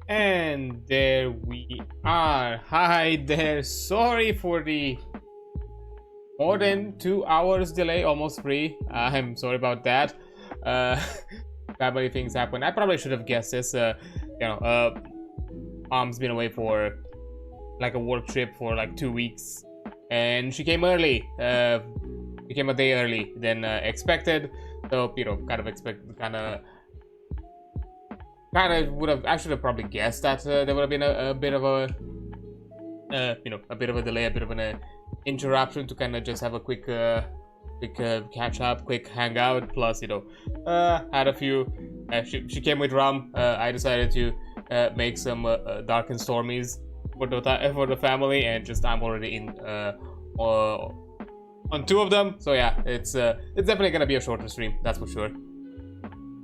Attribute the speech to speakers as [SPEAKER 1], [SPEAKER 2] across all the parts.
[SPEAKER 1] And there we are. Hi there. Sorry for the more than 2 hours delay, almost 3. I'm sorry about that. That many things happen. I probably should have guessed this. Mom's been away for like a work trip for like 2 weeks, and she came early. She came a day early than expected. So kind of would have. I should have probably guessed that there would have been a bit of a a bit of a delay, a bit of an interruption to kind of just have a quick catch up, quick hangout. Plus, had a few. She came with rum. I decided to make some dark and stormies for the family, and I'm already in on 2 of them. So yeah, it's definitely gonna be a shorter stream, that's for sure.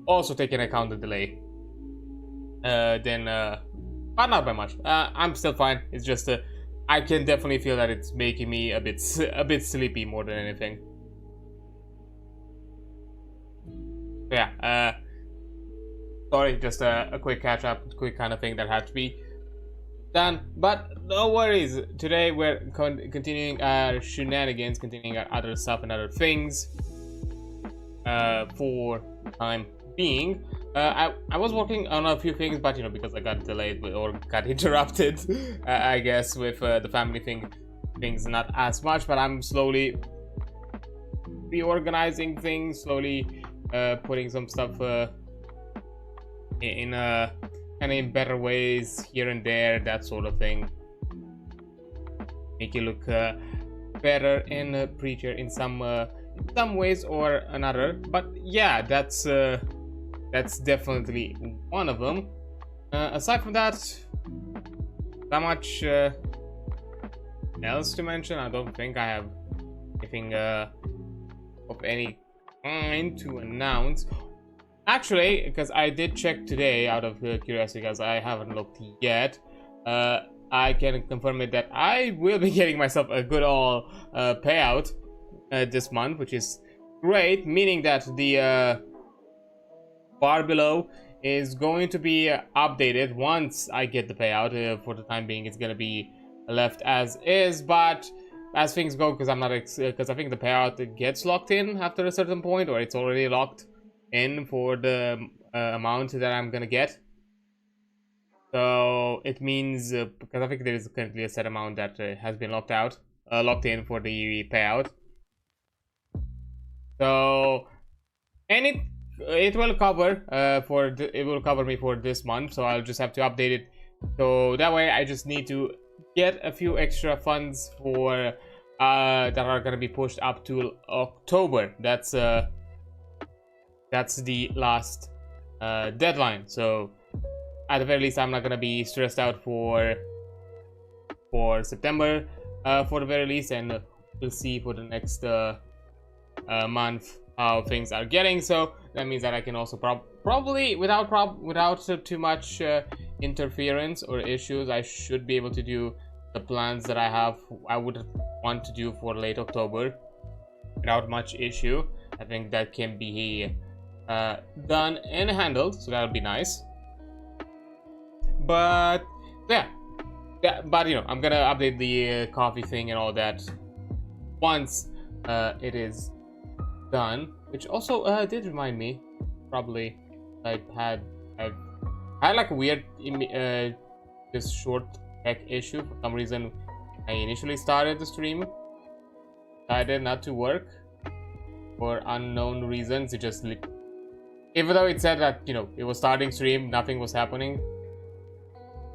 [SPEAKER 1] Also taking account the delay. But not by much. I'm still fine. It's just I can definitely feel that it's making me a bit sleepy more than anything. So yeah. Sorry, just a quick catch up, quick kind of thing that had to be done. But no worries. Today we're continuing our shenanigans, continuing our other stuff and other things. For time being. I was working on a few things, but because I got delayed or got interrupted, I guess with the family things not as much. But I'm slowly reorganizing things, slowly putting some stuff in kind of in better ways here and there, that sort of thing. Make it look better and prettier in some ways or another. But yeah, that's definitely one of them. Aside from that, not much else to mention. I don't think I have anything of any kind to announce. Actually, because I did check today out of curiosity, because I haven't looked yet, I can confirm it that I will be getting myself a good old payout this month, which is great, meaning that the bar below is going to be updated once I get the payout. For the time being, it's gonna be left as is, but as things go, because I think the payout gets locked in after a certain point, or it's already locked in for the amount that I'm gonna get. So it means because I think there is currently a set amount that has been locked in for the payout. So, and it will cover it will cover me for this month, so I'll just have to update it. So that way I just need to get a few extra funds for that are gonna be pushed up to October. That's the last deadline. So at the very least, I'm not gonna be stressed out for September for the very least, and we'll see for the next month how things are getting. So that means that I can also probably without too much interference or issues, I should be able to do the plans that I would want to do for late October without much issue. I think that can be done and handled, so that'll be nice. But yeah, but I'm gonna update the coffee thing and all that once it is done. Which also did remind me, probably I've had like a weird this short tech issue. For some reason, I initially started the stream, decided not to work for unknown reasons. It just, even though it said that it was starting stream, nothing was happening.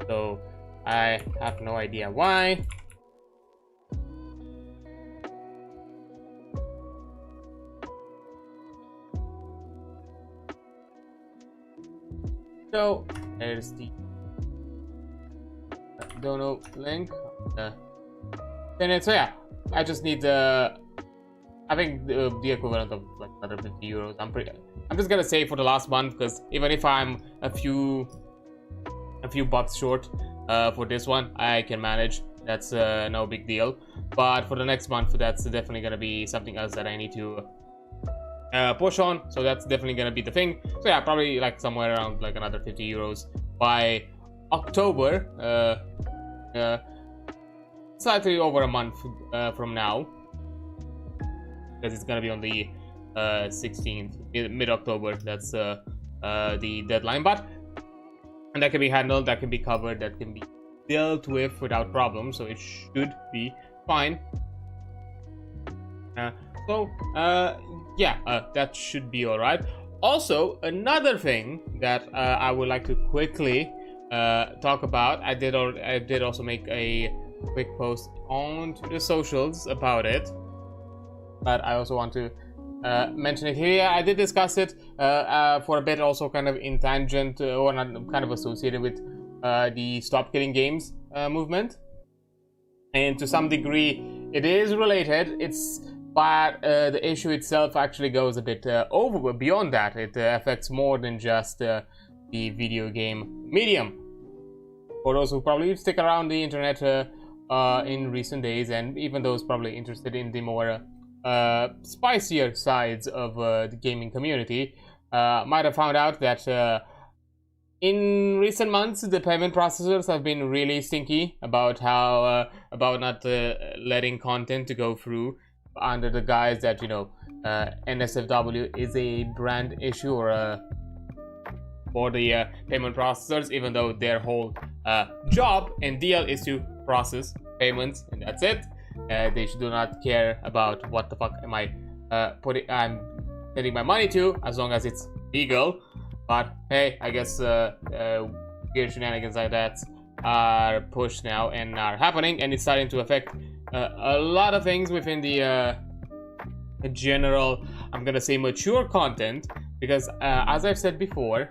[SPEAKER 1] So I have no idea why. So there's the dono link. So yeah, I just need I think the equivalent of like another 50 euros. I'm just gonna say for the last month, because even if I'm a few bucks short for this one, I can manage. That's no big deal. But for the next month, that's definitely gonna be something else that I need to push on. So that's definitely gonna be the thing. So yeah, probably like somewhere around like another 50 euros by October, slightly over a month from now, because it's gonna be on the 16th, mid-October. That's the deadline, but and that can be handled, that can be covered, that can be dealt with without problem, so it should be fine. That should be all right. Also, another thing that I would like to quickly talk about. I did also make a quick post on the socials about it, but I also want to mention it here. I did discuss it for a bit, also kind of in tangent or not, kind of associated with the Stop Killing Games movement, and to some degree it is related. But the issue itself actually goes a bit beyond that. It affects more than just the video game medium. For those who probably stick around the internet in recent days, and even those probably interested in the more spicier sides of the gaming community, might have found out that in recent months the payment processors have been really stinky about how about not letting content to go through under the guise that, you know, NSFW is a brand issue or for the payment processors, even though their whole job and deal is to process payments, and that's it. They do not care about what the fuck am I sending my money to, as long as it's legal. But hey, I guess weird shenanigans like that are pushed now and are happening, and it's starting to affect a lot of things within the general, I'm gonna say, mature content, because as I've said before,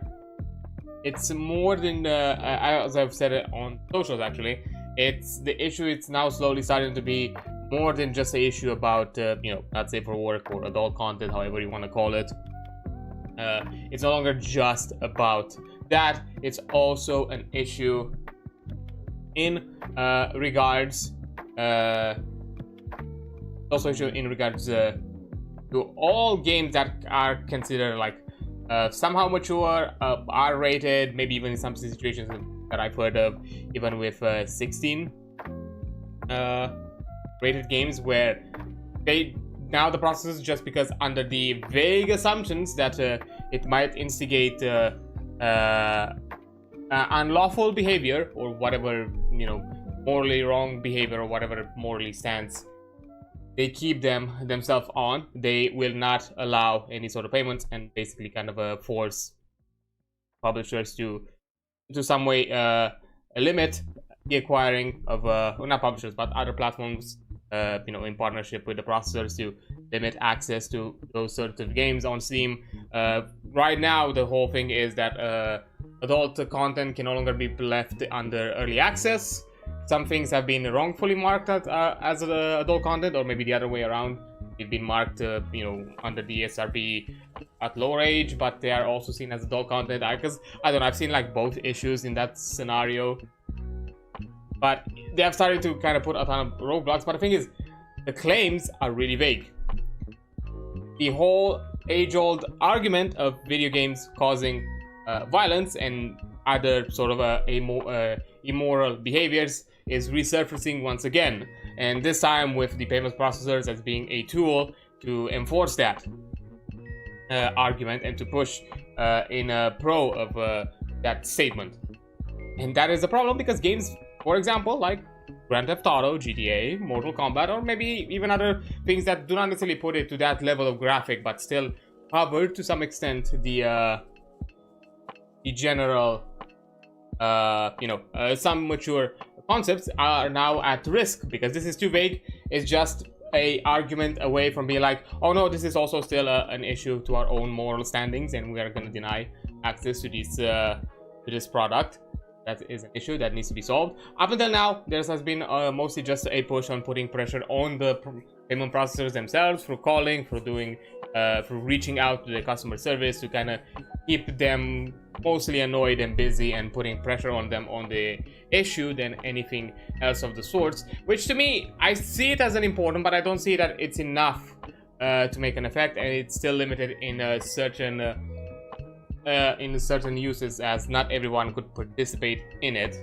[SPEAKER 1] it's more than as I've said it on socials, actually, it's the issue. It's now slowly starting to be more than just an issue about you know, not safe for work or adult content, however you want to call it. It's no longer just about that. It's also an issue in regards to all games that are considered like somehow mature, R-rated, maybe even in some situations that I've heard of, even with 16 rated games, where the process, just because under the vague assumptions that it might instigate unlawful behavior or whatever, you know, morally wrong behavior or whatever morally stands, they keep themselves on. They will not allow any sort of payments, and basically kind of force publishers to some way limit the acquiring of well, not publishers but other platforms, you know, in partnership with the processors, to limit access to those sorts of games on Steam. Right now the whole thing is that adult content can no longer be left under early access. Some things have been wrongfully marked as adult content, or maybe the other way around. They've been marked, you know, under the SRP at lower age, but they are also seen as adult content. Because I don't know, I've seen like both issues in that scenario. But they have started to kind of put a ton of roadblocks. But the thing is, the claims are really vague. The whole age-old argument of video games causing violence and other sort of immoral behaviors is resurfacing once again, and this time with the payment processors as being a tool to enforce that argument and to push in pro of that statement. And that is a problem, because games, for example, like Grand Theft Auto, GTA, Mortal Kombat, or maybe even other things that do not necessarily put it to that level of graphic, but still cover to some extent the general, you know, some mature concepts are now at risk, because this is too vague. It's just a argument away from being like, oh no, this is also still an issue to our own moral standings, and we are going to deny access to this product. That is an issue that needs to be solved. Up until now, there has been mostly just a push on putting pressure on the payment processors themselves, through calling, through reaching out to the customer service to kind of keep them mostly annoyed and busy, and putting pressure on them on the issue than anything else of the sorts. Which, to me, I see it as an important, but I don't see that it's enough to make an effect, and it's still limited in certain in certain uses, as not everyone could participate in it.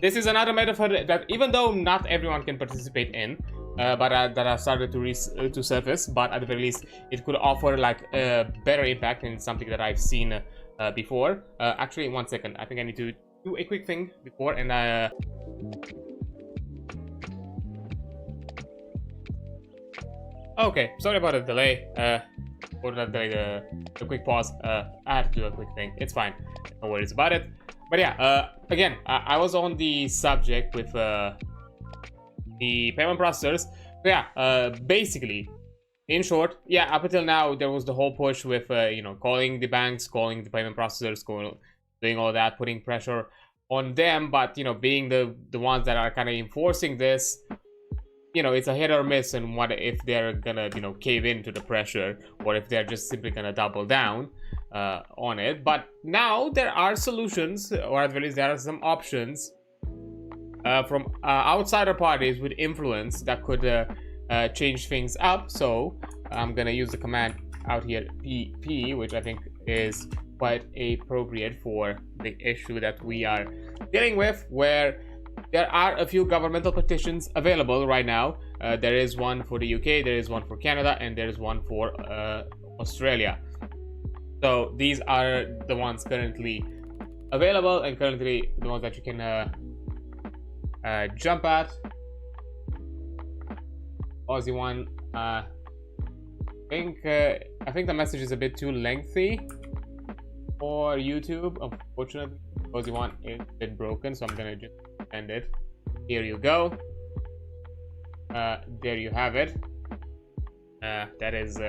[SPEAKER 1] This is another metaphor that, even though not everyone can participate in, but that have started to surface, but at the very least, it could offer like a better impact in something that I've seen before. Actually, 1 second. I think I need to do a quick thing before, and okay, sorry about the delay. Or not delay, the quick pause. I had to do a quick thing. It's fine. No worries about it. But yeah, again, I was on the subject with the payment processors. So yeah, basically, in short, yeah, up until now, there was the whole push with, you know, calling the banks, calling the payment processors, doing all that, putting pressure on them. But, you know, being the ones that are kind of enforcing this, you know, it's a hit or miss, and what if they're gonna, you know, cave into the pressure, or if they're just simply gonna double down on it. But now there are solutions, or at least there are some options from outsider parties with influence that could change things up. So I'm gonna use the command out here, pp, which I think is quite appropriate for the issue that we are dealing with, where there are a few governmental petitions available right now. There is one for the UK, there is one for Canada, and there is one for Australia. So these are the ones currently available, and currently the ones that you can jump at. Aussie one, I think the message is a bit too lengthy for YouTube, unfortunately. Aussie one is a bit broken, so I'm gonna just end it. Here you go. There you have it. That is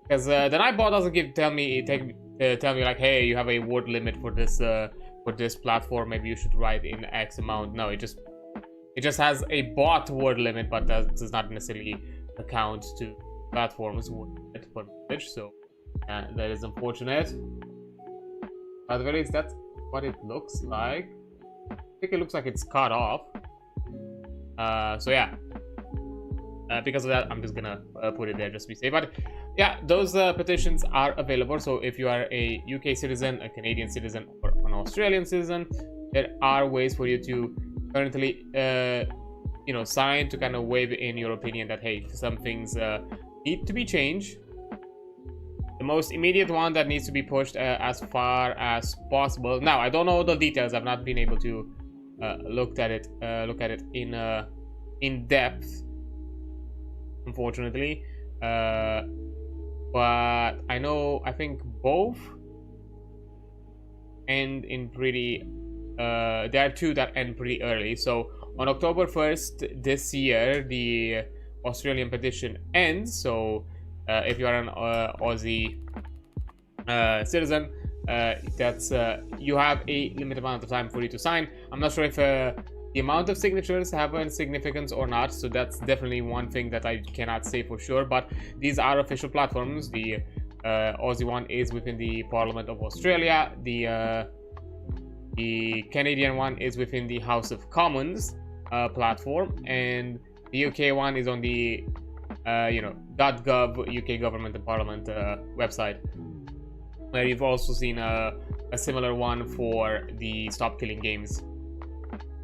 [SPEAKER 1] because the Nightbot doesn't tell me like, hey, you have a word limit for this platform, maybe you should write in X amount. No, it just has a bot word limit, but that does not necessarily account to platforms word limit per message. So that is unfortunate. By the way, that's what it looks like. I think it looks like it's cut off. So yeah, because of that, I'm just gonna put it there just to be safe. But yeah, those petitions are available. So if you are a UK citizen, a Canadian citizen, or an Australian citizen, there are ways for you to currently, you know, sign to kind of wave in your opinion that, hey, some things need to be changed. The most immediate one that needs to be pushed as far as possible. Now, I don't know the details. I've not been able to look at it in depth, unfortunately. But I think both end in pretty. There are two that end pretty early. So on October 1st this year, the Australian petition ends. So if you are an Aussie citizen, that's you have a limited amount of time for you to sign. I'm not sure if the amount of signatures have a significance or not, so that's definitely one thing that I cannot say for sure. But these are official platforms. The Aussie one is within the Parliament of Australia. The Canadian one is within the House of Commons platform, and the UK one is on the you know, .gov UK Government and Parliament website, where you've also seen a similar one for the Stop Killing Games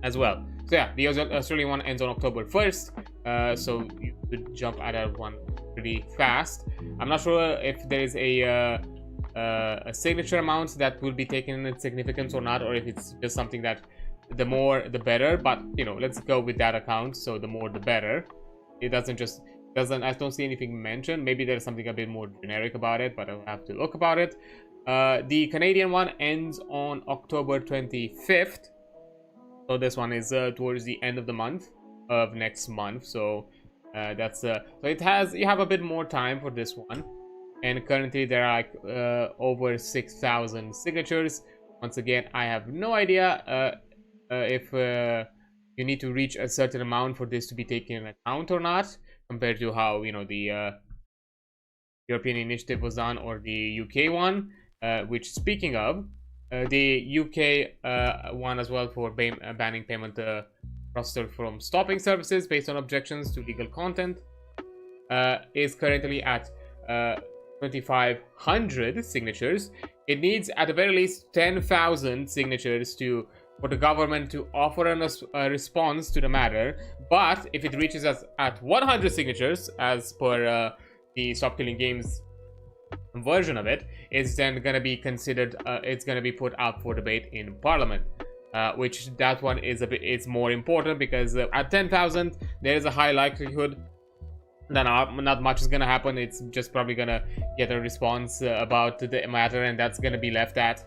[SPEAKER 1] as well. So yeah, the Australian one ends on October 1st, so you could jump at that one pretty fast. I'm not sure if there is a signature amount that will be taken in significance or not, or if it's just something that the more the better. But you know, let's go with that account. So the more the better. It doesn't I don't see anything mentioned. Maybe there's something a bit more generic about it, but I'll have to look about it. The Canadian one ends on October 25th. So this one is towards the end of the month of next month. So that's so you have a bit more time for this one. And currently there are like over 6,000 signatures. Once again, I have no idea if you need to reach a certain amount for this to be taken into account or not, compared to how, you know, the European initiative was done, or the UK one, which, speaking of, the UK one as well, for banning payment processor from stopping services based on objections to legal content, is currently at 2,500 signatures. It needs at the very least 10,000 signatures for the government to offer a response to the matter. But if it reaches us at 100 signatures, as per the Stop Killing Games version of it, it's then going to be considered, it's going to be put up for debate in Parliament. Which that one is it's more important, because at 10,000 there is a high likelihood that not much is gonna happen. It's just probably gonna get a response about the matter, and that's gonna be left at.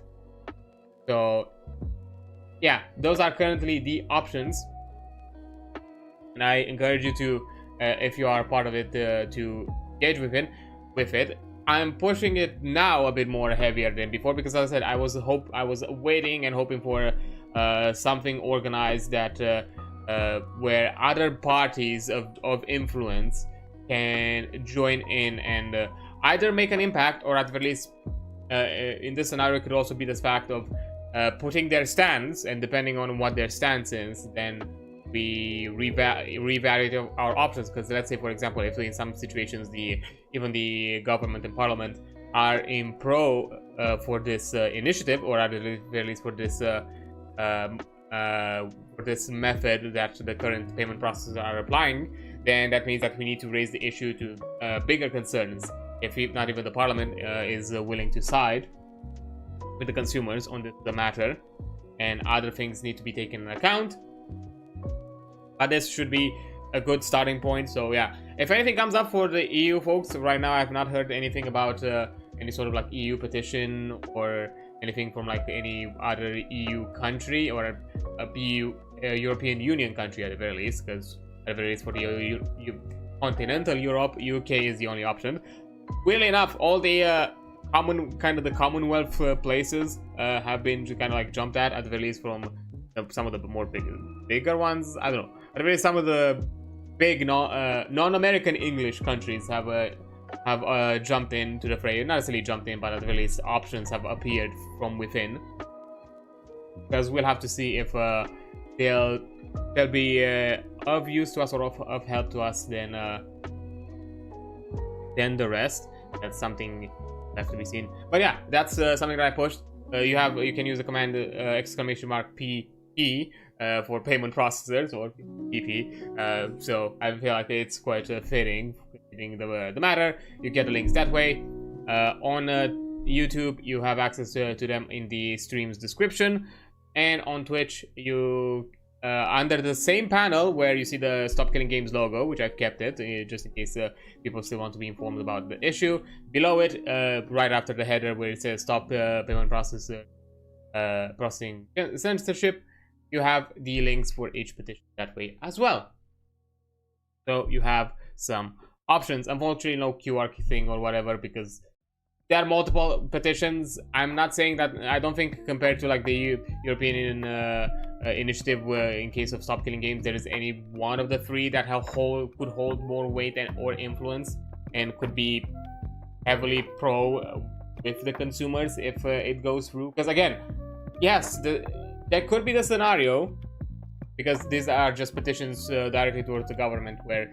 [SPEAKER 1] So yeah, those are currently the options, and I encourage you to, if you are part of it, to engage with it. I'm pushing it now a bit more heavier than before, because as I said, I was waiting and hoping for something organized that where other parties of influence can join in and either make an impact, or at the very least, in this scenario, it could also be this fact of putting their stance, and depending on what their stance is, then we reevaluate our options. Because let's say, for example, if in some situations even the government and parliament are in pro for this initiative, or at the very least for this method that the current payment processors are applying, then that means that we need to raise the issue to bigger concerns. If not even the parliament is willing to side with the consumers on the matter, and other things need to be taken into account. But this should be a good starting point. So yeah, if anything comes up for the EU folks, right now I have not heard anything about any sort of like EU petition or anything from like any other EU country, or a European Union country at the very least, because at the very least for the continental Europe, UK is the only option. Weirdly enough, all the Commonwealth places have been kind of like jumped at the very least from some of the more bigger ones. I don't know. At the very least, some of the big non-American English countries have jumped into the fray. Not necessarily jumped in, but at the very least, options have appeared from within. Because we'll have to see if they'll be of use to us, or of help to us than the rest. That's something left to be seen. But yeah, that's something that I pushed. You can use the command !PP for payment processors, or PP. So I feel like it's quite fitting the matter. You get the links that way. On YouTube, you have access to them in the stream's description, and on Twitch, you under the same panel where you see the Stop Killing Games logo, which I've kept it just in case people still want to be informed about the issue. Below it, right after the header where it says Stop Payment Processing Censorship, you have the links for each petition that way as well. So you have some options. Unfortunately, no QR thing or whatever, because there are multiple petitions. I'm not saying that, I don't think compared to like the European initiative in case of Stop Killing Games, there is any one of the three that could hold more weight or influence, and could be heavily pro with the consumers if it goes through. Because again, yes, there could be the scenario, because these are just petitions directly towards the government, where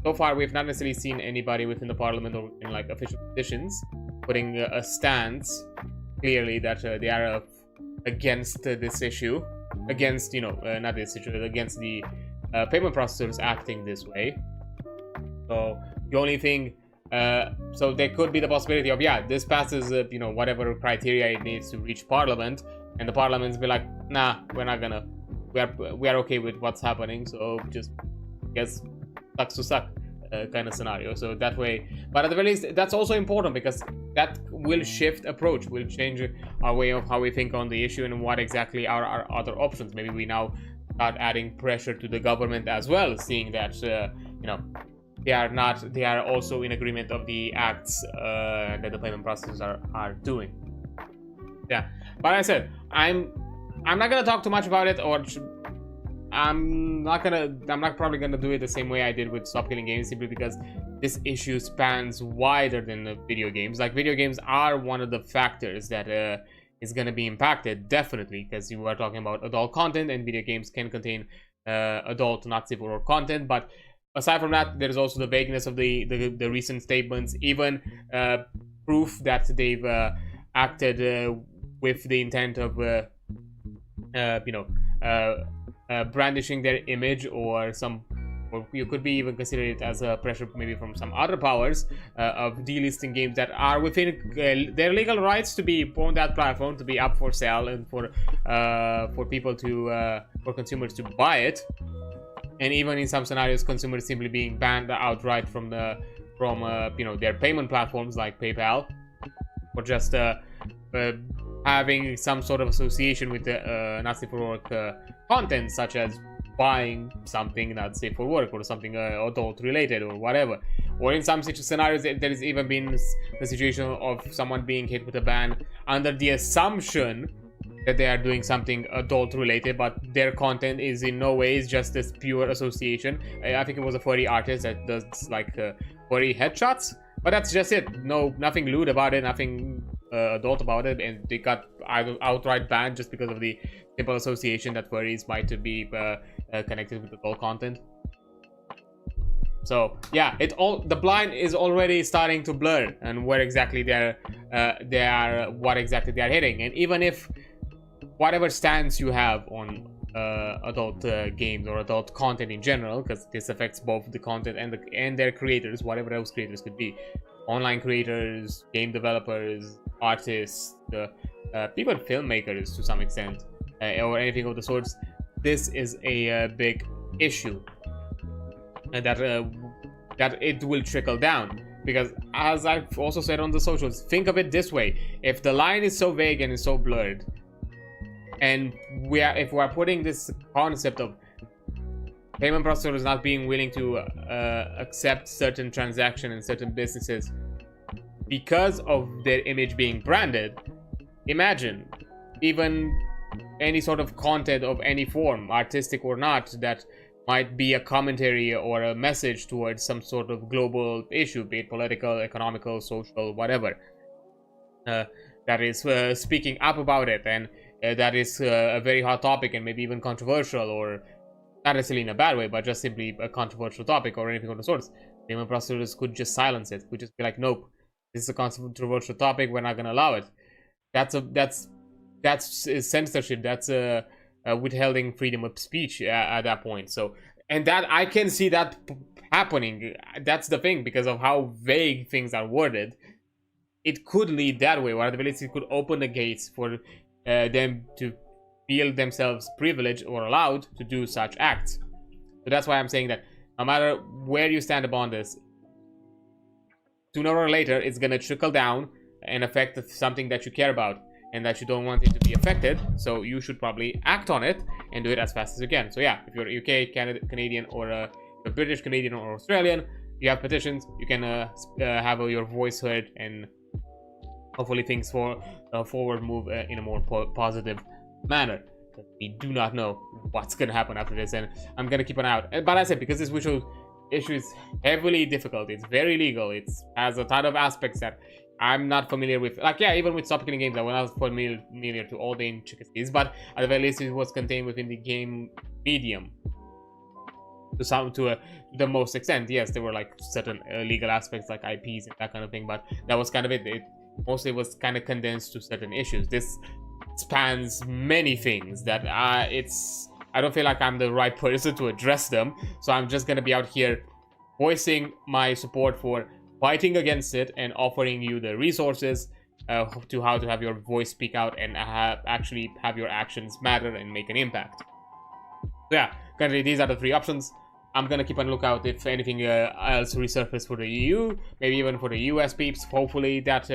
[SPEAKER 1] so far we've not necessarily seen anybody within the parliament or in like official petitions putting a stance clearly that they are against this issue, against, not this issue, against the payment processors acting this way. So the only thing, so there could be the possibility of, yeah, this passes, whatever criteria it needs to reach parliament, and the parliament's be like, nah, we're not gonna, we are okay with what's happening, so just, guess, sucks to suck kind of scenario. So that way, but at the very least, that's also important, because that will shift approach, will change our way of how we think on the issue, and what exactly are our other options. Maybe we now start adding pressure to the government as well, seeing that, they are also in agreement of the acts that the payment processors are doing. Yeah, but I said, I'm not gonna talk too much about it, or I'm not probably gonna do it the same way I did with Stop Killing Games, simply because this issue spans wider than the video games. Like, video games are one of the factors that is gonna be impacted, definitely, because you are talking about adult content, and video games can contain adult, not safe for work content. But aside from that, there's also the vagueness of the recent statements. Even proof that they've acted with the intent of brandishing their image, or you could be even consider it as a pressure maybe from some other powers of delisting games that are within their legal rights to be on that platform, to be up for sale, and for people to for consumers to buy it. And even in some scenarios, consumers simply being banned outright from their payment platforms like PayPal, or just having some sort of association with the not safe for work content, such as buying something not safe for work, or something adult related, or whatever. Or in some scenarios, there has even been the situation of someone being hit with a ban under the assumption that they are doing something adult related, but their content is in no ways just this pure association. I think it was a furry artist that does like furry headshots, but that's just it. Nothing lewd about it, nothing adult about it, and they got outright banned just because of the simple association that furries might be connected with adult content. So yeah, the line is already starting to blur, and where exactly what exactly they are hitting. And even if whatever stance you have on adult games or adult content in general, because this affects both the content and their creators, whatever those creators could be, online creators, game developers, artists, even filmmakers to some extent, or anything of the sorts. This is a big issue, and that it will trickle down. Because as I've also said on the socials, think of it this way: if the line is so vague and is so blurred, and if we are putting this concept of payment processors not being willing to accept certain transactions and certain businesses because of their image being branded, imagine even any sort of content of any form, artistic or not, that might be a commentary or a message towards some sort of global issue, be it political, economical, social, whatever, that is speaking up about it, and that is a very hot topic, and maybe even controversial, or not necessarily in a bad way, but just simply a controversial topic or anything of the sorts. Payment processors could just silence it, could just be like, nope, this is a controversial topic, we're not going to allow it. That's censorship. That's withholding freedom of speech at that point. So, and that I can see that happening. That's the thing, because of how vague things are worded. It could lead that way, where the ability could open the gates for them to feel themselves privileged or allowed to do such acts. So that's why I'm saying that no matter where you stand upon this, sooner or later it's gonna trickle down and affect something that you care about and that you don't want it to be affected. So you should probably act on it and do it as fast as you can. So yeah, if you're UK, Canadian, or a British, Canadian, or Australian, you have petitions, you can have your voice heard, and hopefully things forward move in a more positive manner. We do not know what's gonna happen after this, and I'm gonna keep an eye out. But I said, because this issue is heavily difficult, it's very legal, it has a ton of aspects that I'm not familiar with. Like, yeah, even with Stop Killing Games, I was not familiar to all the intricacies, but at the very least it was contained within the game medium to the most extent. Yes, there were like certain legal aspects like IPs and that kind of thing, but that was kind of it. It mostly was kind of condensed to certain issues. This spans many things that I don't feel like I'm the right person to address them, so I'm just gonna be out here voicing my support for fighting against it and offering you the resources to how to have your voice speak out and actually have your actions matter and make an impact. So yeah, currently these are the three options. I'm gonna keep on lookout if anything else resurfaces for the EU, maybe even for the US peeps. Hopefully that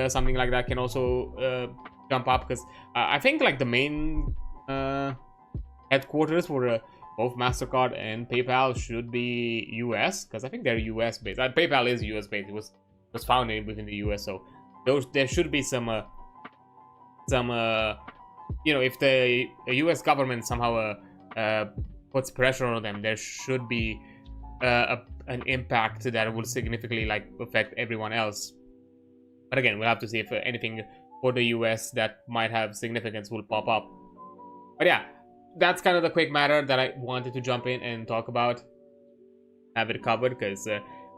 [SPEAKER 1] something like that can also jump up, because I think like the main headquarters for both MasterCard and PayPal should be US, because I think they're US based. PayPal is US based. It was founded within the US, so there should be some if the US government somehow puts pressure on them, there should be an impact that will significantly like affect everyone else. But again, we'll have to see if anything for the US that might have significance will pop up. But yeah, that's kind of the quick matter that I wanted to jump in and talk about, have it covered, because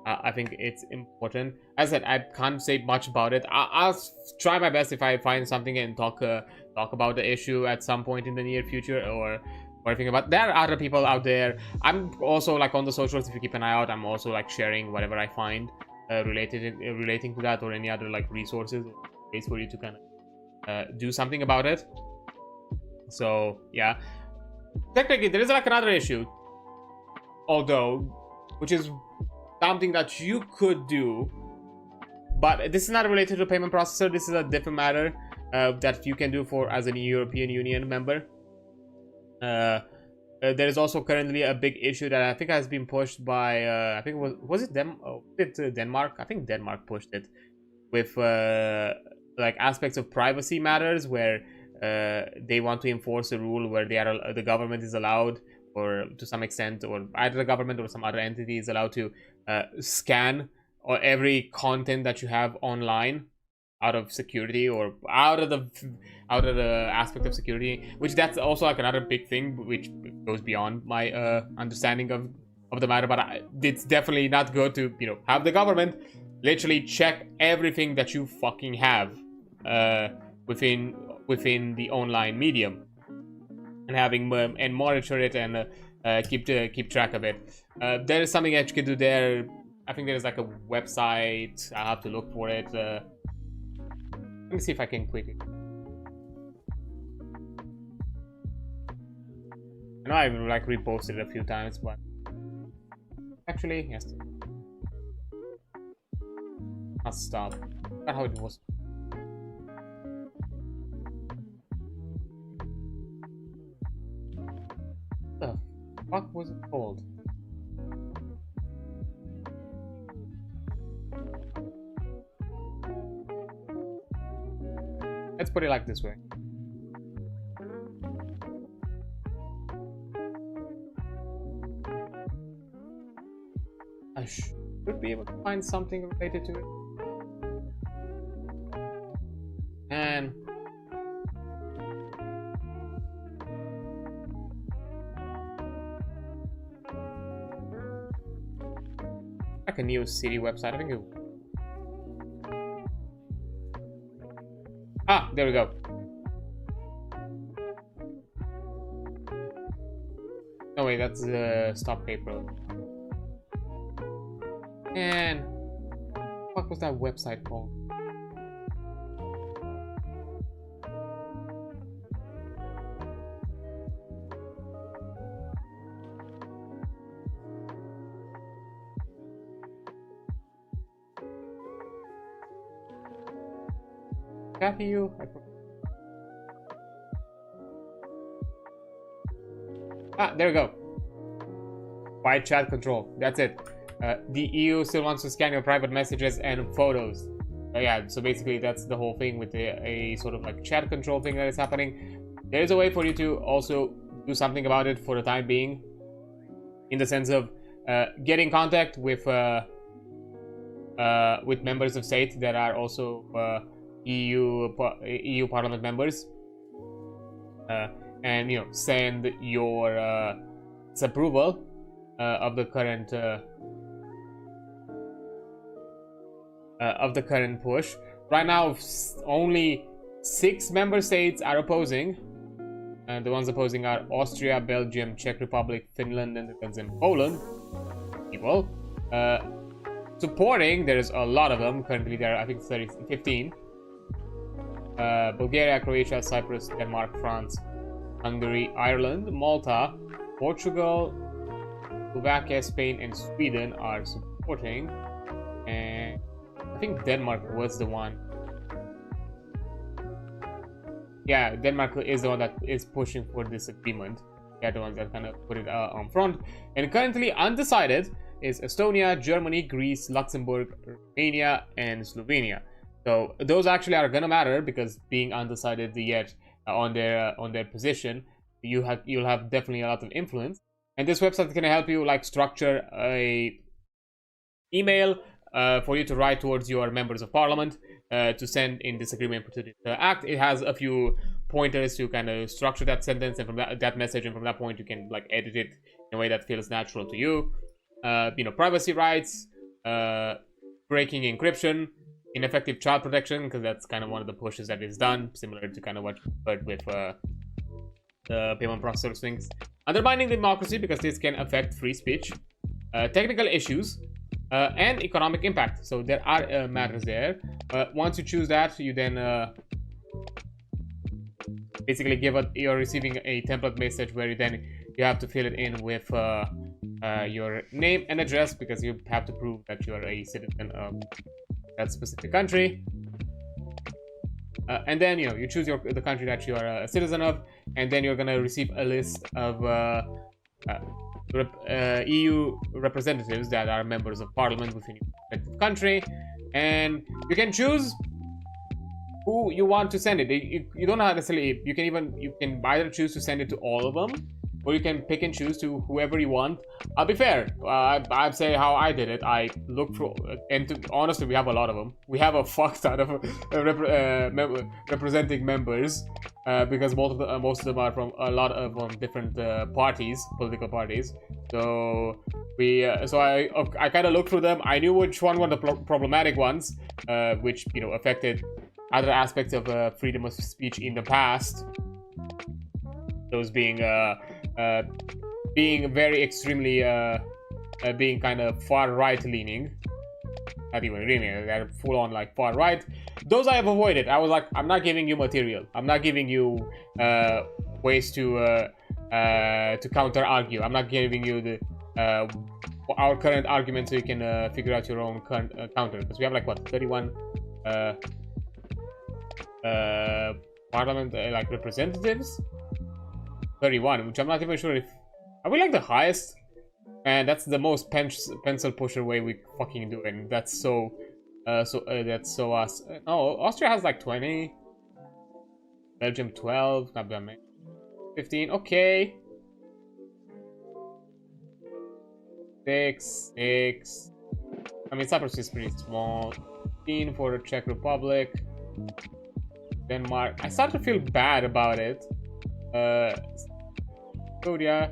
[SPEAKER 1] I think it's important. As I said, I can't say much about it. I'll try my best if I find something and talk about the issue at some point in the near future, or anything about. There are other people out there. I'm also like on the socials. If you keep an eye out, I'm also like sharing whatever I find relating to that, or any other like resources or ways for you to kind of do something about it. So yeah, technically there is like another issue, although, which is something that you could do, but this is not related to payment processor. This is a different matter that you can do for as a European Union member. There is also currently a big issue that I think has been pushed by I think was it Denmark? I think Denmark pushed it with like aspects of privacy matters, where they want to enforce a rule where the government is allowed, or to some extent, or either the government or some other entity is allowed to scan or every content that you have online out of security, or out of the aspect of security, which that's also like another big thing which goes beyond my understanding of the matter. But it's definitely not good to, you know, have the government literally check everything that you fucking have within the online medium, and having and monitor it and keep track of it. There is something that you can do there. I think there's like a website. I have to look for it. Let me see if I can quickly. I know I've like reposted it a few times, but actually, yes. I'll stop. That's how it was. The fuck was it called? Let's put it like this way. I should be able to find something related to it. And like a new city website. I think it. Ah, there we go. No wait, that's Stop April. And what was that website called? Copy you. Ah, there we go. Quiet chat control. That's it. The EU still wants to scan your private messages and photos. Yeah, so basically that's the whole thing with a sort of like chat control thing that is happening. There is a way for you to also do something about it for the time being, in the sense of get in contact with members of states that are also EU Parliament members, and you know, send your disapproval of the current push. Right now, only 6 member states are opposing, and the ones opposing are Austria, Belgium, Czech Republic, Finland, Netherlands, and Poland. People supporting, there's a lot of them currently. There are, I think, 15. Bulgaria, Croatia, Cyprus, Denmark, France, Hungary, Ireland, Malta, Portugal, Slovakia, Spain, and Sweden are supporting, and I think Denmark was the one. Yeah, Denmark is the one that is pushing for this agreement. They're the ones that kind of put it on front. And currently undecided is Estonia, Germany, Greece, Luxembourg, Romania, and Slovenia. So those actually are gonna matter, because being undecided yet on their position, you'll have definitely a lot of influence. And this website can help you like structure a email for you to write towards your members of parliament to send in disagreement to the act. It has a few pointers to kind of structure that sentence and from that message, and from that point you can like edit it in a way that feels natural to you. You know, privacy rights, breaking encryption, ineffective child protection, because that's kind of one of the pushes that is done, similar to kind of what you heard with the payment processor things. Undermining democracy, because this can affect free speech. Technical issues, and economic impact. So there are matters there. Once you choose that, you then basically you're receiving a template message where you have to fill it in with your name and address, because you have to prove that you are a citizen of that specific country. And then you choose the country that you are a citizen of, and then you're gonna receive a list of EU representatives that are members of parliament within your respective country, and you can choose who you want to send it. You don't necessarily. You can either choose to send it to all of them, or you can pick and choose to whoever you want. I'll be fair. I'd say how I did it. I looked through, and honestly, we have a lot of them. We have a fuck ton of representing members, because most of them are from a lot of different political parties. So I kind of looked through them. I knew which one were the problematic ones, which affected other aspects of freedom of speech in the past. Those being very extremely being kind of far right leaning. Not even leaning, they're full on like far right. Those I have avoided. I was like, I'm not giving you material. I'm not giving you ways to counter argue. I'm not giving you the our current argument so you can figure out your own counter. Because we have like what, 31 parliament like representatives. 31, which I'm not even sure if are we like the highest, and that's the most pencil pusher way we fucking do it. And that's so that's so us. No, Austria has like 20, Belgium 12, not bad, 15. Okay, 6. I mean, Cyprus is pretty small. 15 for the Czech Republic. Denmark. I start to feel bad about it. Yeah,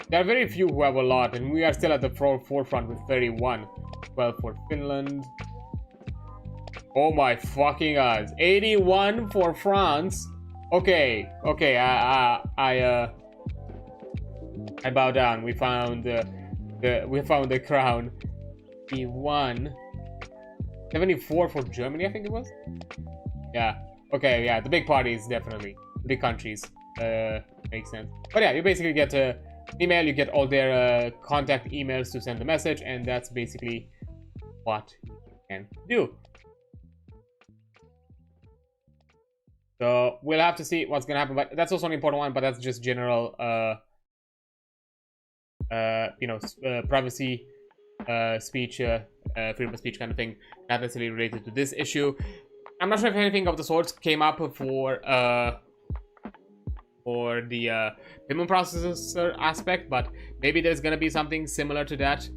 [SPEAKER 1] there are very few who have a lot, and we are still at the forefront with 31. 12 for Finland. Oh my fucking god, 81 for France. Okay, I bow down. We found the crown. 81. 74 for Germany, I think it was. Yeah. Okay. Yeah, the big parties definitely. The big countries. Makes sense. But yeah, you basically get an email, you get all their contact emails to send the message, and that's basically what you can do. So we'll have to see what's gonna happen, but that's also an important one. But that's just general privacy, speech, freedom of speech kind of thing, not necessarily related to this issue. I'm not sure if anything of the sorts came up for the payment processor aspect, but maybe there's gonna be something similar to that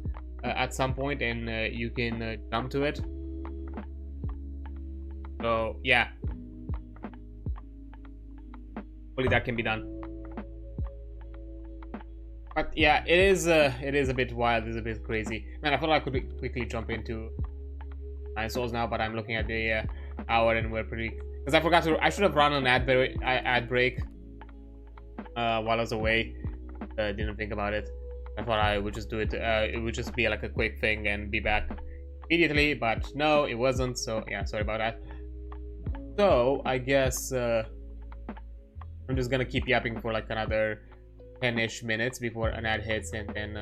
[SPEAKER 1] at some point, and you can jump to it. So yeah, hopefully that can be done. But yeah, it is a bit wild, it's a bit crazy. Man, I thought I could quickly jump into ninesols now, but I'm looking at the hour, and we're pretty, because I forgot I should have run an ad break while I was away. Didn't think about it. I thought I would just do it. It would just be like a quick thing and be back immediately, but no, it wasn't. So yeah, sorry about that. So I guess I'm just gonna keep yapping for like another 10-ish minutes before an ad hits, and then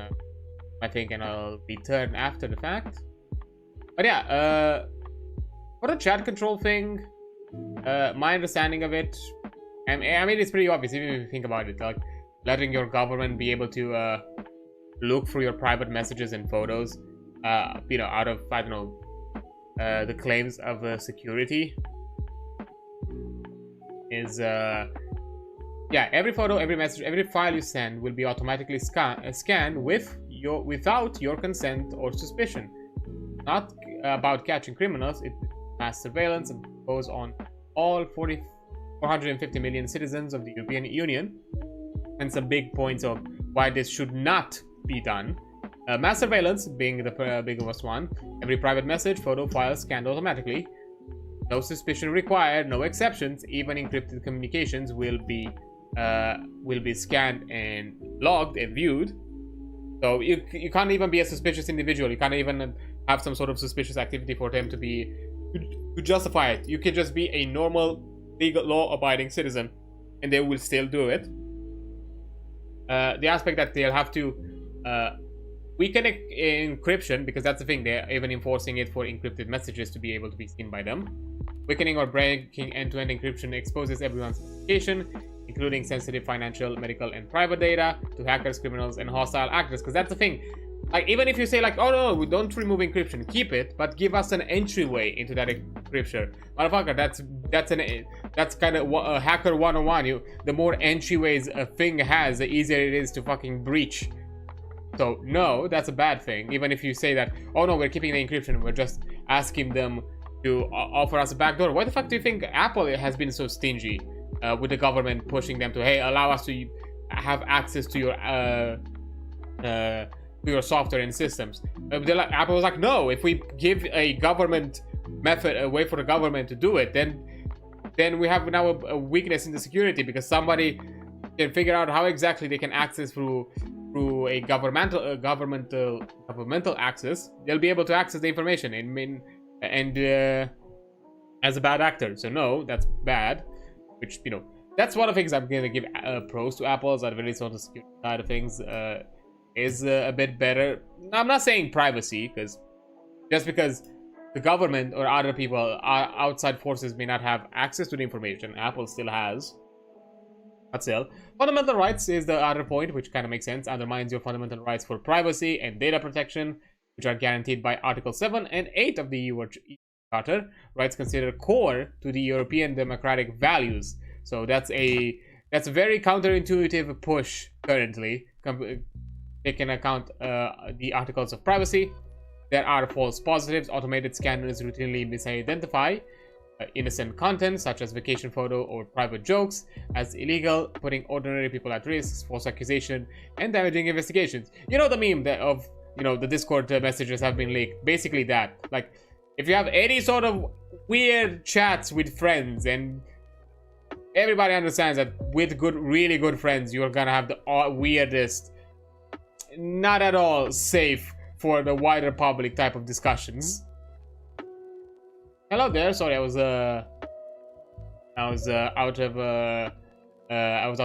[SPEAKER 1] I think I'll return after the fact. But yeah, for the chat control thing, my understanding of it, I mean, it's pretty obvious even if you think about it, like letting your government be able to look through your private messages and photos, out of, I don't know, the claims of security is, yeah, every photo, every message, every file you send will be automatically scanned without your consent or suspicion. Not about catching criminals, it mass surveillance imposed on all 450 million citizens of the European Union, and some big points of why this should not be done. Mass surveillance being the biggest one. Every private message, photo, file scanned automatically. No suspicion required, no exceptions. Even encrypted communications will be scanned and logged and viewed. So you can't even be a suspicious individual. You can't even have some sort of suspicious activity for them to justify it. You can just be a normal, legal, law-abiding citizen, and they will still do it. The aspect that they'll have to weaken encryption, because that's the thing, they're even enforcing it for encrypted messages to be able to be seen by them. Weakening or breaking end-to-end encryption exposes everyone's communication, including sensitive financial, medical, and private data, to hackers, criminals, and hostile actors. Because that's the thing. Like, even if you say, like, oh no, we don't remove encryption, keep it, but give us an entryway into that encryption. Motherfucker, that's kind of a hacker 101. The more entryways a thing has, the easier it is to fucking breach. So no, that's a bad thing. Even if you say that, oh no, we're keeping the encryption, we're just asking them to offer us a backdoor. Why the fuck do you think Apple has been so stingy with the government pushing them to, hey, allow us to have access to your software and systems? Apple was like, no, if we give a government method, a way for the government to do it, then we have now a weakness in the security, because somebody can figure out how exactly they can access through a governmental access. They'll be able to access the information and as a bad actor. So no, that's bad. Which, you know, that's one of the things I'm gonna give pros to Apple's, at least on the security side of things, is a bit better. I'm not saying privacy, because just because the government or other people, outside forces, may not have access to the information, Apple still has. But still, fundamental rights is the other point, which kind of makes sense. Undermines your fundamental rights for privacy and data protection, which are guaranteed by Article 7 and 8 of the EU Charter. Rights considered core to the European democratic values. So that's a very counterintuitive push currently, taking account the articles of privacy. There are false positives. Automated scanners routinely misidentify innocent content, such as vacation photo or private jokes, as illegal, putting ordinary people at risk, false accusation, and damaging investigations. You know the meme that of, you know, the Discord messages have been leaked. Basically that. Like, if you have any sort of weird chats with friends, and everybody understands that with really good friends, you're gonna have the weirdest, not at all safe for the wider public type of discussions. Hello there. Sorry, I was out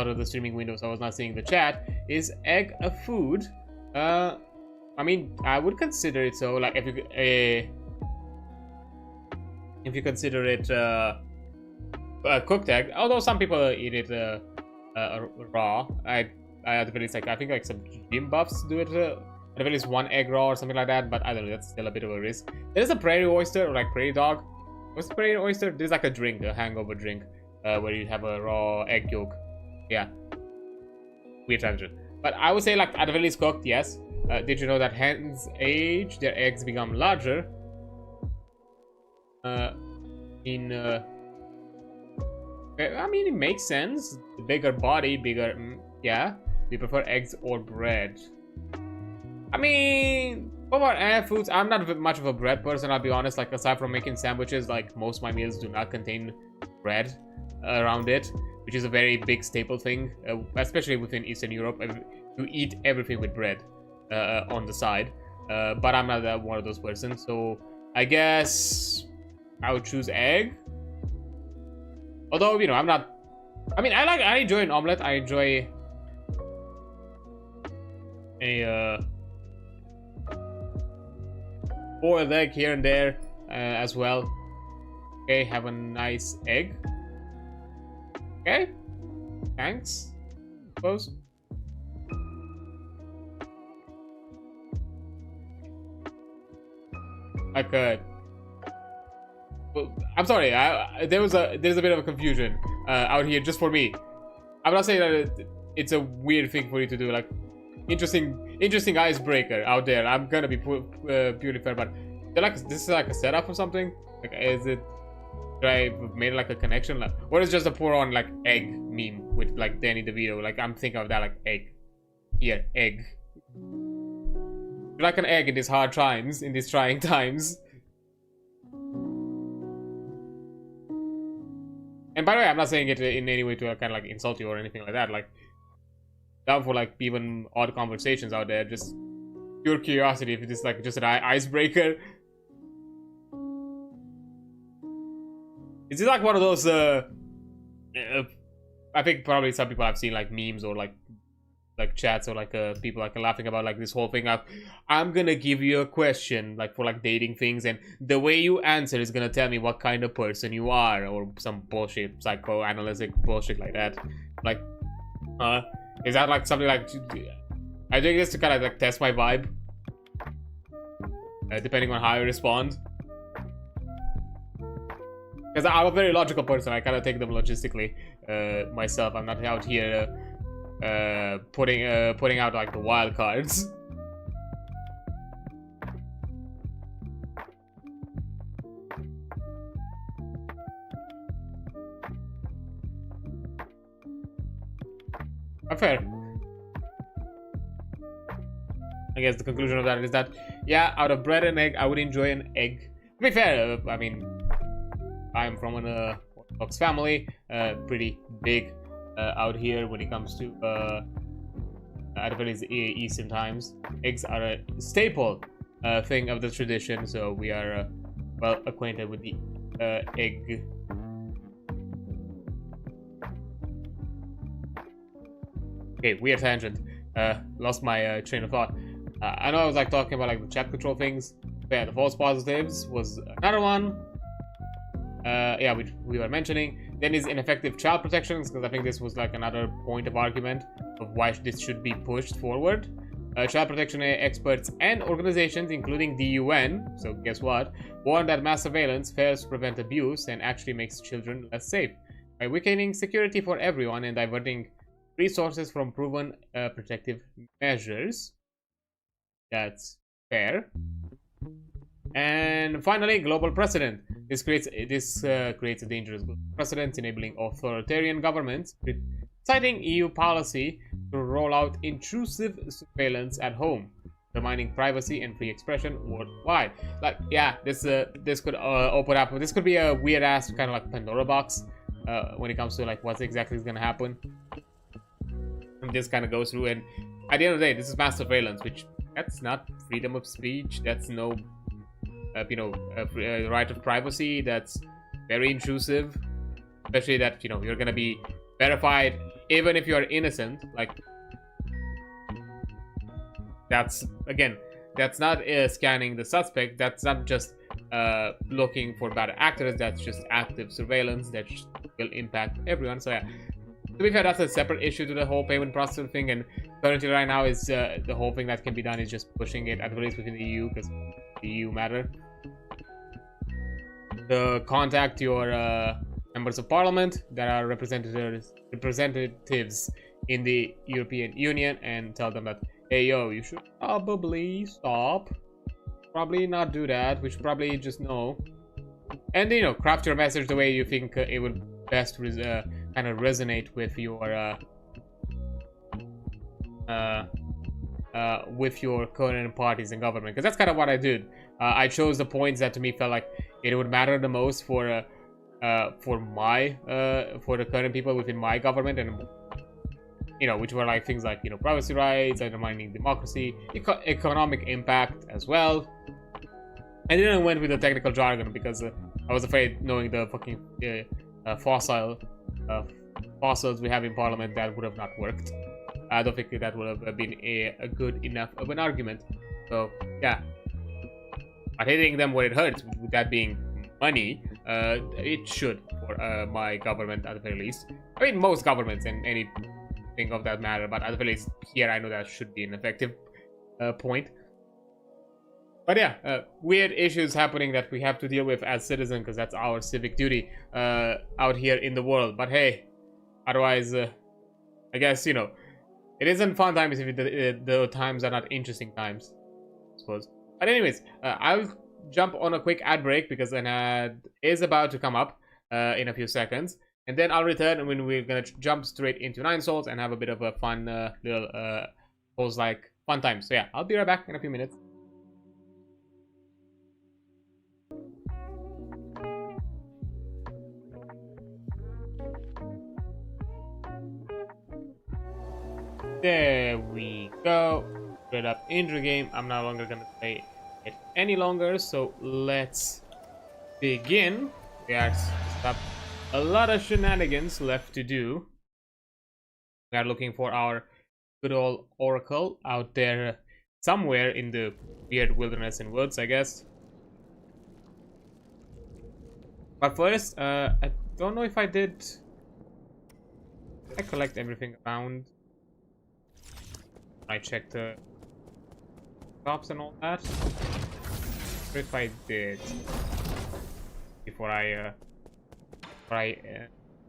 [SPEAKER 1] of the streaming window, so I was not seeing the chat. Is egg a food? I mean, I would consider it so. Like, if you consider it a cooked egg, although some people eat it raw. I at the very least, like, I think like some gym buffs do it. At the very least, one egg raw or something like that. But I don't know. That's still a bit of a risk. There's a prairie oyster, or like prairie dog. What's the prairie oyster? There's like a drink, a hangover drink, where you have a raw egg yolk. Yeah. Weird tradition. But I would say, like, at the very least cooked, yes. Did you know that hens age, their eggs become larger? I mean, it makes sense. The bigger body, bigger, yeah. Do you prefer eggs or bread? I mean, for our foods, I'm not much of a bread person, I'll be honest. Like, aside from making sandwiches, like, most of my meals do not contain bread around it, which is a very big staple thing, especially within Eastern Europe. You eat everything with bread on the side, but I'm not one of those persons, so I guess I would choose egg. Although, you know, I'm not. I mean, I enjoy an omelet. I enjoy a boiled egg here and there as well. Okay, have a nice egg. Okay, thanks. Suppose. I could. Well, I'm sorry. There's a bit of a confusion out here just for me. I'm not saying that it's a weird thing for you to do. Like, interesting icebreaker out there. I'm gonna be purely fair, but this is like a setup or something. Like, is it? Did I made like a connection? Like, or is just a pour on like egg meme with like Danny DeVito? Like, I'm thinking of that, like egg. Here, egg. like an egg in these hard times, in these trying times. And by the way, I'm not saying it in any way to kind of like insult you or anything like that. Like, down for like even odd conversations out there, just pure curiosity. If it's like just an icebreaker. Is it like one of those? I think probably some people have seen like memes or like chats or like people like laughing about like this whole thing of, I'm gonna give you a question like for like dating things, and the way you answer is gonna tell me what kind of person you are, or some bullshit psychoanalytic bullshit like that. Like, is that like something like, I doing this to kind of like test my vibe, depending on how I respond? Because I'm a very logical person. I kind of take them logistically myself. I'm not out here putting out like the wild cards. Fair. I guess the conclusion of that is that, yeah, out of bread and egg, I would enjoy an egg. To be fair, I mean, I'm from an Orthodox family, pretty big out here when it comes to at the very least Eastern times. Eggs are a staple thing of the tradition, so we are well acquainted with the egg. Okay, weird tangent. Lost my train of thought. I know I was like talking about like the chat control things. But yeah, the false positives was another one. Yeah, which we were mentioning. Then is ineffective child protections, because I think this was like another point of argument of why this should be pushed forward. Child protection experts and organizations, including the UN, so guess what, warn that mass surveillance fails to prevent abuse and actually makes children less safe by weakening security for everyone and diverting resources from proven protective measures. That's fair. And finally, global precedent. This creates a dangerous precedent, enabling authoritarian governments, citing EU policy to roll out intrusive surveillance at home, undermining privacy and free expression worldwide. Like, yeah, this could open up. This could be a weird ass kind of like Pandora box when it comes to like what exactly is gonna happen. And this kind of goes through, and at the end of the day, this is mass surveillance, which that's not freedom of speech. That's no right of privacy. That's very intrusive, especially that you're gonna be verified even if you're innocent. Like, that's not scanning the suspect. That's not just looking for bad actors. That's just active surveillance that will impact everyone. So yeah, to be fair, that's a separate issue to the whole payment processing thing, and currently right now is the whole thing that can be done is just pushing it at least within the EU, because the EU matter. Contact your members of parliament that are representatives in the European Union and tell them that, hey yo, you should probably stop, probably not do that, we should probably just know, and craft your message the way you think it would best kind of resonate with your current parties in government, because that's kind of what I did. I chose the points that to me felt like it would matter the most for the current people within my government, and which were like things like privacy rights, undermining democracy, economic impact as well. I didn't went with the technical jargon because I was afraid, knowing the fucking fossils we have in parliament, that would have not worked. I don't think that would have been a good enough of an argument. So yeah, but hitting them where it hurts, with that being money, it should for my government at the very least. I mean, most governments and anything of that matter, but at the very least here, I know that should be an effective point. But yeah, weird issues happening that we have to deal with as citizens, because that's our civic duty out here in the world. But hey, otherwise, I guess it isn't fun times if the times are not interesting times, I suppose. But anyways, I'll jump on a quick ad break because an ad is about to come up in a few seconds, and then I'll return when we're gonna jump straight into Ninesols and have a bit of a fun little Souls-like fun time. So yeah, I'll be right back in a few minutes. There we go. Straight up intro game. I'm no longer gonna play it any longer, so let's begin. We have a lot of shenanigans left to do. We are looking for our good old oracle out there somewhere in the weird wilderness and woods, I guess. But first, I don't know if I did. I collect everything around. I checked the shops and all that. Or if I did before I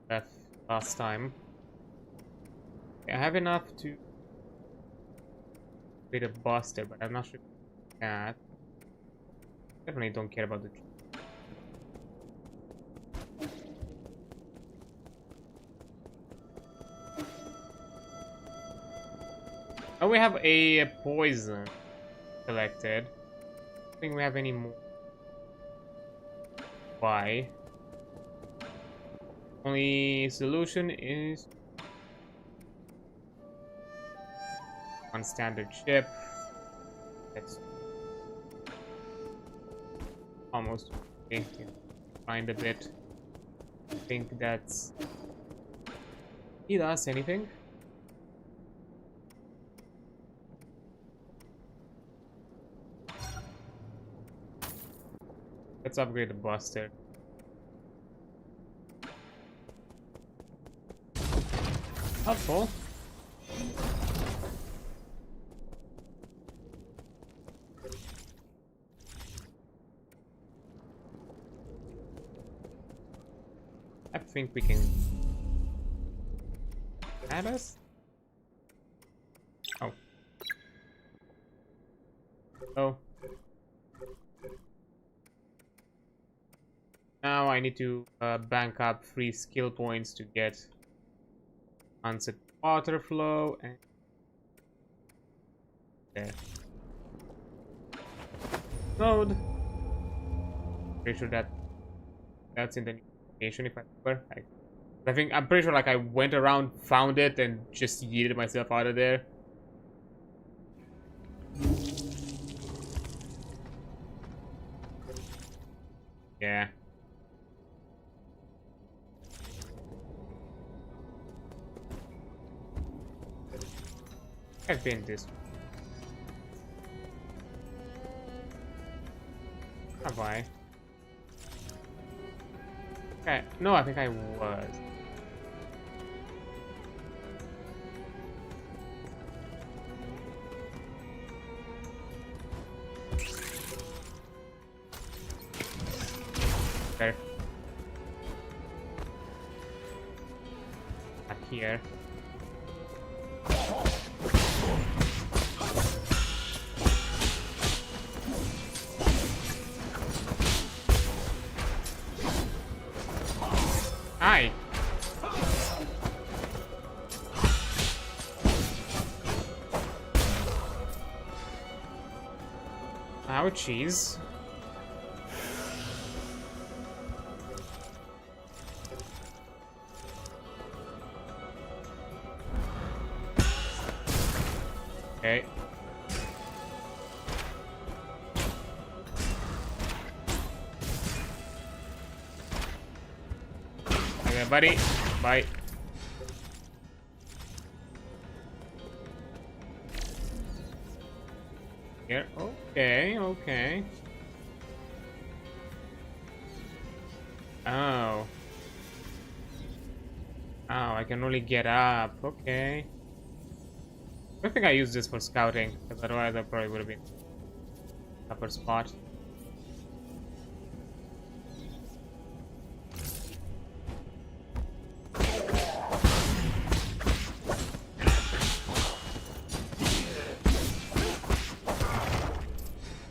[SPEAKER 1] left last time. I have enough to create a buster, but I'm not sure that. Definitely don't care about the. Oh, we have a poison collected. I don't think we have any more. Why? Only solution is one standard ship. That's almost okay. Find a bit. I think that's. He does anything? Let's upgrade the buster. Helpful. I think we can add us. Oh. Oh. Now I need to bank up 3 skill points to get unset water flow and there. Node. Pretty sure that's in the nation if I remember. I'm pretty sure like I went around, found it, and just yeeted myself out of there. Yeah. I've been this. Have I? Okay. No, I think I was. There. Not here. Hi. Ouchies. Okay. Okay, buddy. Bye. Here. Okay, okay. Oh. Oh, I can only get up. Okay. I think I use this for scouting, because otherwise I probably would have been upper spot.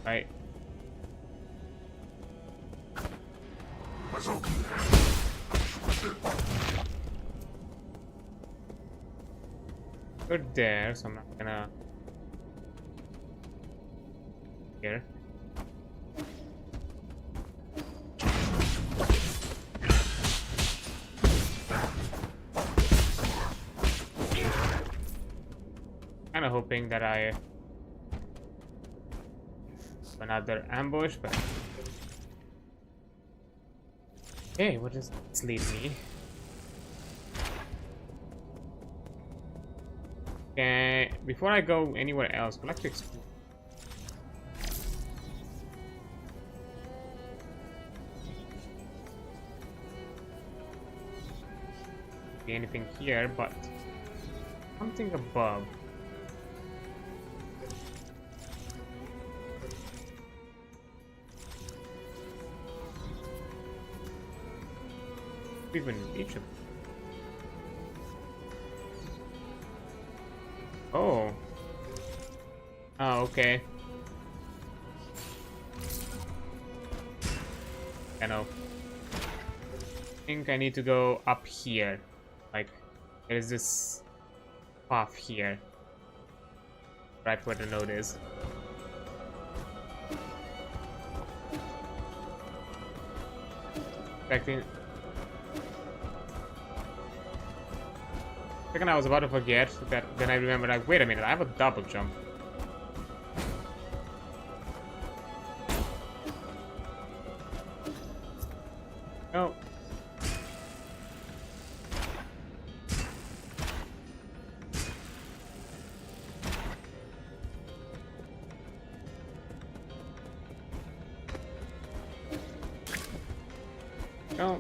[SPEAKER 1] Right. You're there, so I'm not gonna. Here. kind of hoping that I another ambush, but hey, what does this lead me? Okay, before I go anywhere else, I'd like to explore. See anything here, but something above. Even reach it. Oh. Oh, okay. I know. I think I need to go up here. Like, there's this path here. Right where the node is. Expecting. Second, I was about to forget that. Then I remembered, like, wait a minute, I have a double jump. Oh. No.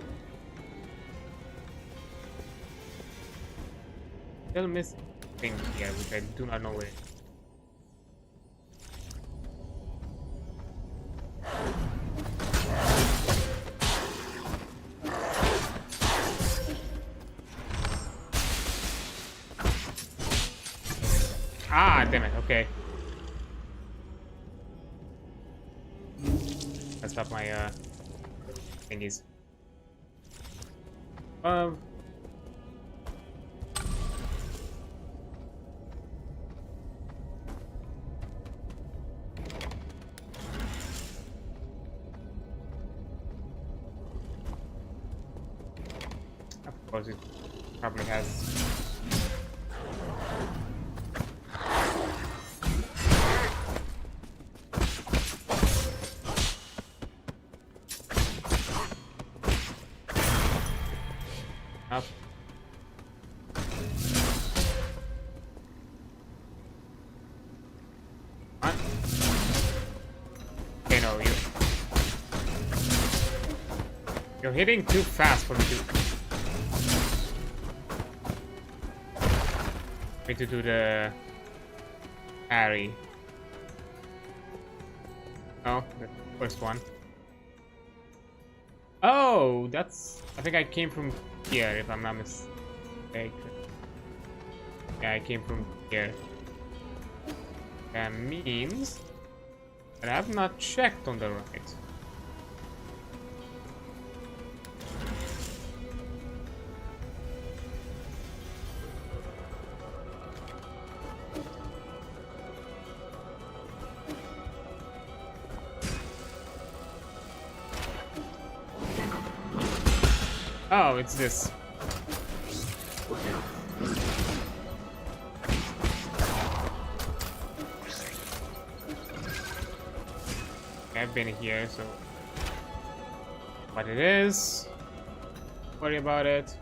[SPEAKER 1] Still miss thing here, which I do not know where. Ah, damn it. Okay. Let's stop my thingies. Of course, it probably has. Up. What? Okay, no, you're hitting too fast for me to do the parry. Oh, the first one. Oh, that's. I think I came from here, if I'm not mistaken. Yeah, I came from here. That means that I have not checked on the right. Oh, it's this. I've been here, so what it is, worry about it.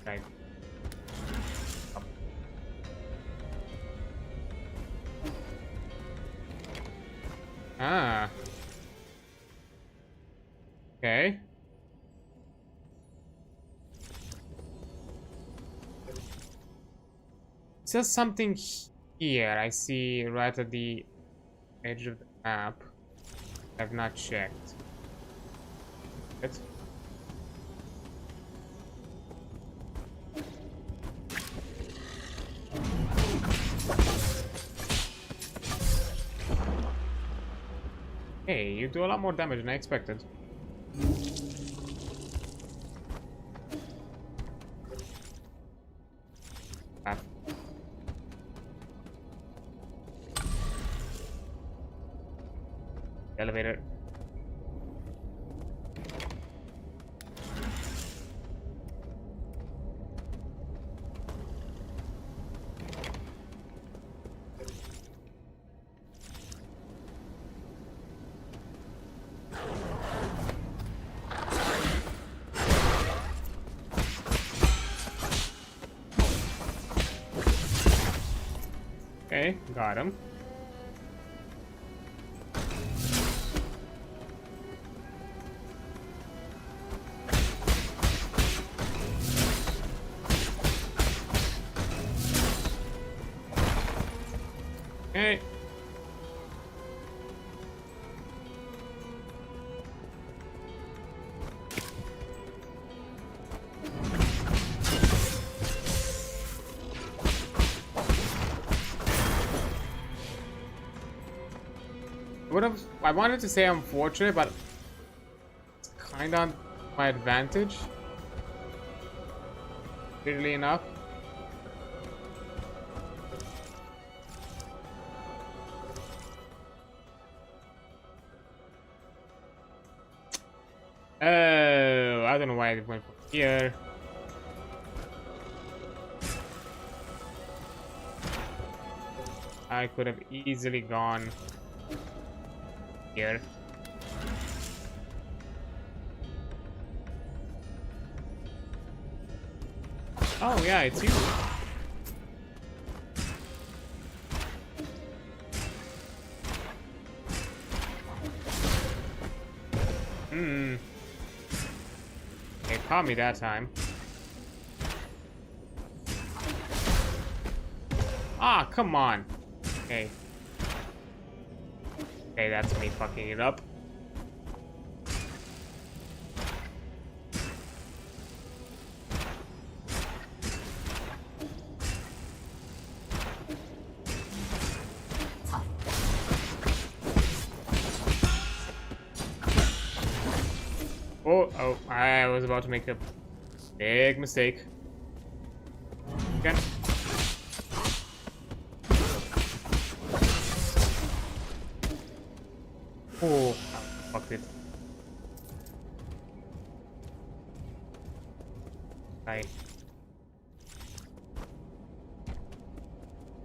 [SPEAKER 1] Right. Ah. Okay. It says something here. I see right at the edge of the map. I've not checked. It. Hey, you do a lot more damage than I expected. Ah. Elevator. Okay, got him. Okay. I wanted to say unfortunate, but it's kind of my advantage. Weirdly enough. Oh, I don't know why it went from here. I could have easily gone here. Oh yeah, it's you. They caught me that time. Ah, come on. Okay. Okay, that's me fucking it up. Oh, I was about to make a big mistake. Okay. Oh, fucked it.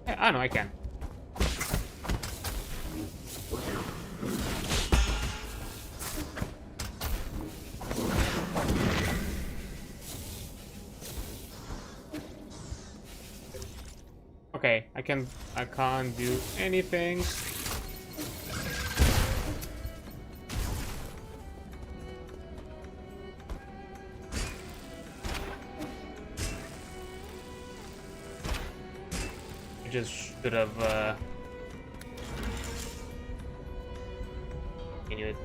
[SPEAKER 1] I know I can. Okay, I can't do anything. I just should have continued.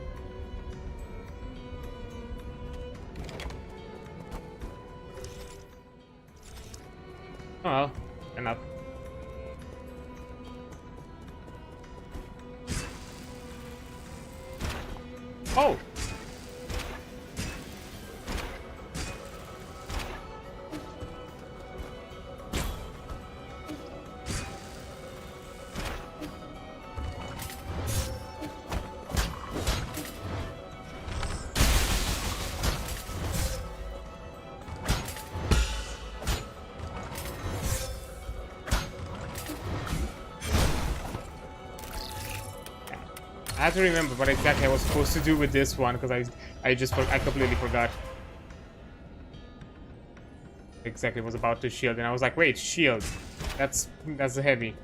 [SPEAKER 1] Oh well, enough. Oh! I have to remember what exactly I was supposed to do with this one because I completely forgot. Exactly was about to shield and I was like, wait, shield. That's heavy.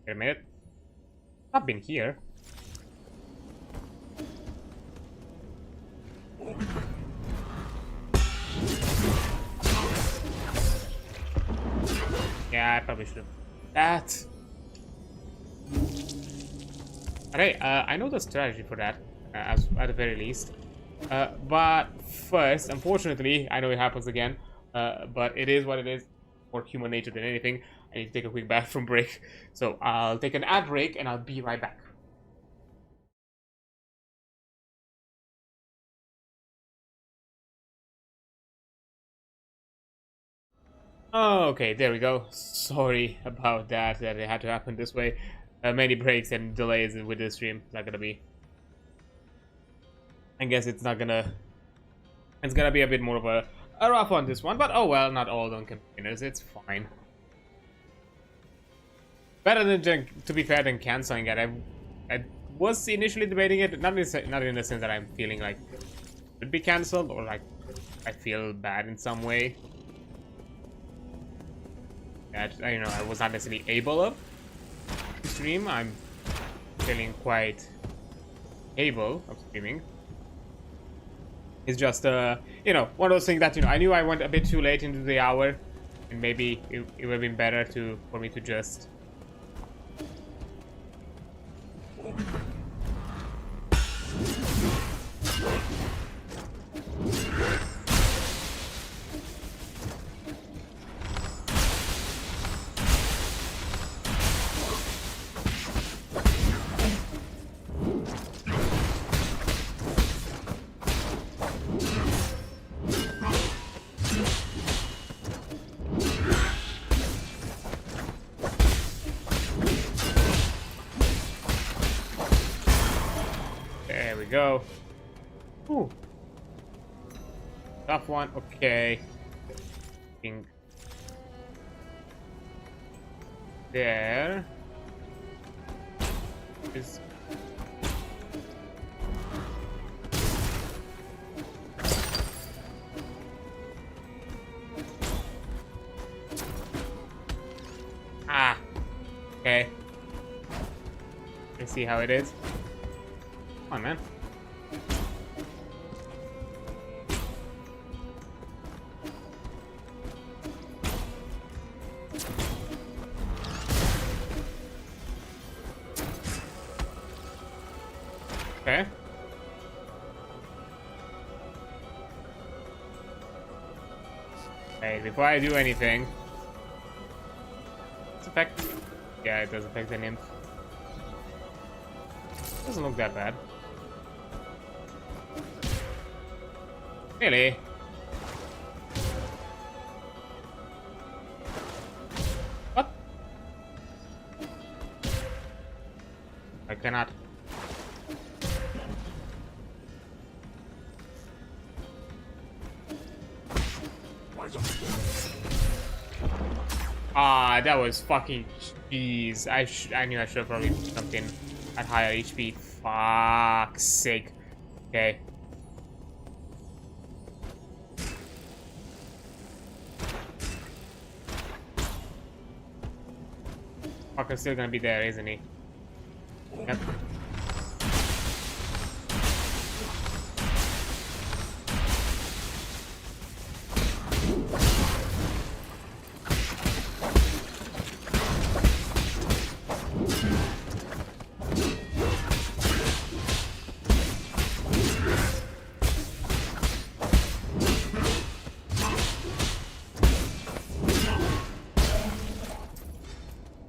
[SPEAKER 1] Wait a minute. I've been here. Yeah, I probably should have. That. Okay, I know the strategy for that, at the very least. But first, unfortunately, I know it happens again. But it is what it is. More human nature than anything. I need to take a quick bathroom break, so I'll take an ad break and I'll be right back. Okay, there we go. Sorry about that it had to happen this way. Many breaks and delays with this stream. It's not gonna be. I guess it's not gonna. It's gonna be a bit more of a rough on this one, but oh well, not all on campaigners. It's fine. Better than, to be fair, than canceling it. I was initially debating it, not in the sense that I'm feeling like it would be cancelled or like I feel bad in some way. That, you know, I was not necessarily able to stream. I'm feeling quite able of streaming. It's just, you know, one of those things that, you know, I knew I went a bit too late into the hour, and maybe it would have been better for me to just... There we go. Ooh. Tough one. Okay. There is... Ah. Okay. Let's see how it is. Come on, man. Okay. Hey, before I do anything, does it affect? Yeah, it does affect the nymph. Doesn't look that bad. Really? What? I cannot. Ah, that was fucking jeez. I knew I should have probably put something at higher HP. Fuck's sake. Okay. Fucker's still gonna be there, isn't he? Yep.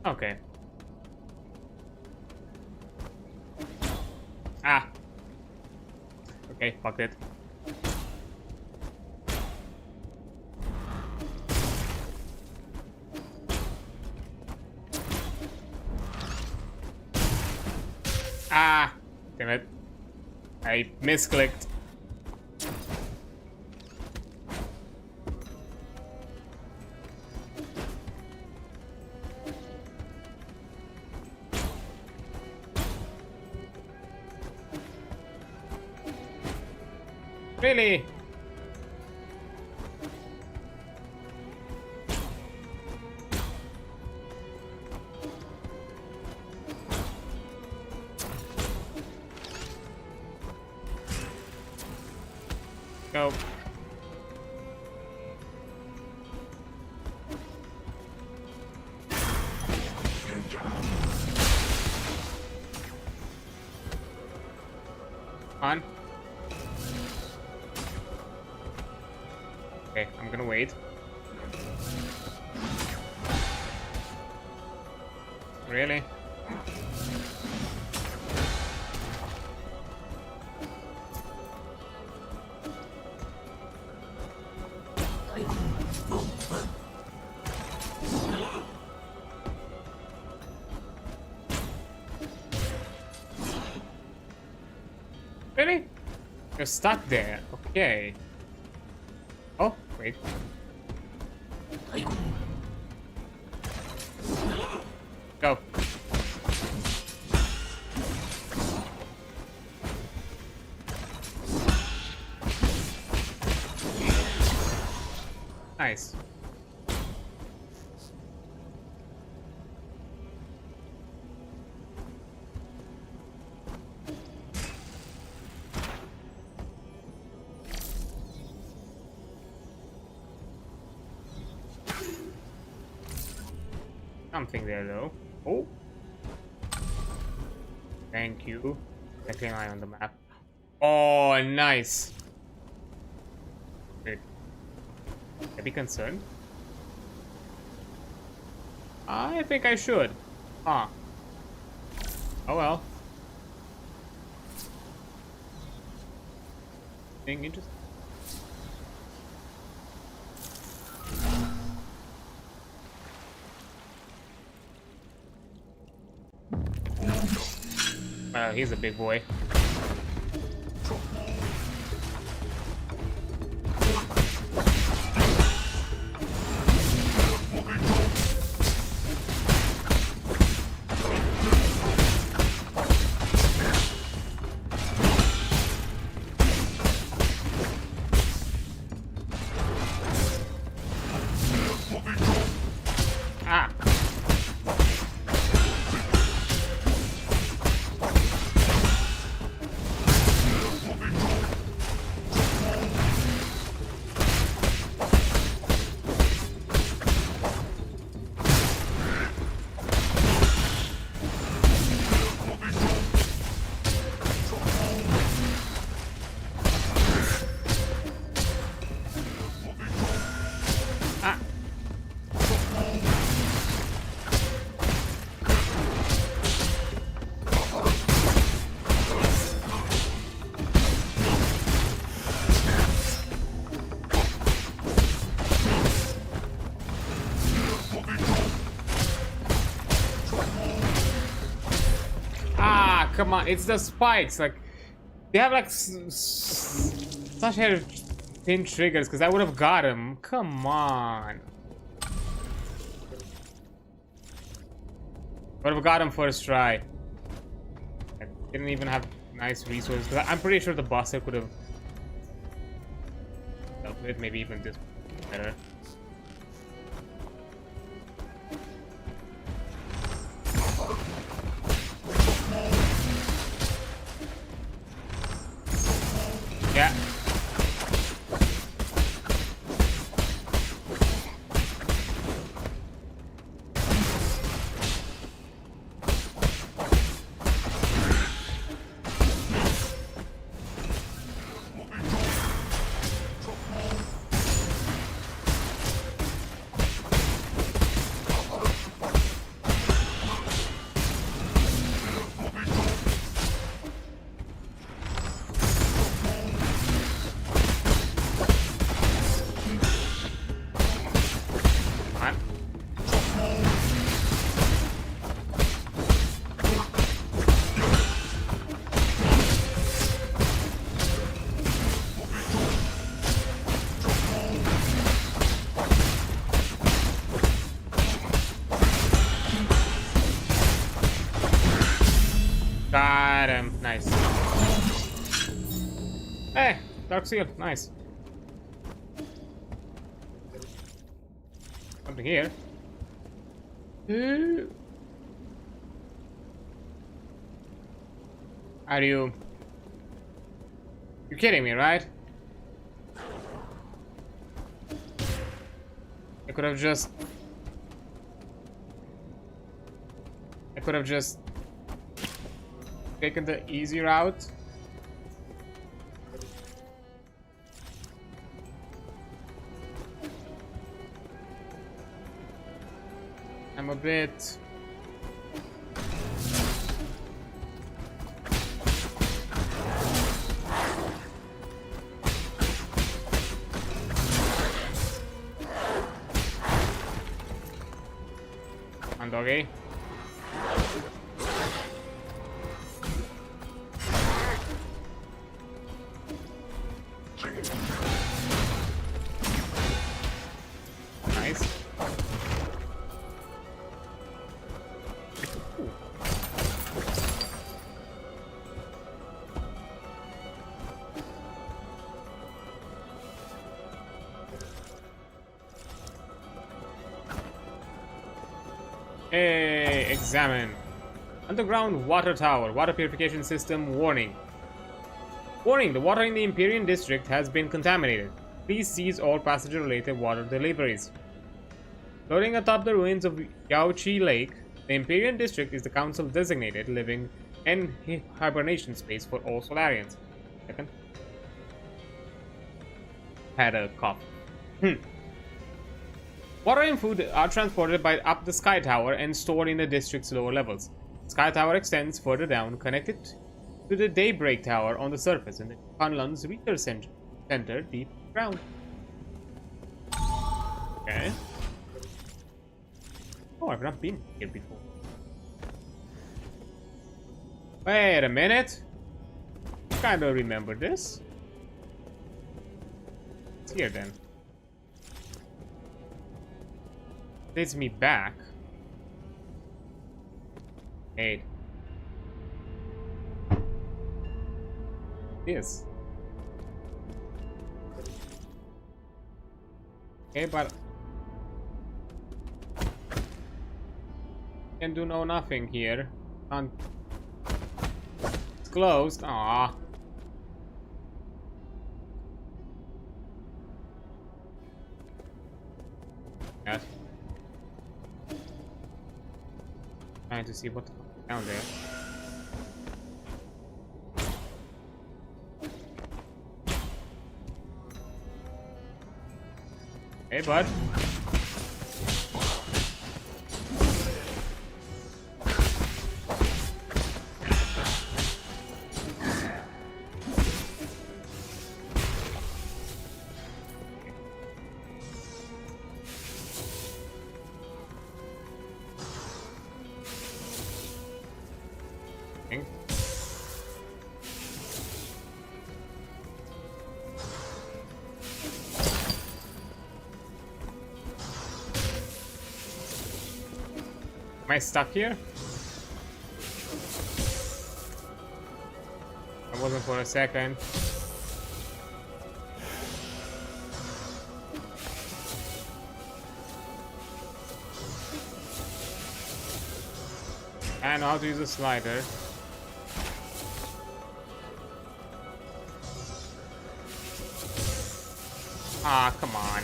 [SPEAKER 1] Okay. Ah. Okay, fuck it. Ah. Damn it. I misclicked. Really? Go. On. Okay, I'm gonna wait. Really? Really? You're stuck there. Okay. Oh, wait. Go. Nice. Something there though. Oh. Thank you. Second eye on the map. Oh, nice. Wait. Should I be concerned? I think I should. Huh. Oh well. Being interesting. Well, he's a big boy. Ah. Come on, it's the spikes. Like, they have like such thin triggers because I would have got him. Come on. Would have got him first try. I didn't even have nice resources. Cause I'm pretty sure the boss could have dealt with maybe even this better. Yeah. Got him. Nice. Hey, Dark Seal. Nice. Something here. Are you... You're kidding me, right? I could have just taken the easy route. I'm a bit... on doggy. Nice. Hey, examine. Underground water tower. Water purification system warning. Warning, the water in the Imperial District has been contaminated. Please cease all passenger-related water deliveries. Floating atop the ruins of Yaochi Lake, the Imperial District is the Council-designated living and hibernation space for all Solarians. Second. Had a cough. Water and food are transported up the Sky Tower and stored in the district's lower levels. The Sky Tower extends further down, connected to the Daybreak Tower on the surface and the Kunlun's Research Center deep ground. Okay. Oh, I've not been here before. Wait a minute. I kinda remember this. It's here then. Leads me back. Hey. This. Okay, but can do nothing here. It's closed. Ah. Yes. Trying to see what's down there. Hey, bud. Am I stuck here? I wasn't for a second. I know how to use a slider. Ah, come on.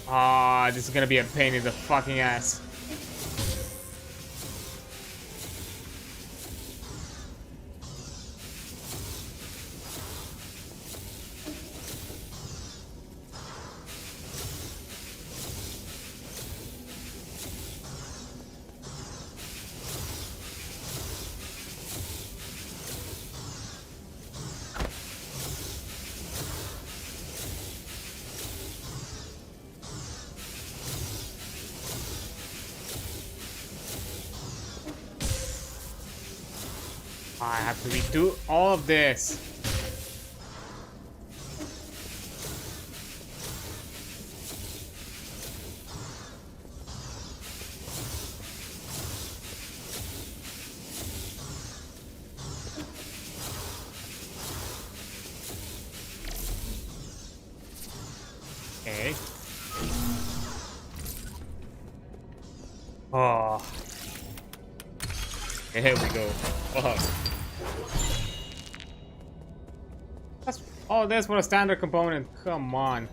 [SPEAKER 1] Ah, this is gonna be a pain in the fucking ass. I have to redo all of this. Okay. Oh. Here we go. Oh. Oh, that's for a standard component. Come on.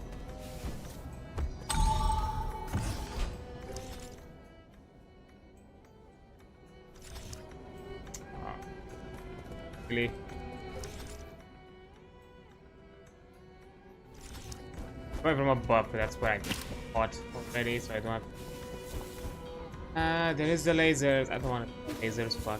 [SPEAKER 1] Really? Going from above, that's where I bought already, so I don't have. There is the lasers. I don't want lasers, but.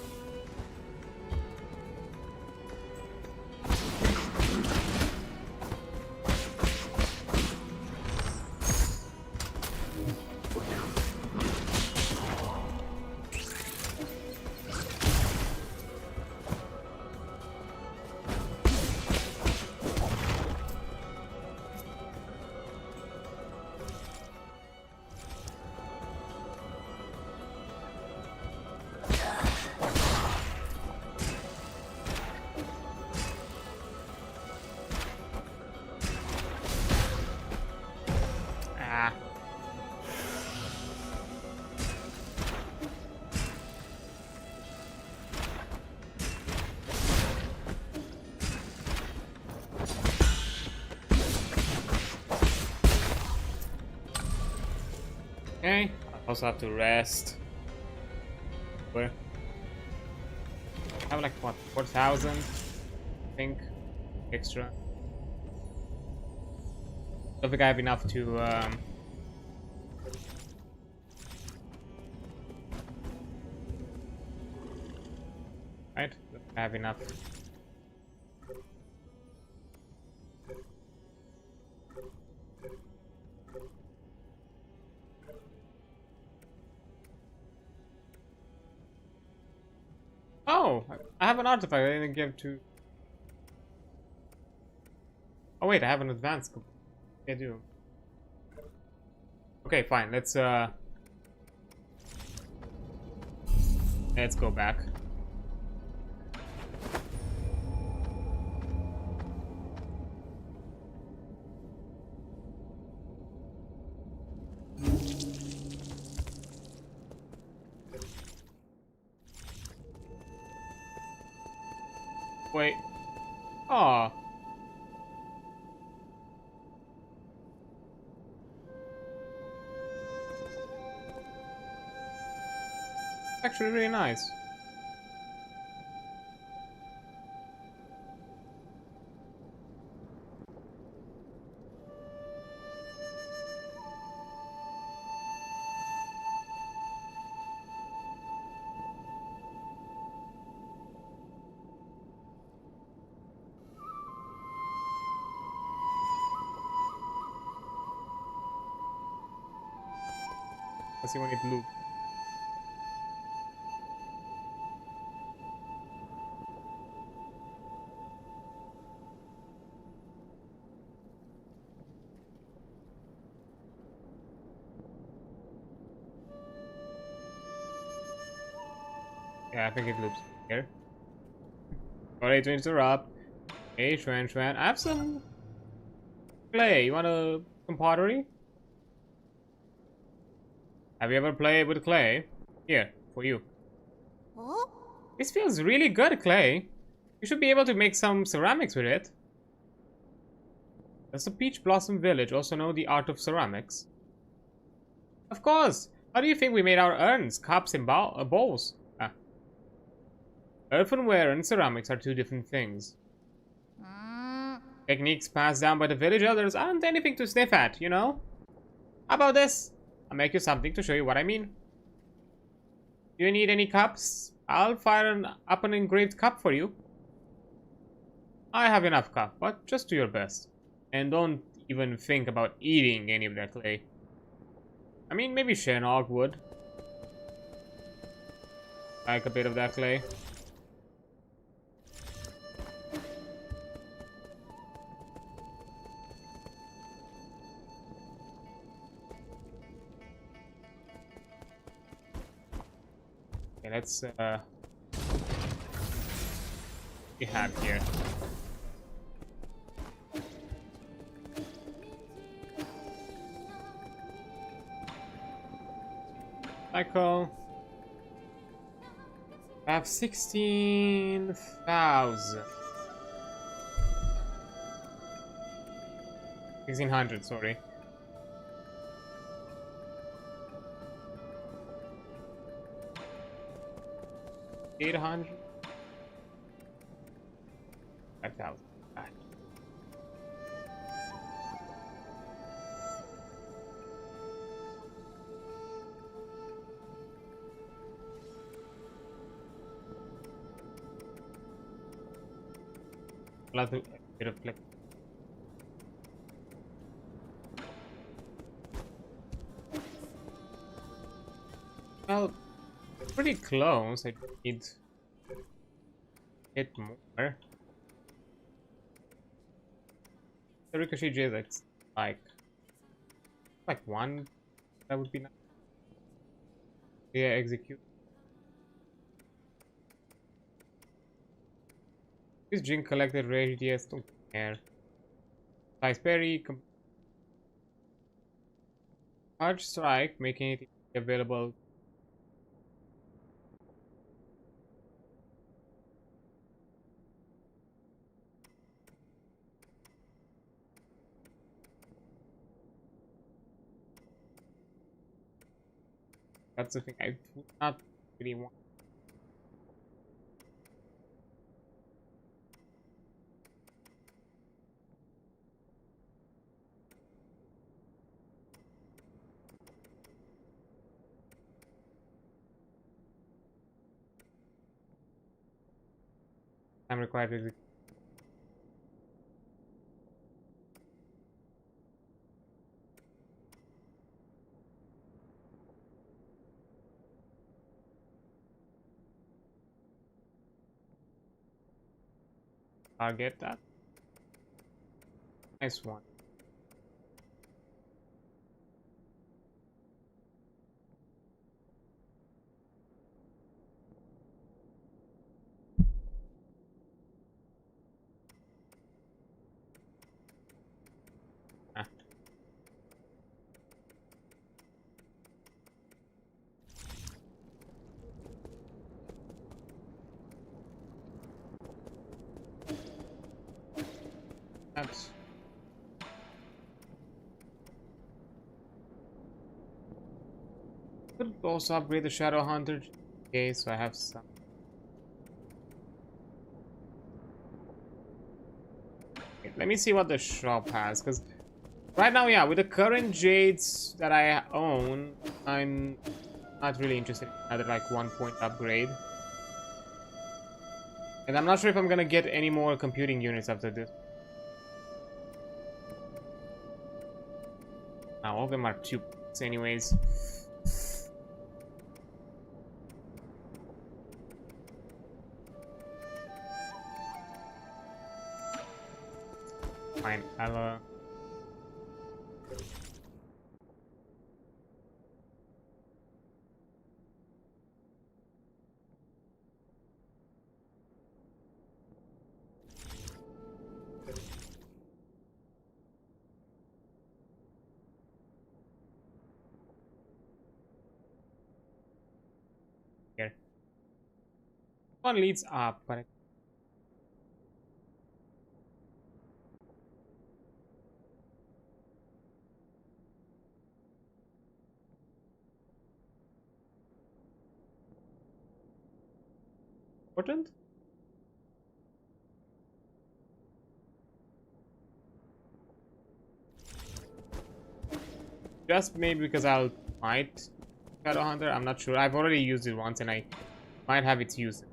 [SPEAKER 1] Okay, I also have to rest. Where? I have like what, 4,000? I think extra. Don't think I have enough to right? Don't think I have enough. Oh, I have an artifact I didn't give to. Oh wait, I have an advanced. I do. Okay, fine. Let's go back. Wait. Oh. Actually really nice. Let's see when it loops. Yeah, I think it loops here. Sorry to interrupt. Hey, Shwan. I have some clay. You want some pottery? Have you ever played with clay? Here, for you. This feels really good, clay. You should be able to make some ceramics with it. Does the Peach Blossom Village also know the art of ceramics? Of course! How do you think we made our urns, cups, and bowls? Earthenware and ceramics are two different things. Techniques passed down by the village elders aren't anything to sniff at, you know? How about this? I'll make you something to show you what I mean. Do you need any cups? I'll fire up an engraved cup for you. I have enough cup, but just do your best. And don't even think about eating any of that clay. I mean, maybe Shenog would. Like a bit of that clay. Okay, let's we have here. Cycle. I have 16,000. 1,600, sorry. $800. 5,000. A bit of click. Well, pretty close. I need it more. The ricochet J-Lex, like one. That would be nice. Yeah, execute. This drink collected radius, don't care. Size berry, large strike, making it available. That's the thing I would not really want. I'm required to target that. Nice one. Ah. That's could also upgrade the Shadow Hunter. Okay, so I have some. Okay, let me see what the shop has, because right now, yeah, with the current jades that I own, I'm not really interested in another like 1 point upgrade. And I'm not sure if I'm gonna get any more computing units after this. Now all of them are 2 points anyways. Fine, I'll here. One leads up, but important. Just maybe because I'll might Shadow Hunter. I'm not sure. I've already used it once, and I might have its use.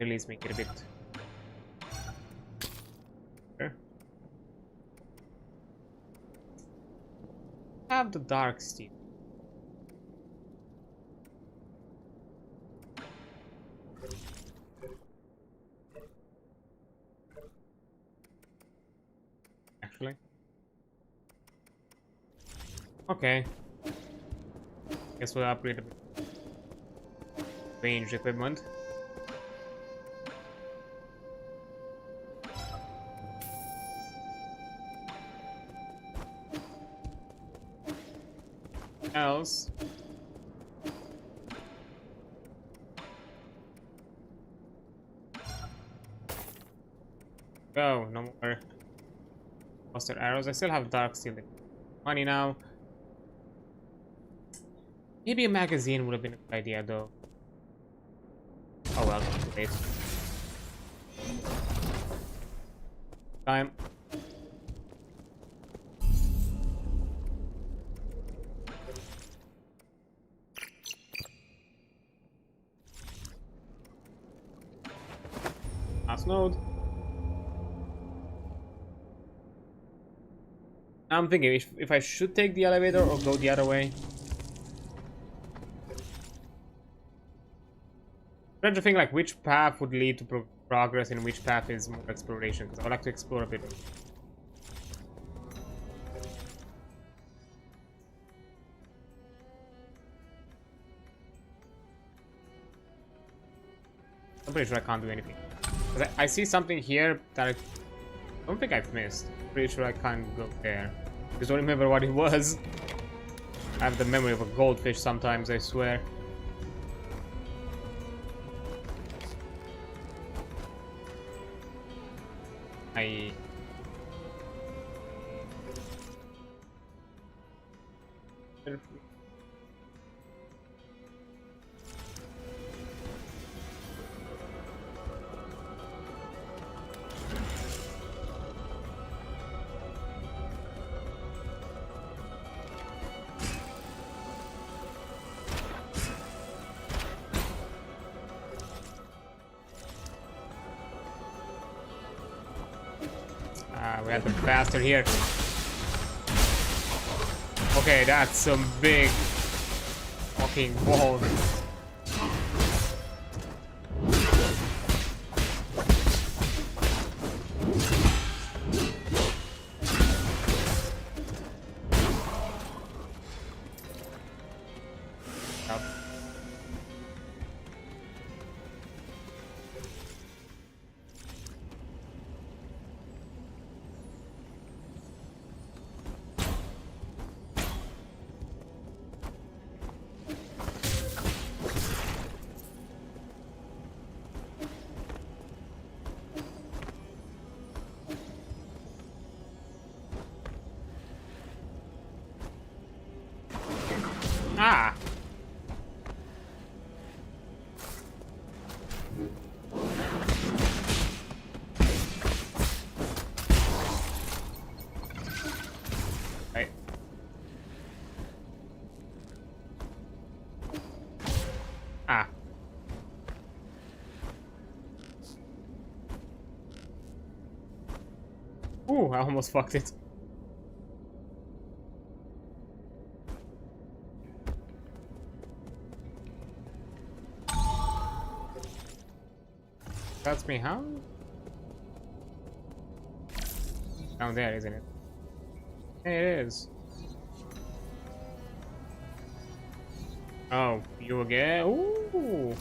[SPEAKER 1] At least make it a bit. Sure. Have the Dark Steel. Actually. Okay. Guess we'll upgrade a bit. Ranged equipment. Else. Go, no more cluster arrows. I still have dark steel money now. Maybe a magazine would have been a good idea though. Oh well, wait. Time. Last node. I'm thinking if I should take the elevator or go the other way. I'm trying to think like which path would lead to progress and which path is more exploration, because I would like to explore a bit. I'm pretty sure I can't do anything. I see something here that I don't think I've missed. Pretty sure I can't go there. Just don't remember what it was. I have the memory of a goldfish sometimes, I swear. We have to be faster here. Okay, that's some big fucking ball. Ah! Right. Ah. Ooh, I almost fucked it. That's me, how? Down there, isn't it? Hey, it is. Oh, you again? Ooh.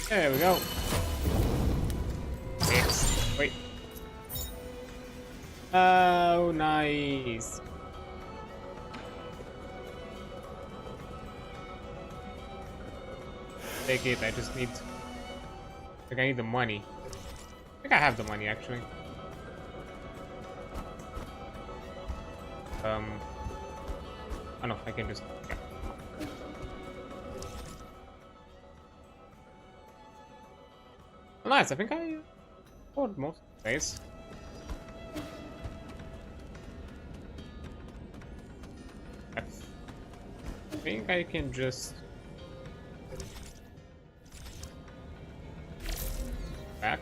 [SPEAKER 1] There we go. Yes. Wait. Oh, nice. Take it. I just need. I think I need the money. I think I have the money actually. Oh no, I can just. Yeah. Nice, I think I bought most of the place. I think I can just back.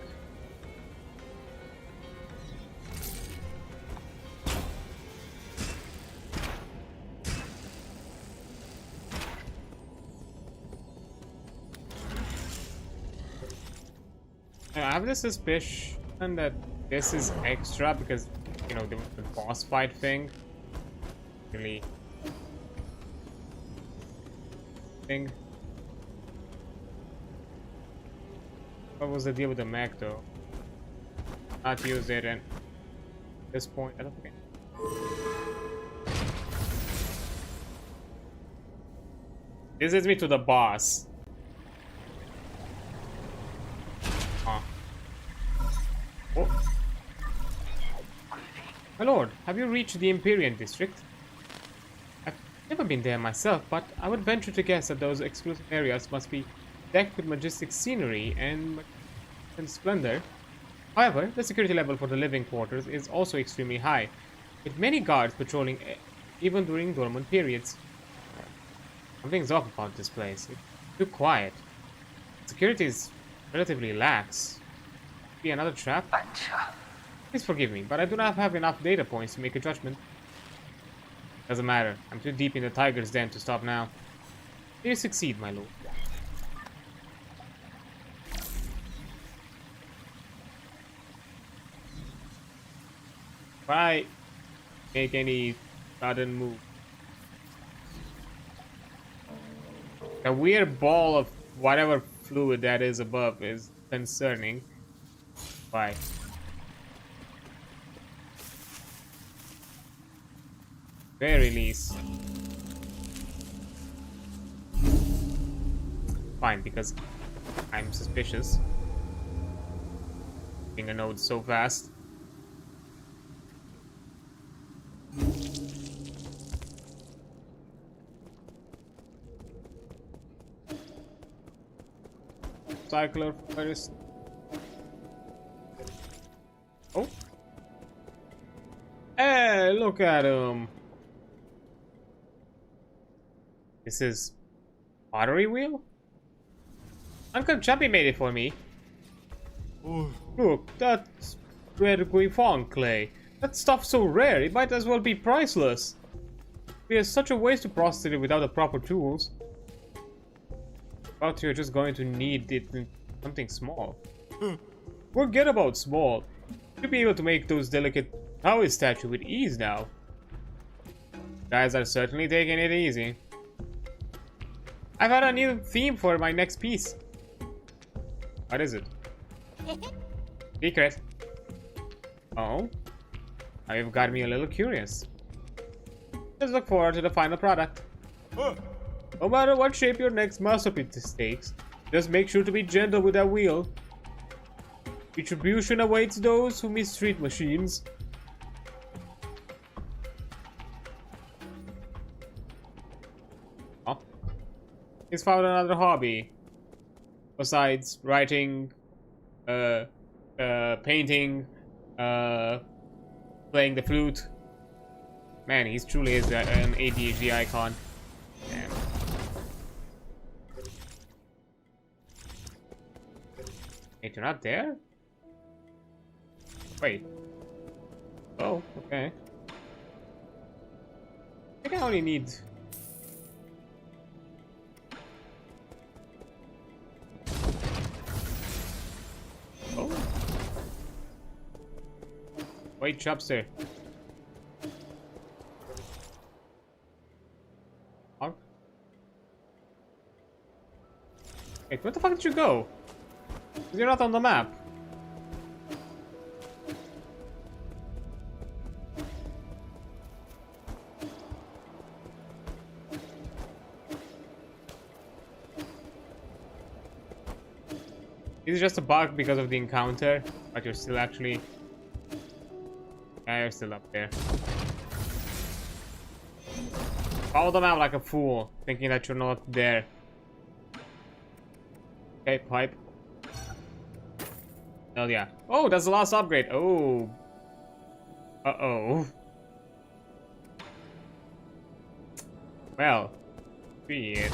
[SPEAKER 1] I have this suspicion that this is extra because, you know, the boss fight thing. Really. Thing. What was the deal with the mech though? Not use it and at this point, I don't think. This is me to the boss. Oh. My lord, have you reached the Empyrean district? I've never been there myself, but I would venture to guess that those exclusive areas must be decked with majestic scenery and splendor. However, the security level for the living quarters is also extremely high, with many guards patrolling even during dormant periods. Something's off about this place. It's too quiet. Security is relatively lax. Be another trap? Please forgive me, but I do not have enough data points to make a judgment. Doesn't matter. I'm too deep in the tiger's den to stop now. May you succeed, my lord. If I make any sudden move, a weird ball of whatever fluid that is above is concerning. Why? Very least. Fine, because I'm suspicious. Being a node so fast. recycler first. Oh. Hey, look at him. This is pottery wheel? Uncle Chappy made it for me. Oh. Look, that's red guifang clay. That stuff's so rare, it might as well be priceless. It's such a waste to process it without the proper tools. But you're just going to need it in something small. Forget about small. You'll be able to make those delicate Taoist statues with ease now. Guys are certainly taking it easy. I've had a new theme for my next piece. What is it? Secret. Oh? Now you've got me a little curious. Let's look forward to the final product. No matter what shape your next masterpiece takes, just make sure to be gentle with that wheel. Retribution awaits those who mistreat machines. Oh. He's found another hobby. Besides writing, painting, playing the flute. Man, he truly is an ADHD icon. Damn. Wait, you're not there? Wait. Oh, okay. I think I only need... Oh. Wait, chopster. Wait, where the fuck did you go? You're not on the map. Is it just a bug because of the encounter? But you're still actually... Yeah, you're still up there. Follow the map like a fool, thinking that you're not there. Okay, pipe. Oh yeah. Oh, that's the last upgrade. Oh. Uh-oh. Well. Be it.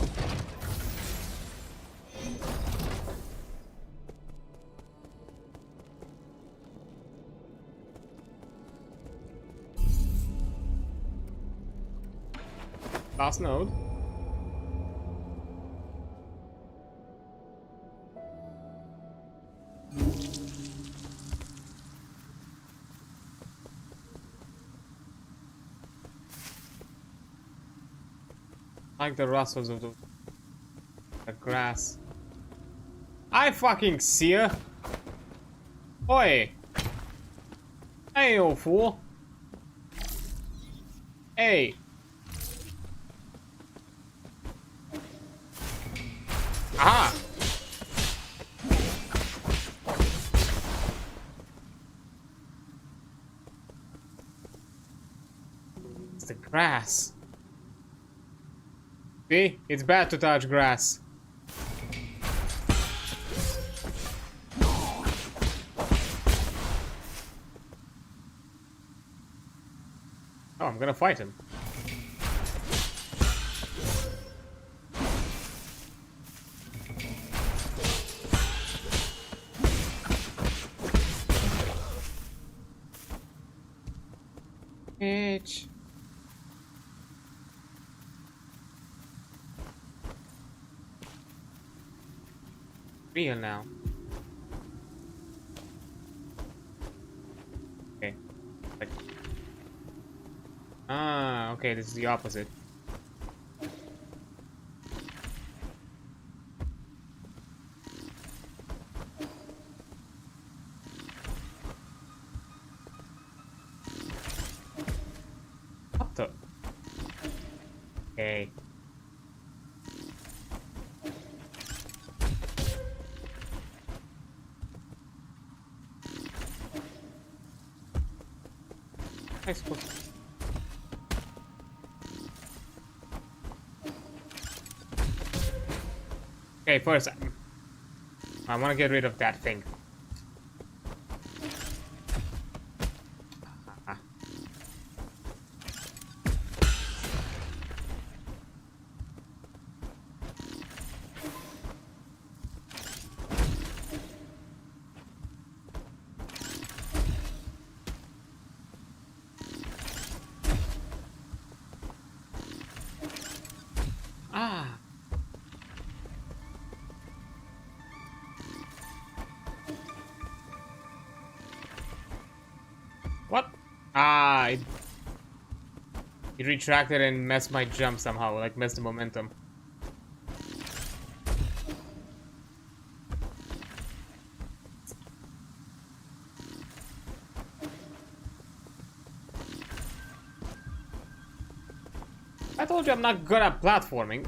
[SPEAKER 1] Last node. Like the rustles of the grass. I fucking see ya. Oi. Hey, old fool. Hey. Aha. It's the grass. See? It's bad to touch grass. Oh, I'm gonna fight him. Bitch. Real now. Okay. Like. Ah, okay, this is the opposite. What the? Okay. I suppose. Okay, first. I want to get rid of that thing. Ah. What? Ah, it retracted and messed my jump somehow, like messed the momentum. I told you I'm not good at platforming.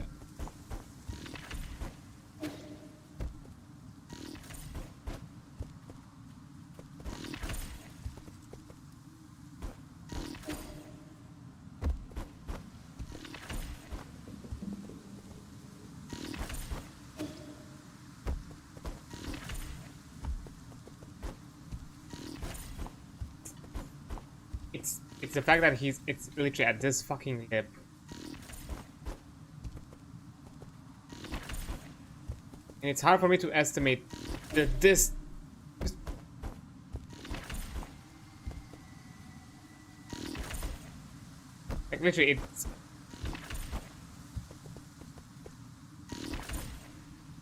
[SPEAKER 1] It's the fact that it's literally at this fucking lip. And it's hard for me to estimate that this... Like, literally, it's...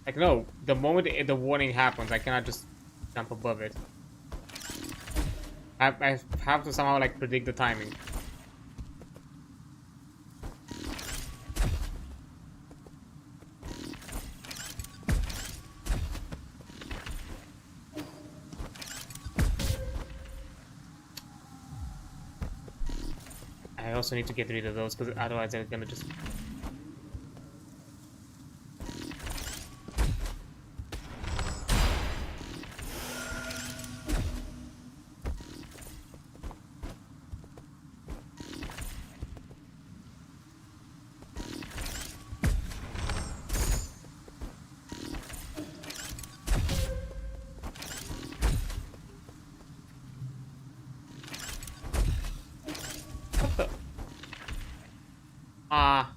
[SPEAKER 1] Like, no, the moment the warning happens, I cannot just jump above it. I have to somehow, like, predict the timing. I also need to get rid of those, because otherwise they're gonna just... What the... Ah.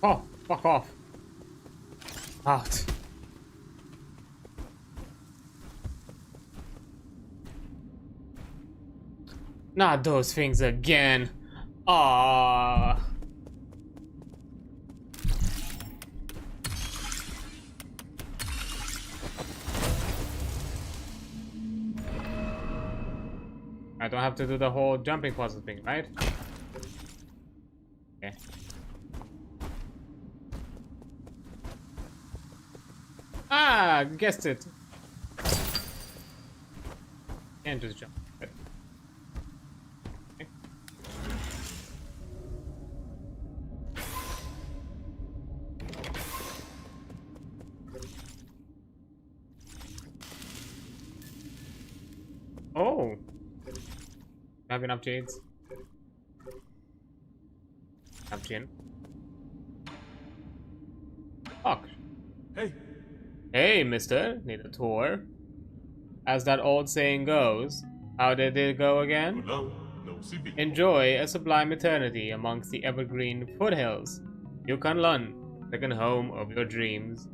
[SPEAKER 1] Oh, fuck off. Out. Not those things again. Ah. I don't have to do the whole jumping puzzle thing, right? Okay. Ah, guessed it. Can't just jump. Okay. Oh. Have enough jades. Have gin. Fuck.
[SPEAKER 2] Hey.
[SPEAKER 1] Hey, mister. Need a tour? As that old saying goes, how did it go again?
[SPEAKER 2] No CB.
[SPEAKER 1] Enjoy a sublime eternity amongst the evergreen foothills. Yukon Lun, second home of your dreams.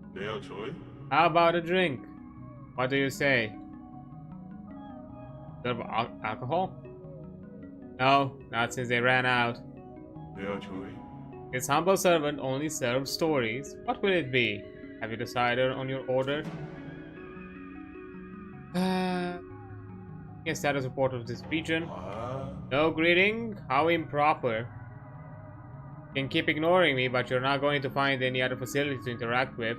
[SPEAKER 1] How about a drink? What do you say? Bit of alcohol? No, not since they ran out. His humble servant only serves stories. What will it be? Have you decided on your order? A status report of this region. No greeting? How improper. You can keep ignoring me, but you're not going to find any other facilities to interact with.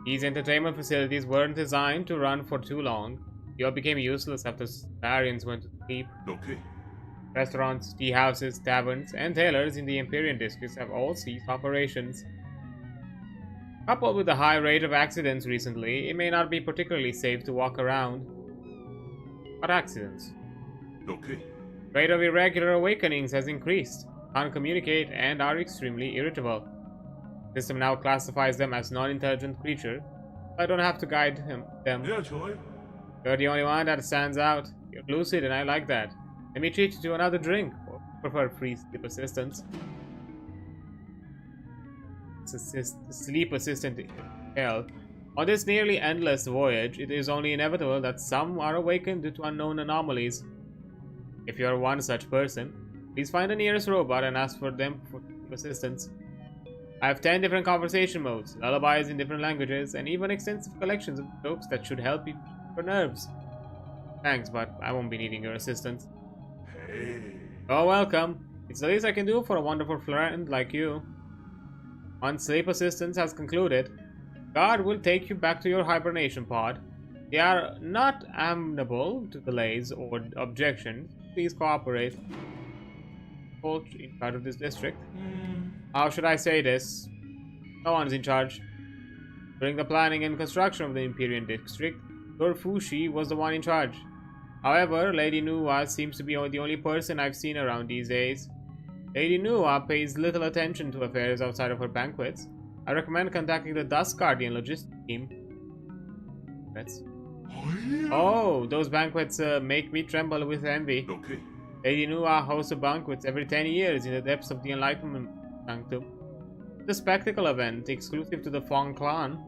[SPEAKER 1] These entertainment facilities weren't designed to run for too long. They all became useless after Starians went to sleep.
[SPEAKER 2] Okay.
[SPEAKER 1] Restaurants, tea houses, taverns, and tailors in the Empyrean districts have all ceased operations. Coupled with the high rate of accidents recently, it may not be particularly safe to walk around. What accidents?
[SPEAKER 2] Okay.
[SPEAKER 1] Rate of irregular awakenings has increased, can't communicate, and are extremely irritable. The system now classifies them as non-intelligent creatures, so I don't have to guide them.
[SPEAKER 2] Yeah, Joy.
[SPEAKER 1] You're the only one that stands out. You're lucid, and I like that. Let me treat you to another drink, or prefer free sleep assistance. Sleep assistant hell. On this nearly endless voyage, it is only inevitable that some are awakened due to unknown anomalies. If you are one such person, please find the nearest robot and ask for them for assistance. I have 10 different conversation modes, lullabies in different languages, and even extensive collections of jokes that should help you your nerves. Thanks, but I won't be needing your assistance.
[SPEAKER 2] Hey.
[SPEAKER 1] Oh, welcome. It's the least I can do for a wonderful friend like you. Once sleep assistance has concluded, guard will take you back to your hibernation pod. They are not amenable to delays or objections. Please cooperate. Coach in charge of this district. How should I say this? No one's in charge. During the planning and construction of the Imperial District, Lord Fushi was the one in charge. However, Lady Nuwa seems to be the only person I've seen around these days. Lady Nuwa pays little attention to affairs outside of her banquets. I recommend contacting the Dusk Guardian logistics team. Oh, those banquets make me tremble with envy.
[SPEAKER 2] Okay.
[SPEAKER 1] Lady Nuwa hosts banquets every 10 years in the depths of the Enlightenment Sanctum. The spectacle event exclusive to the Fong clan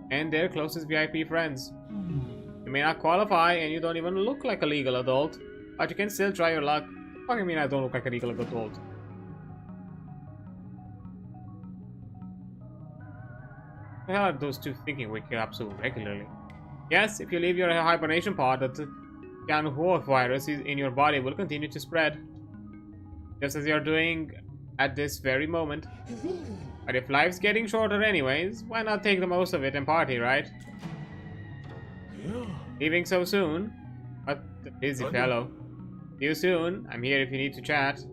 [SPEAKER 1] and their closest VIP friends. You may not qualify and you don't even look like a legal adult, but you can still try your luck. What do you mean I don't look like a legal adult? What the hell are those two thinking waking up so regularly? Yes, if you leave your hibernation pod, the Tianhuo virus in your body will continue to spread. Just as you're doing at this very moment. But if life's getting shorter anyways, why not take the most of it and party, right?
[SPEAKER 2] Yeah.
[SPEAKER 1] Leaving so soon? What a busy fellow. See you soon. I'm here if you need to chat.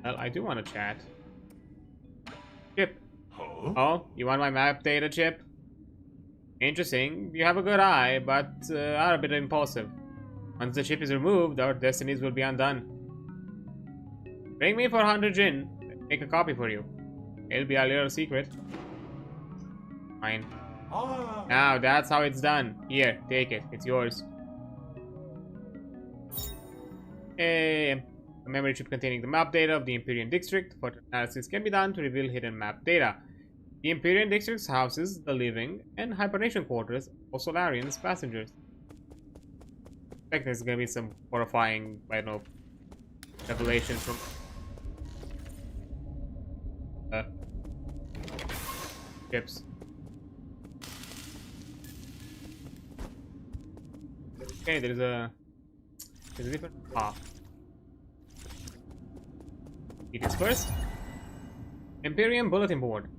[SPEAKER 1] Well, I do want to chat. Chip.
[SPEAKER 2] Huh?
[SPEAKER 1] Oh, you want my map data, Chip? Interesting. You have a good eye, but are a bit impulsive. Once the chip is removed, our destinies will be undone. Bring me 400 Jin. Make a copy for you. It'll be our little secret. Fine. Now, that's how it's done. Here, take it. It's yours. A memory chip containing the map data of the Imperial District. Further analysis can be done to reveal hidden map data. The Imperial District houses the living and hibernation quarters for Solarian's passengers. I expect there's gonna be some horrifying, I don't know, revelations from chips. Okay, there's a different path. It is first. Imperium Bulletin Board.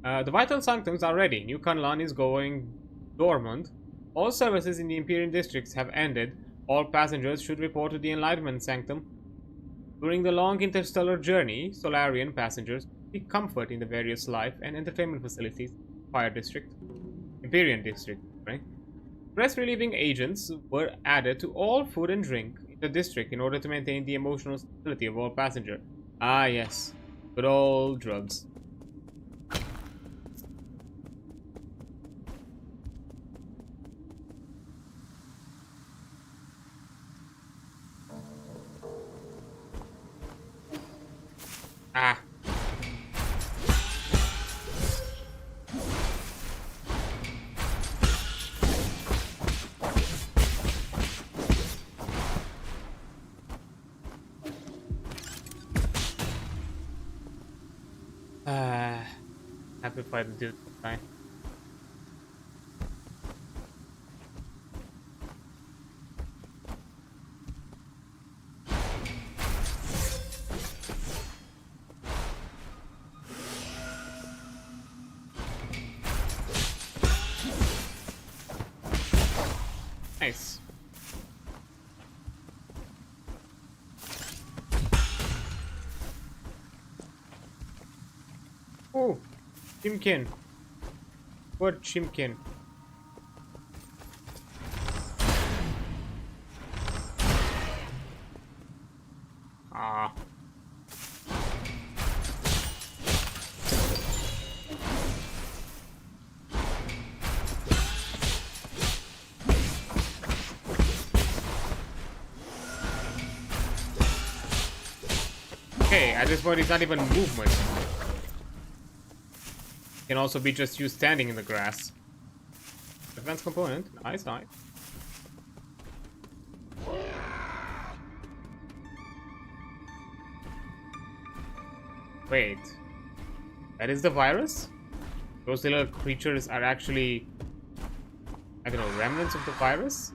[SPEAKER 1] The vital sanctums are ready. New Kunlun is going dormant. All services in the Imperial districts have ended. All passengers should report to the Enlightenment Sanctum. During the long interstellar journey, Solarian passengers seek comfort in the various life and entertainment facilities. Fire District. Imperial District, right? Stress relieving agents were added to all food and drink in the district in order to maintain the emotional stability of all passengers. Ah, yes. Good old drugs. Ah. Happy to fight the dude. Fine. Nice. Ooh. Chimkin. What chimkin? Ah. Okay, at this point it's not even movement. It can also be just you standing in the grass. Advanced component. Nice, nice. Wait. That is the virus? Those little creatures are actually, I don't know, remnants of the virus?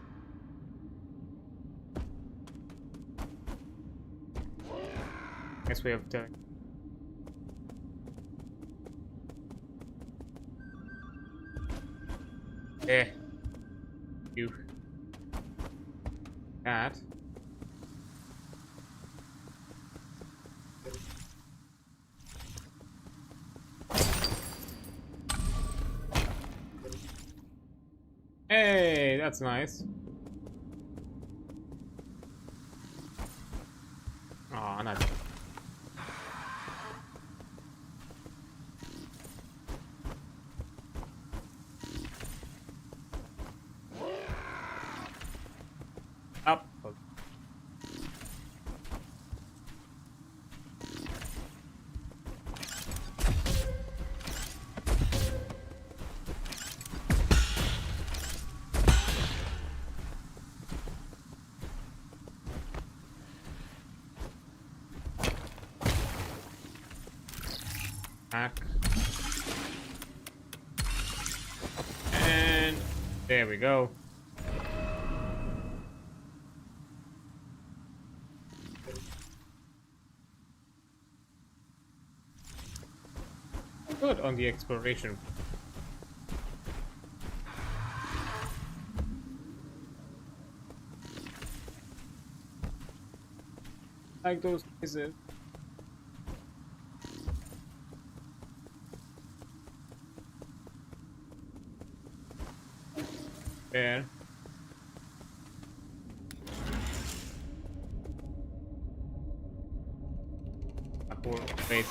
[SPEAKER 1] Nice way of telling. You. That. Hey, that's nice. Oh, not. Up. Back. And there we go. Good on the exploration. Like those places. There. Wait.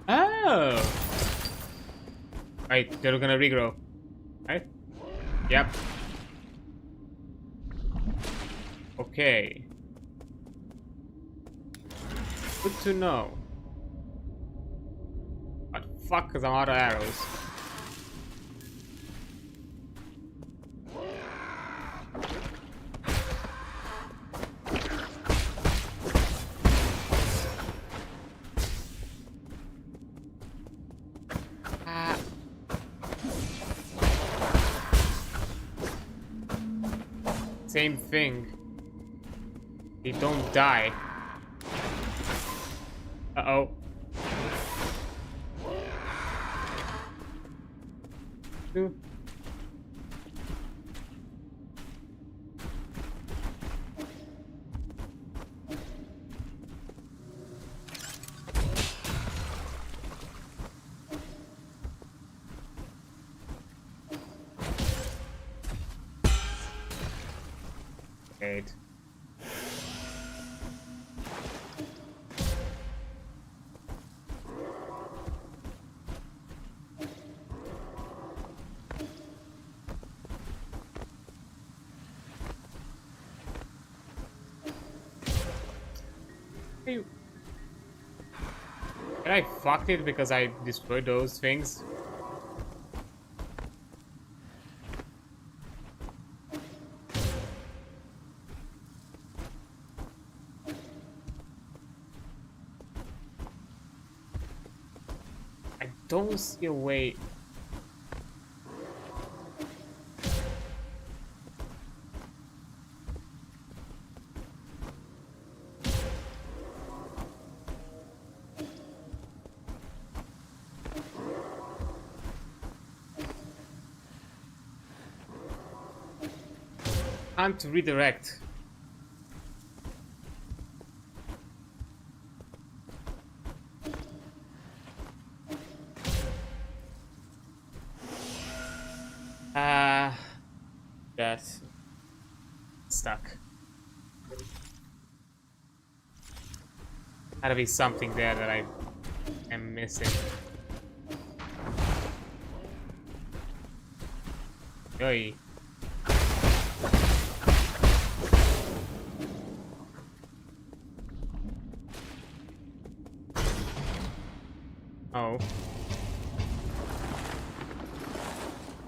[SPEAKER 1] Oh! Right, they're gonna regrow. Right? Yep. Okay. Good to know. But fuck, cause I'm out of arrows. Same thing. They don't die. Uh-oh. Eight. Hey. And I fucked it because I destroyed those things. Don't see a way. Can't redirect. stuck. Gotta be something there that I am missing. Oi. Oh.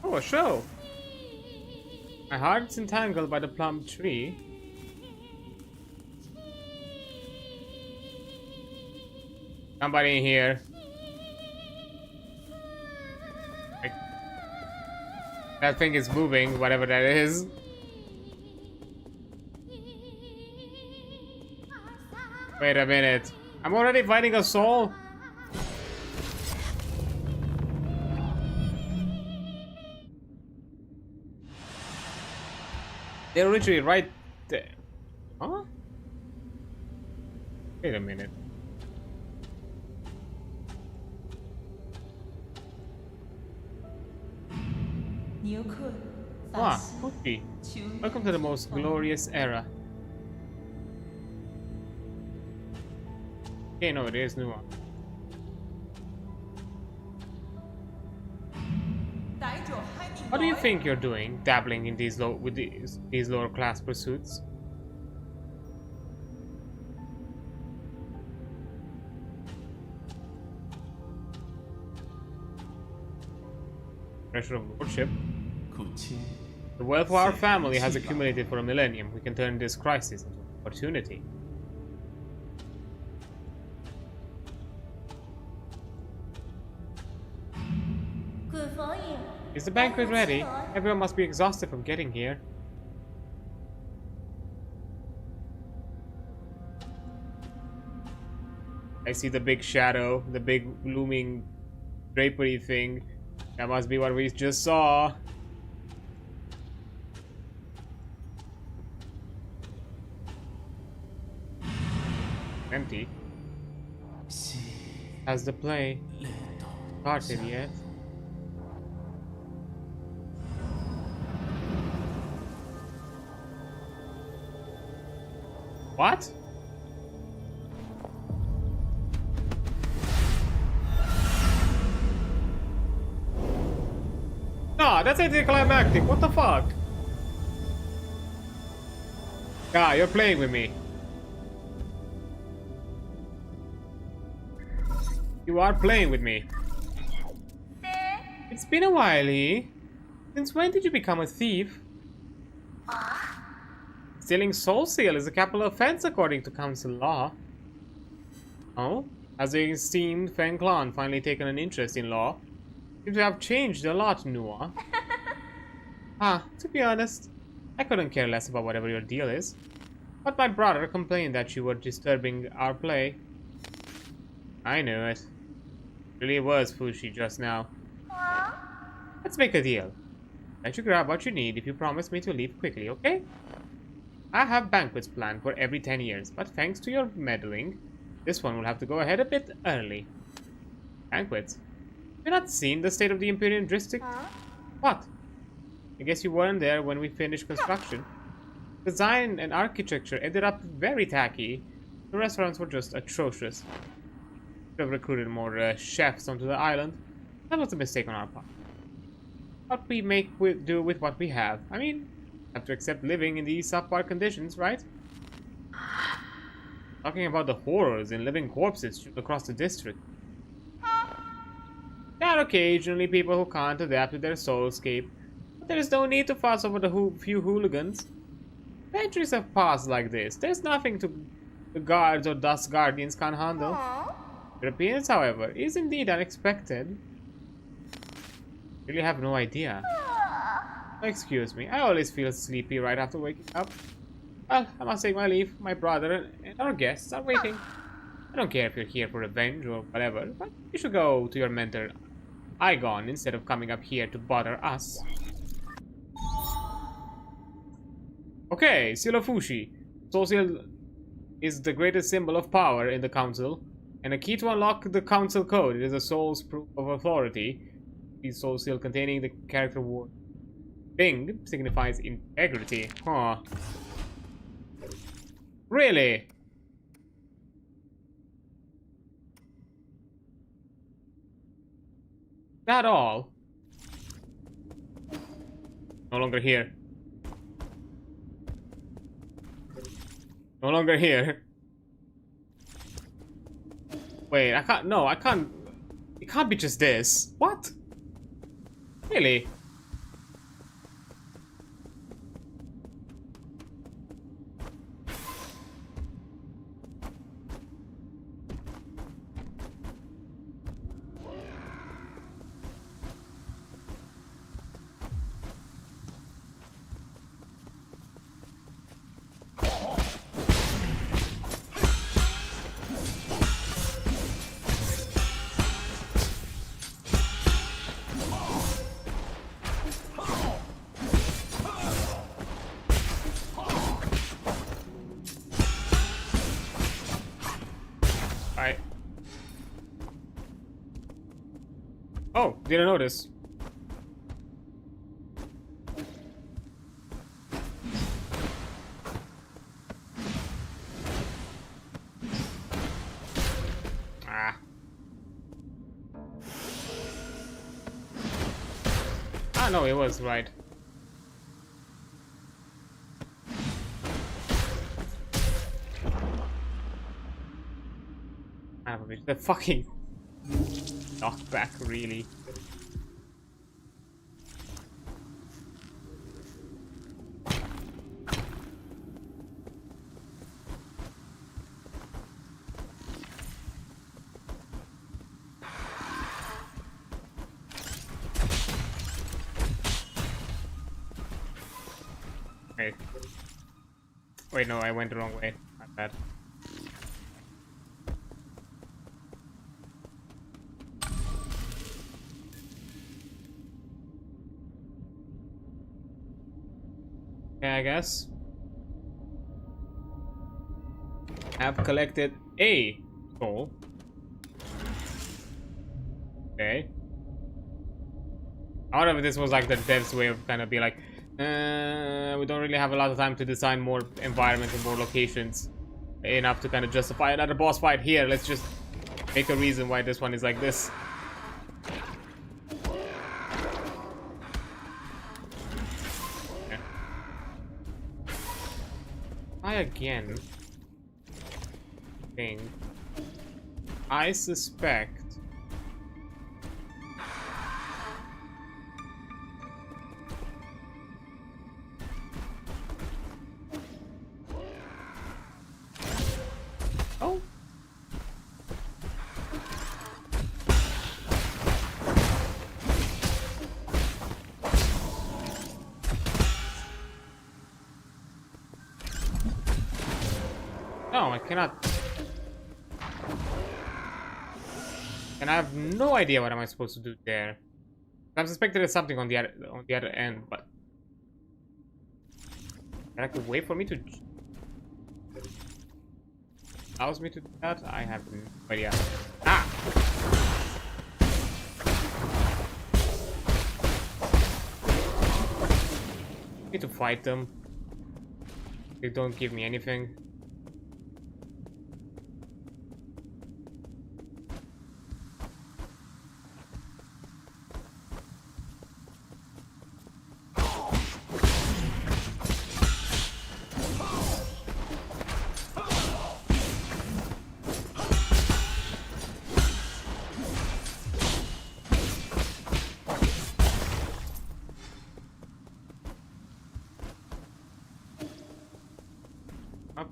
[SPEAKER 1] Oh, a show. My heart's entangled by the plum tree. Somebody in here. That thing is moving, whatever that is. Wait a minute. I'm already fighting a soul? They're literally right there. Huh? Wait a minute. Ah, kofi. Welcome to the most glorious era. Okay, no, it is new one. What do you think you're doing, dabbling in these these lower class pursuits? Pressure of lordship. The wealth of our family has accumulated for a millennium. We can turn this crisis into opportunity. Is the banquet ready? Everyone must be exhausted from getting here. I see the big shadow, the big looming drapery thing. That must be what we just saw. Empty. Has the play started yet? What? No, that's anticlimactic. What the fuck? Ah, you're playing with me. You are playing with me. It's been a while, Lee. Since when did you become a thief? Stealing soul seal is a capital offense according to council law. Oh? Has the esteemed Feng clan finally taken an interest in law? Seems to have changed a lot, Nua. To be honest, I couldn't care less about whatever your deal is. But my brother complained that you were disturbing our play. I knew it. Really was Fushi just now. Let's make a deal. Let you grab what you need if you promise me to leave quickly, okay? I have banquets planned for every 10 years, but thanks to your meddling, this one will have to go ahead a bit early. Banquets? Have you not seen the state of the Imperial District? What? I guess you weren't there when we finished construction. Design and architecture ended up very tacky. The restaurants were just atrocious. Should have recruited more chefs onto the island. That was a mistake on our part. What we make do with what we have. I mean, have to accept living in these subpar conditions, right? Talking about the horrors in living corpses across the district. There are occasionally people who can't adapt to their soulscape, but there is no need to fuss over the few hooligans. Centuries have passed like this. There's nothing the guards or dust guardians can't handle. Your appearance, however, is indeed unexpected. Really have no idea. Excuse me, I always feel sleepy right after waking up. Well, I must take my leave. My brother and our guests are waiting. I don't care if you're here for revenge or whatever, but you should go to your mentor, Igon, instead of coming up here to bother us. Okay, Seal of Fushi. Soul Seal is the greatest symbol of power in the council, and a key to unlock the council code. It is a soul's proof of authority. The Soul Seal containing the character word thing signifies integrity. Huh. Really? That all? No longer here. No longer here. Wait, I can't. No, I can't. It can't be just this. What? Really? I. Oh, didn't notice. Ah, no, it was right. The fucking knockback, really. Wait. Wait, no, I went the wrong way. My bad. Okay, I guess. Have collected a soul. Okay. I wonder if this was like the dev's way of kind of be like, we don't really have a lot of time to design more environments and more locations enough to kind of justify another boss fight here. Let's just make a reason why this one is like this. Okay. I again think I suspect no, I cannot. And I have no idea what am I supposed to do there. I'm suspecting there's something on the other end, but can I could wait for me to allows me to do that? I have no idea. Ah! Need to fight them. They don't give me anything. Up.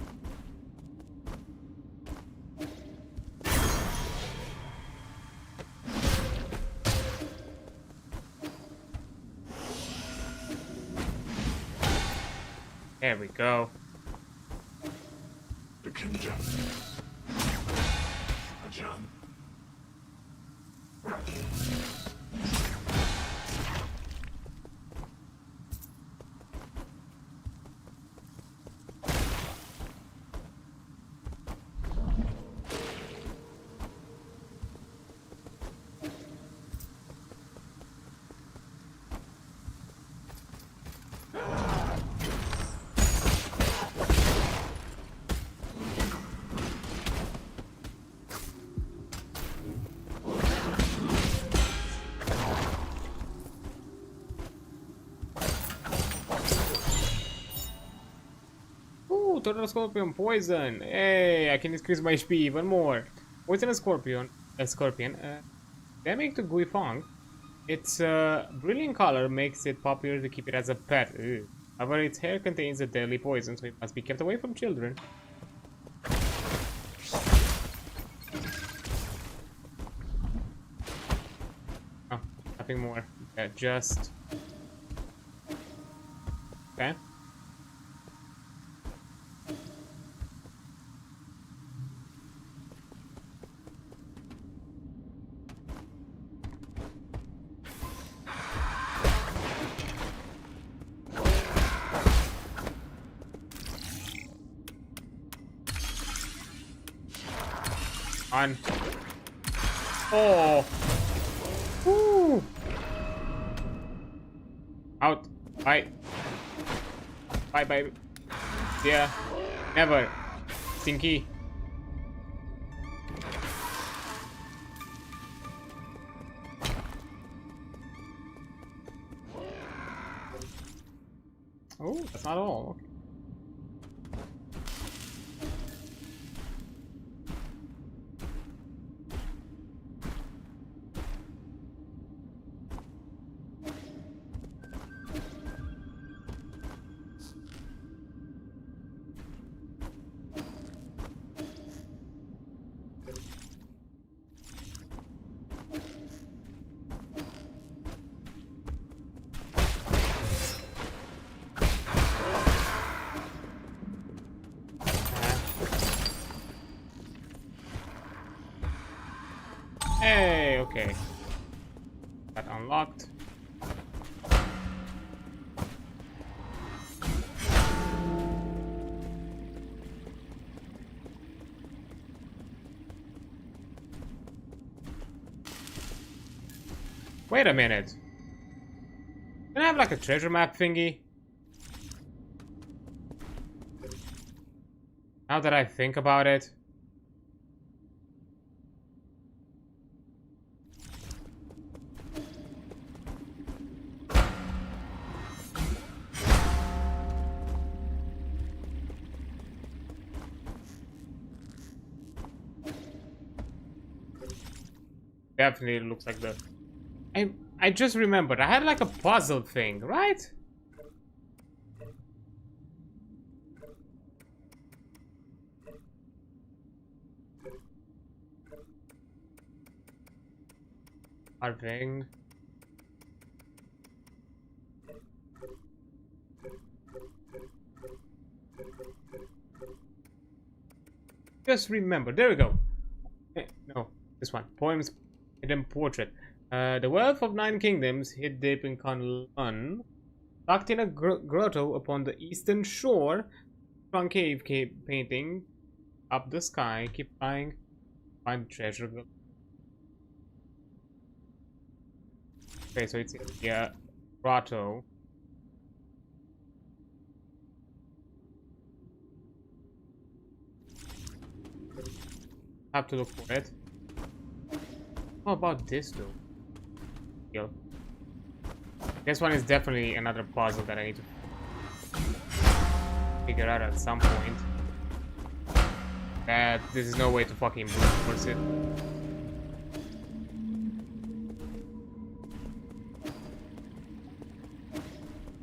[SPEAKER 1] There we go.
[SPEAKER 2] The Kinja. Ajan.
[SPEAKER 1] Oh, turtle scorpion poison. Hey, I can increase my HP even more. Poisonous scorpion. Damage to gooey funk. Its brilliant color makes it popular to keep it as a pet. Ew. However, its hair contains a deadly poison, so it must be kept away from children. Oh, nothing more. Yeah, just... Okay. On. Oh. Woo. Out. Bye. Bye bye. Yeah. Never. Stinky. Oh, that's not all. Okay. Hey, okay. That unlocked. Wait a minute. Can I have like a treasure map thingy? Now that I think about it. Definitely looks like the... I just remembered, I had like a puzzle thing, right? Carving. Just remember, there we go. No, this one. Poems, hidden portrait. The wealth of 9 kingdoms hid deep in Kunlun, locked in a grotto upon the eastern shore. Concave painting up the sky. Keep flying. Find treasure. Okay, so it's yeah, grotto. Have to look for it. How about this though? Yo. This one is definitely another puzzle that I need to figure out at some point. That this is no way to fucking brute force it.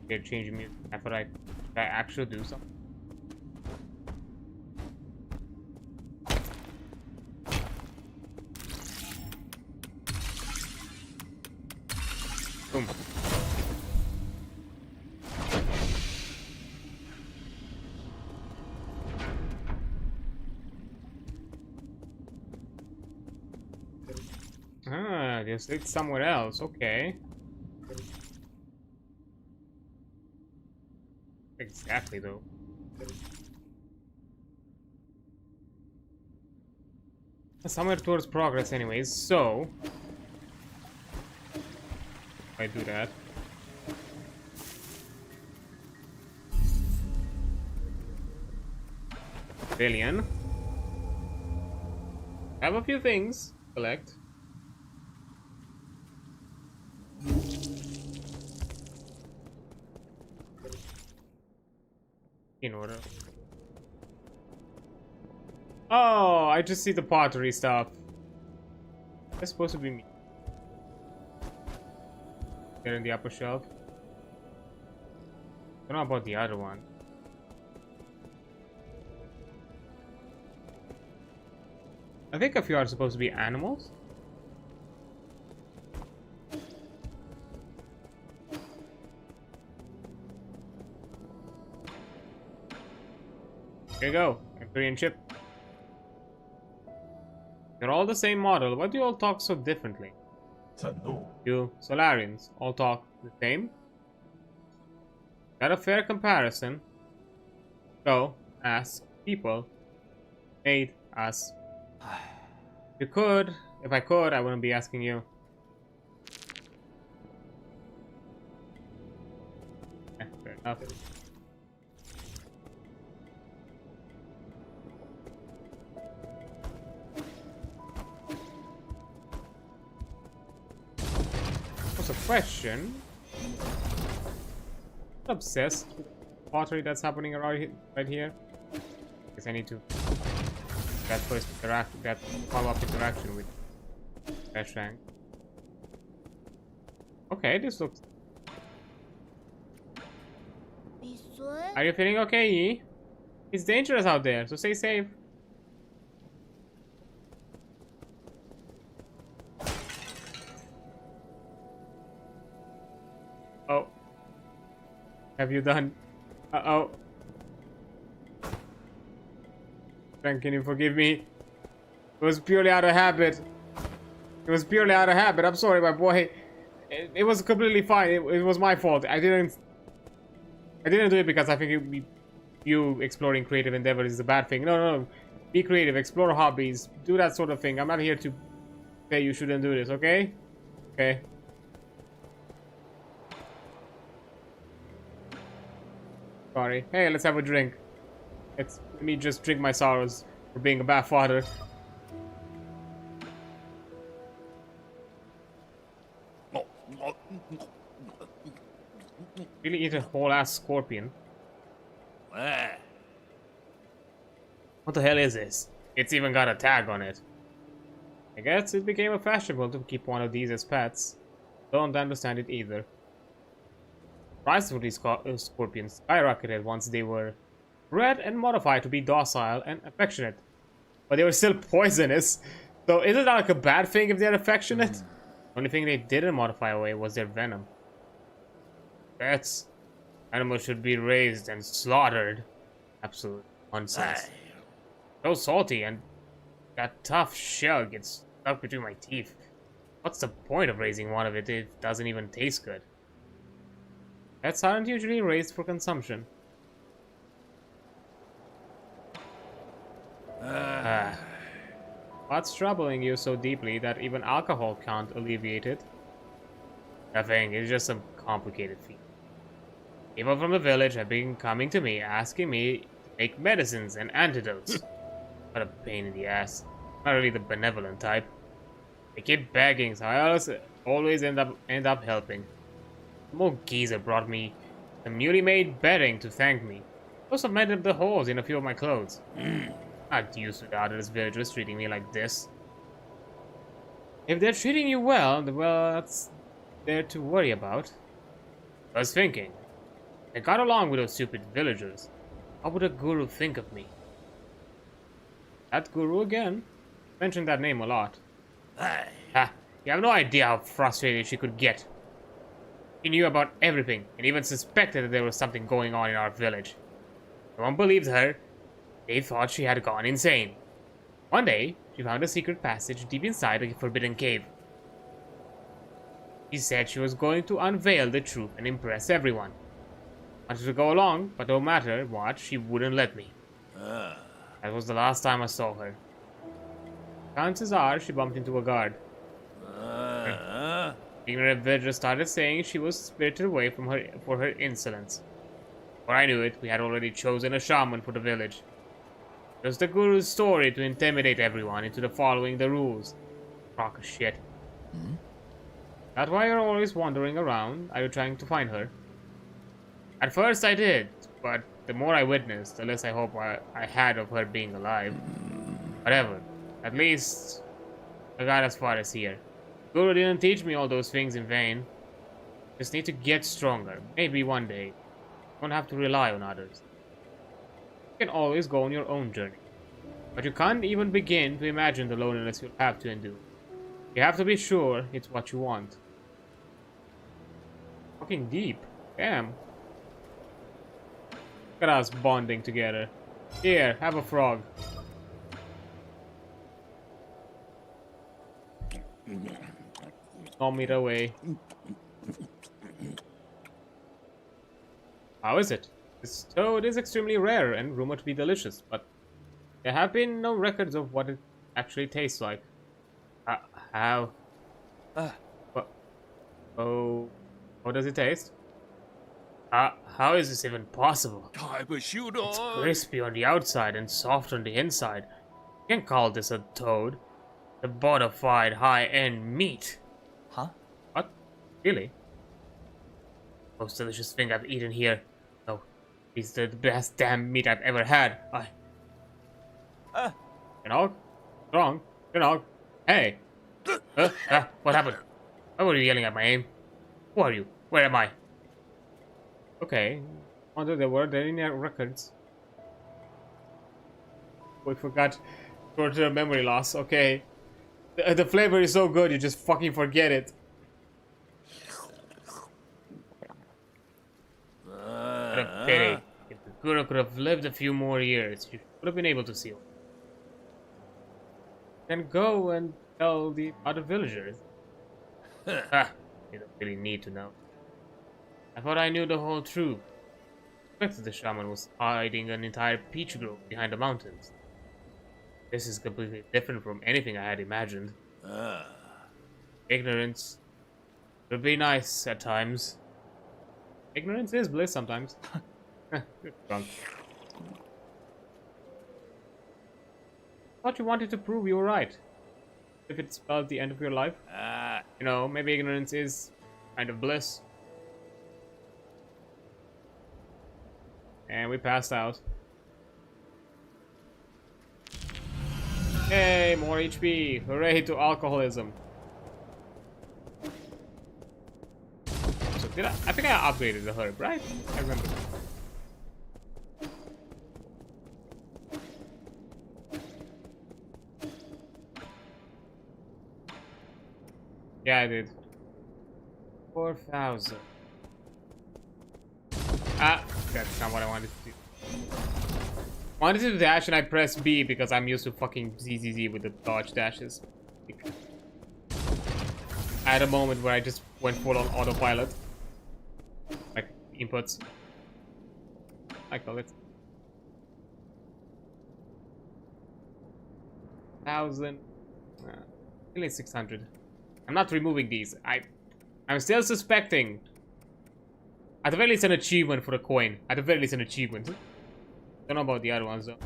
[SPEAKER 1] They're changing music. I thought I actually do something. Boom. Ah, just it's somewhere else. Okay. Exactly though. Somewhere towards progress anyways, so I do that. Billion. Have a few things. Collect. In order. Oh, I just see the pottery stuff. That's supposed to be me. They're in the upper shelf. I don't know about the other one. I think a few are supposed to be animals. Here you go, Empyrean chip. They're all the same model. Why do you all talk so differently?
[SPEAKER 2] No.
[SPEAKER 1] You Solarians all talk the same? Got a fair comparison. Go ask people made us. If I could, I wouldn't be asking you. Fair enough. What's a question? I'm obsessed with pottery that's happening around right here. Guess I need to that first interact, that follow-up interaction with that shank. Okay, this looks. Are you feeling okay, Yi? It's dangerous out there, so stay safe. Oh. Have you done? Uh-oh. Frank, can you forgive me? It was purely out of habit. It was purely out of habit. I'm sorry, my boy. It was completely fine. It was my fault. I didn't do it because I think you exploring creative endeavors is a bad thing. No. Be creative. Explore hobbies. Do that sort of thing. I'm not here to say you shouldn't do this, okay? Okay. Sorry. Hey, let's have a drink. Let me just drink my sorrows for being a bad father. Really eat a whole ass scorpion. What the hell is this? It's even got a tag on it. I guess it became a fashionable to keep one of these as pets. Don't understand it either. Prices for these scorpions skyrocketed once they were bred and modified to be docile and affectionate. But they were still poisonous. So isn't that like a bad thing if they're affectionate? The only thing they didn't modify away was their venom. Pets. Animals should be raised and slaughtered. Absolute nonsense. So salty, and that tough shell gets stuck between my teeth. What's the point of raising one of it if it doesn't even taste good? Pets aren't usually raised for consumption. What's troubling you so deeply that even alcohol can't alleviate it? Nothing, it's just some complicated feat. People from the village have been coming to me, asking me to make medicines and antidotes. What a pain in the ass. Not really the benevolent type. They keep begging, so I always end up helping. The old geezer brought me some newly made bedding to thank me. Also mended the holes in a few of my clothes. Not used to the others villagers treating me like this. If they're treating you well, that's there to worry about. I was thinking, I got along with those stupid villagers. How would a guru think of me? That guru again? Mentioned that name a lot. Ha! You have no idea how frustrated she could get. She knew about everything, and even suspected that there was something going on in our village. No one believed her. They thought she had gone insane. One day, she found a secret passage deep inside a forbidden cave. She said she was going to unveil the truth and impress everyone. I wanted to go along, but no matter what, she wouldn't let me. That was the last time I saw her. Chances are she bumped into a guard. Ignorant villagers started saying she was spirited away from her for her insolence. Before I knew it, we had already chosen a shaman for the village. It was the guru's story to intimidate everyone into following the rules. Crock of shit. That's why you're always wandering around. Are you trying to find her? At first I did, but the more I witnessed, the less I hope I had of her being alive. Whatever. At least I got as far as here. Guru didn't teach me all those things in vain. Just need to get stronger. Maybe one day. Don't have to rely on others. You can always go on your own journey. But you can't even begin to imagine the loneliness you'll have to endure. You have to be sure it's what you want. Fucking deep. Damn. Look at us bonding together. Here, have a frog. Nom it away. How is it? This toad is extremely rare and rumored to be delicious, but there have been no records of what it actually tastes like. How? Oh, how does it taste? How is this even possible? It's crispy on the outside and soft on the inside. You can't call this a toad. A bona fide high-end meat.
[SPEAKER 3] Huh?
[SPEAKER 1] What? Really? Most delicious thing I've eaten here. No, it's the best damn meat I've ever had. Know? Wrong. Know? Hey! What happened? Why were you yelling at my aim? Who are you? Where am I? Okay. Wonder there were any records. We forgot. Short-term memory loss. Okay. The flavor is so good, you just fucking forget it. What a pity. If the Guru could have lived a few more years, you would have been able to see it. Then go and tell the other villagers. You don't really need to know. I thought I knew the whole truth. I expected the shaman was hiding an entire peach grove behind the mountains. This is completely different from anything I had imagined. Ignorance would be nice at times. Ignorance is bliss sometimes. Drunk. Thought you wanted to prove you were right. If it spelled the end of your life. You know, maybe ignorance is kind of bliss. And we passed out. Yay, more HP. Hooray to alcoholism. So did I think I upgraded the herb, right? I remember. Yeah, I did. 4,000. That's not what I wanted to do. I wanted to dash and I pressed B because I'm used to fucking ZZZ with the dodge dashes. I had a moment where I just went full on autopilot. Like, inputs. I call it. 1,000. Only 600. I'm not removing these. I'm still suspecting. At the very least an achievement for a coin. At the very least an achievement. Don't know about the other ones though.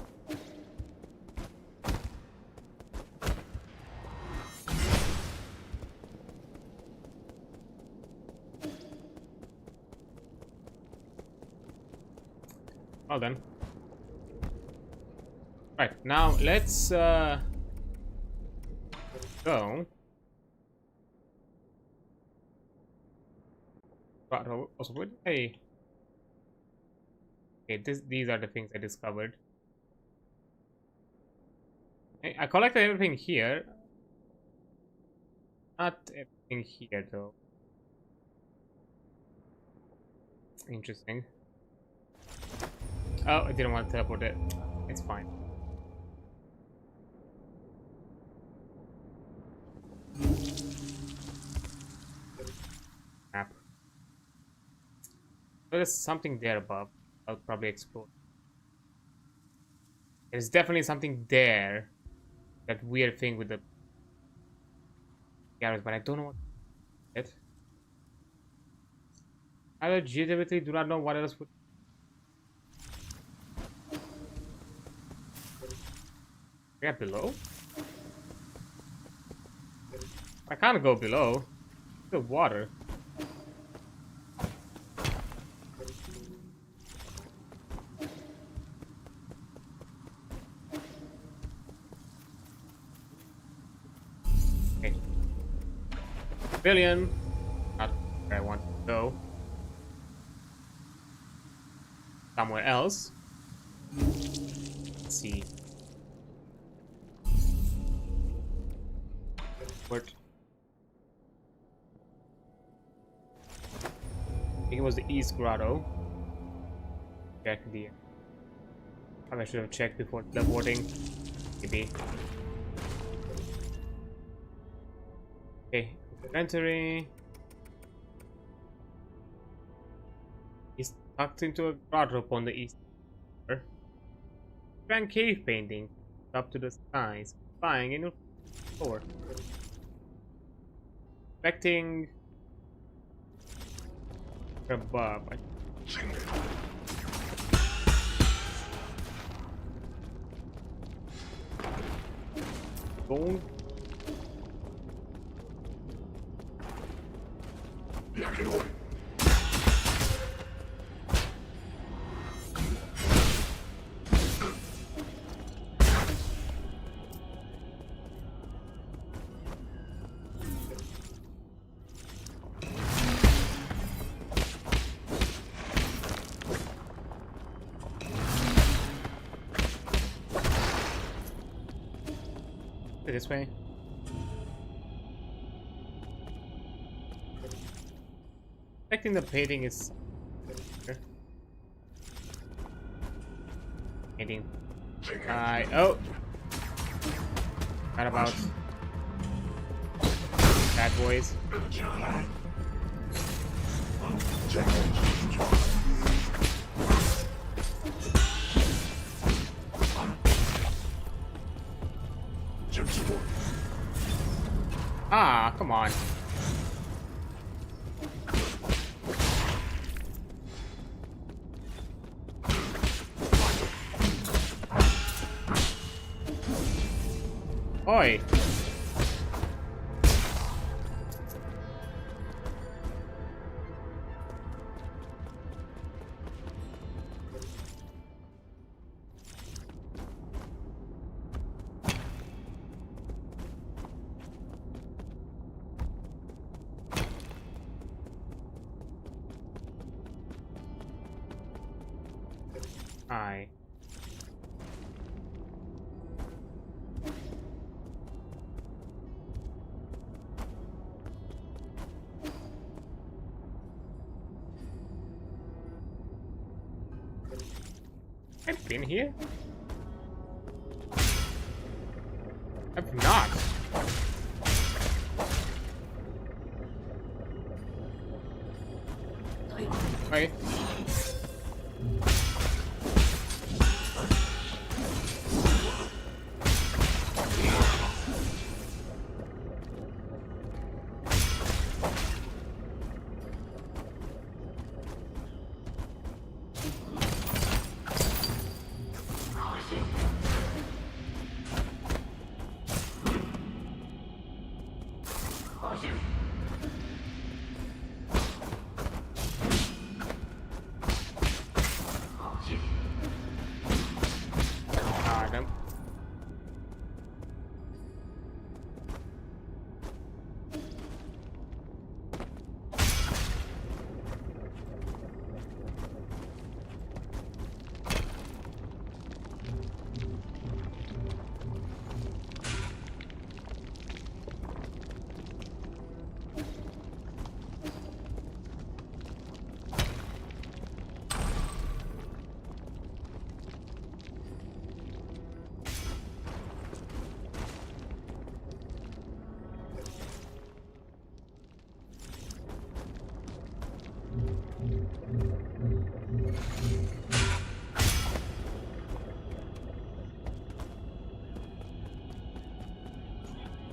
[SPEAKER 1] Well then. Right, now let's go. Also, what did I... Okay, these are the things I discovered. I collected everything here. Not everything here though. Interesting. Oh, I didn't want to teleport it. It's fine. Map. So there's something there above. I'll probably explore. There's definitely something there. That weird thing with the arrows, but I don't know what it. I legitimately do not know what else would. Yeah, below? I can't go below. The water. Billion. Not where I want to go. Somewhere else. Let's see. What? I think it was the East Grotto. Check the. I should have checked before teleporting. Maybe. Okay, inventory. He's tucked into a grotto upon the east. Grand cave painting up to the skies, flying in your floor. Expecting above. Gold. This way. Expecting the painting is painting. Oh, what about bad boys? Ah, come on. Oi. Hi. I've been here? I've not. Wait.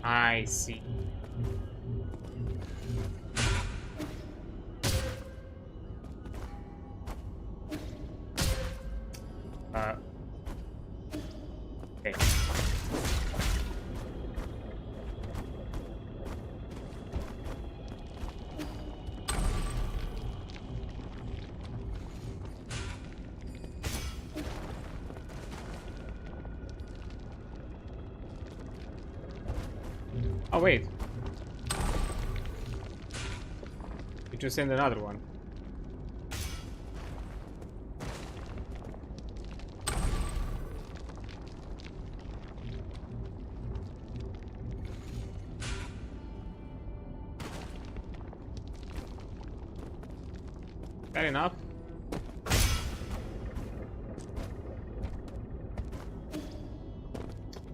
[SPEAKER 1] I see. Okay. Oh, wait. could just send another one. Fair enough.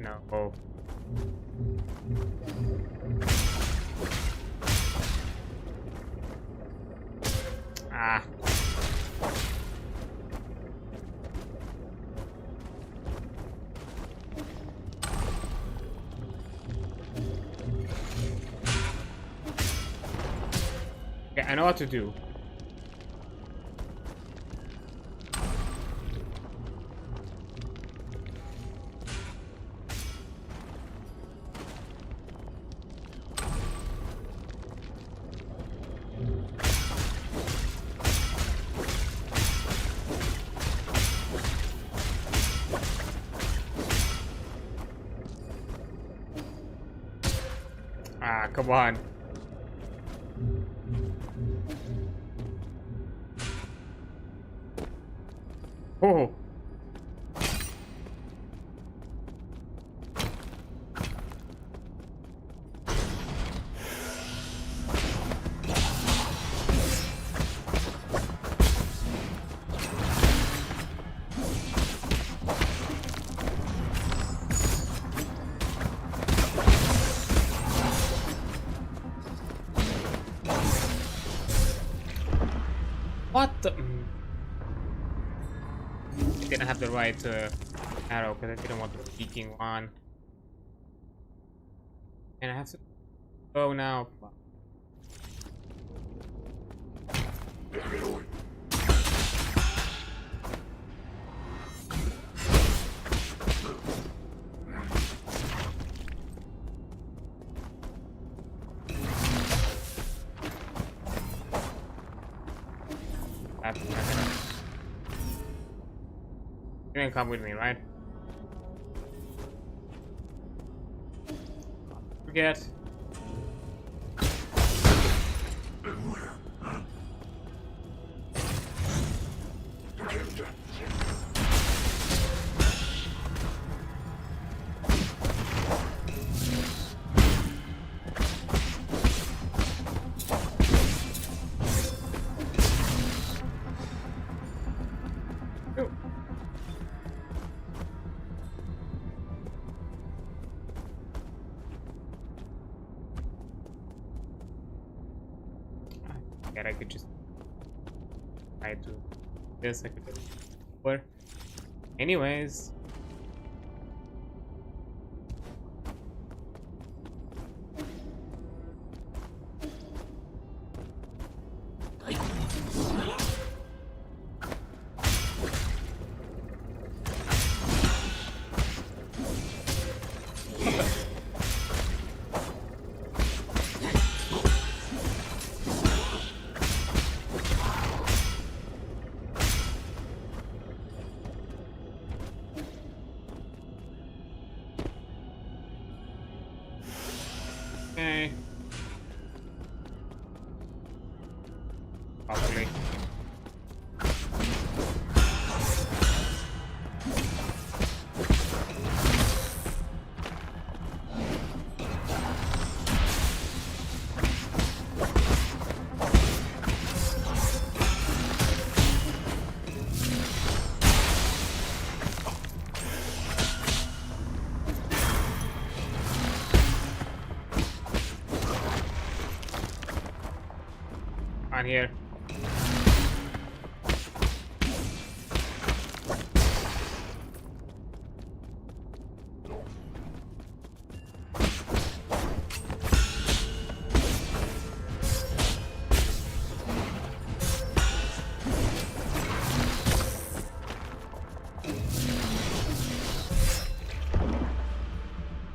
[SPEAKER 1] No. Ah. Okay, I know what to do. Ah, come on. Oh. What the? I didn't have the right arrow because I didn't want the peeking one. And I have to go now. You can come with me, right? Forget. I could just try to this. I could do. Anyways. Okay. Probably. On here.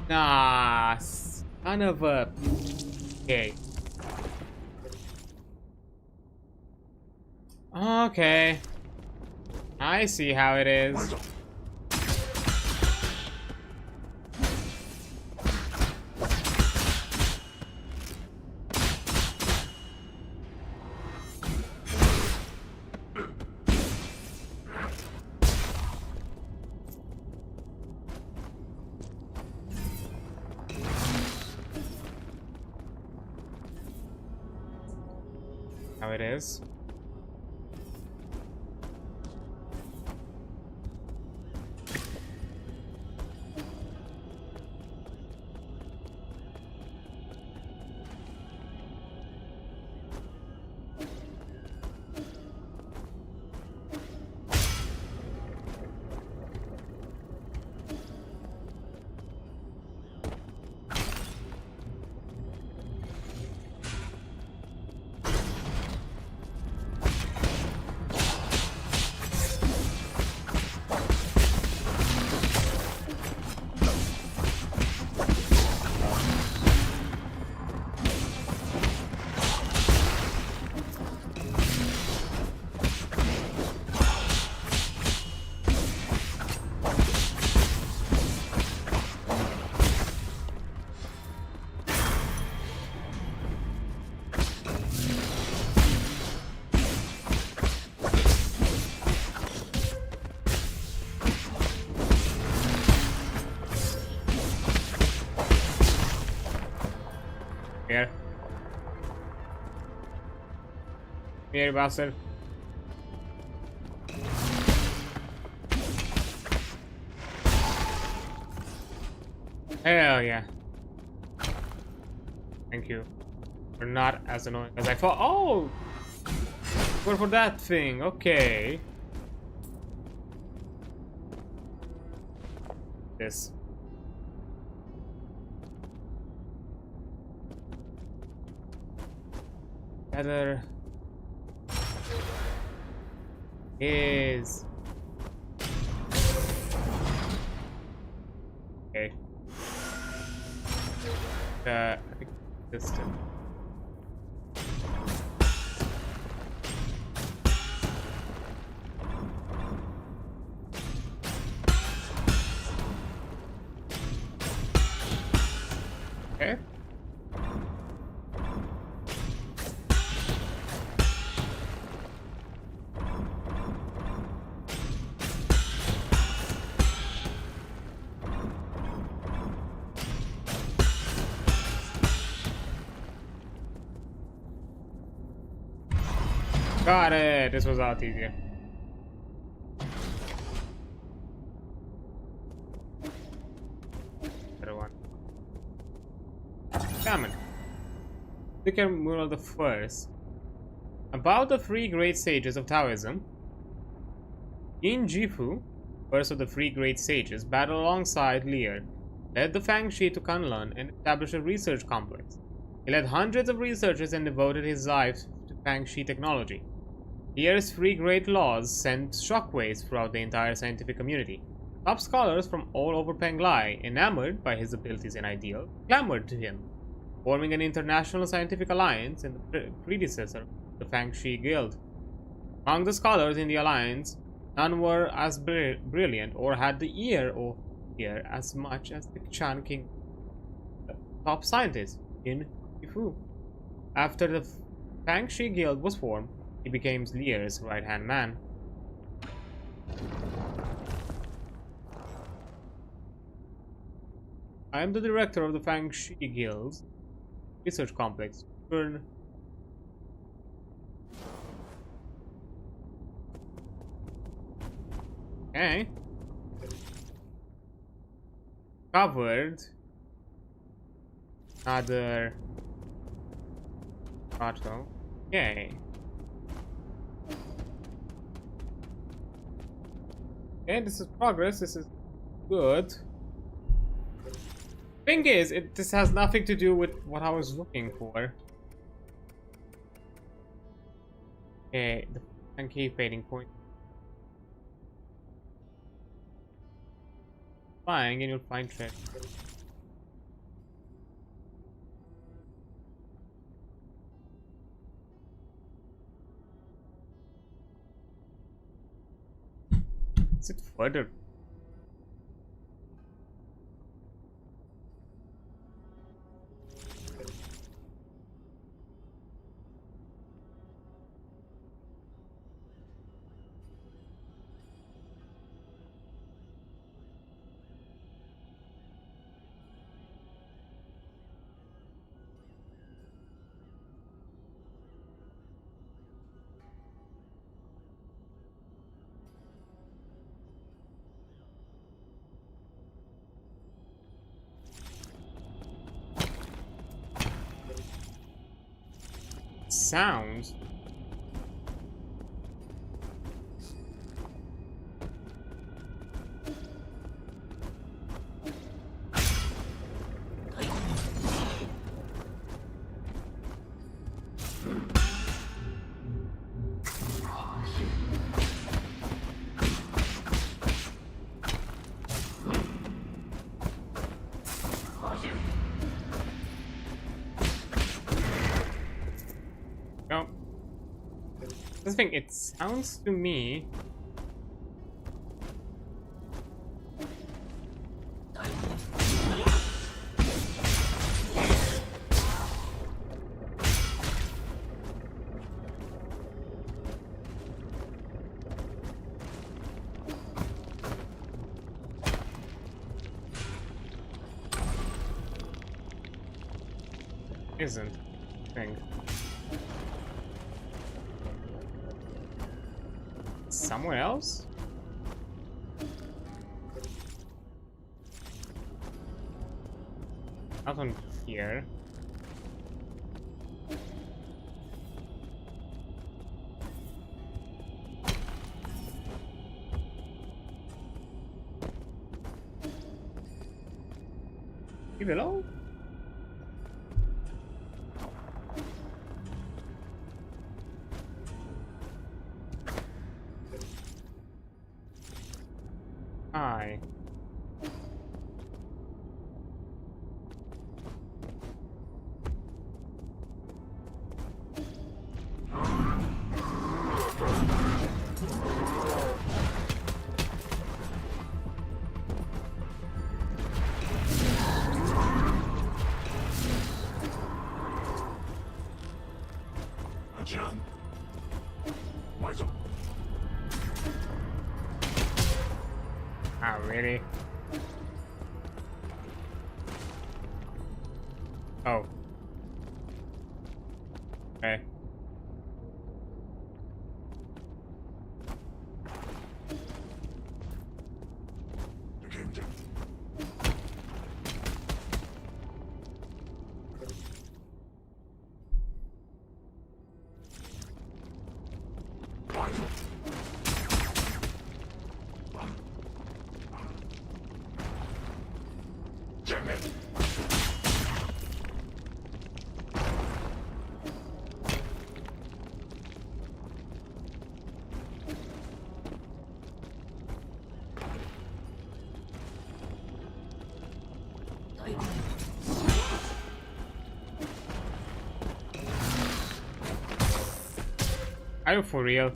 [SPEAKER 1] Nah, son of a. Okay. Okay. I see how it is. How it is. Here. Here, bastard. Hell yeah. Thank you. You're not as annoying as I thought. Oh! Go for that thing. Okay. This. Other is okay. I think this too. Okay. Got it! This was a lot easier. Better one. Salmon. Sticker mural the first. About the three great sages of Taoism. Yin Jifu, first of the three great sages, battled alongside Lear, led the Fangxi to Kunlun and established a research complex. He led hundreds of researchers and devoted his life to Fangxi technology. Lear's three great laws sent shockwaves throughout the entire scientific community. Top scholars from all over Penglai, enamored by his abilities and ideals, clamored to him, forming an international scientific alliance and the predecessor of the Fangxi Guild. Among the scholars in the alliance, none were as brilliant or had the ear or ear as much as the Chan King, the top scientist in Yifu. After the Fangxi Guild was formed, he became Lear's right-hand man. I am the director of the Fangxi Guild's research complex. Okay. Covered another bottle. Okay. Okay, this is progress. This is good. Thing is, this has nothing to do with what I was looking for. Okay, the funky fading point. Flying and you'll find treasure. Is it further? sounds. No. This thing, it sounds to me. Isn't thing. Somewhere else? Not on here. Below? Hi.
[SPEAKER 2] John. Michael.
[SPEAKER 1] Ah, really? Oh. Okay.
[SPEAKER 2] The game jam. Michael. Damn it.
[SPEAKER 1] Are you for real?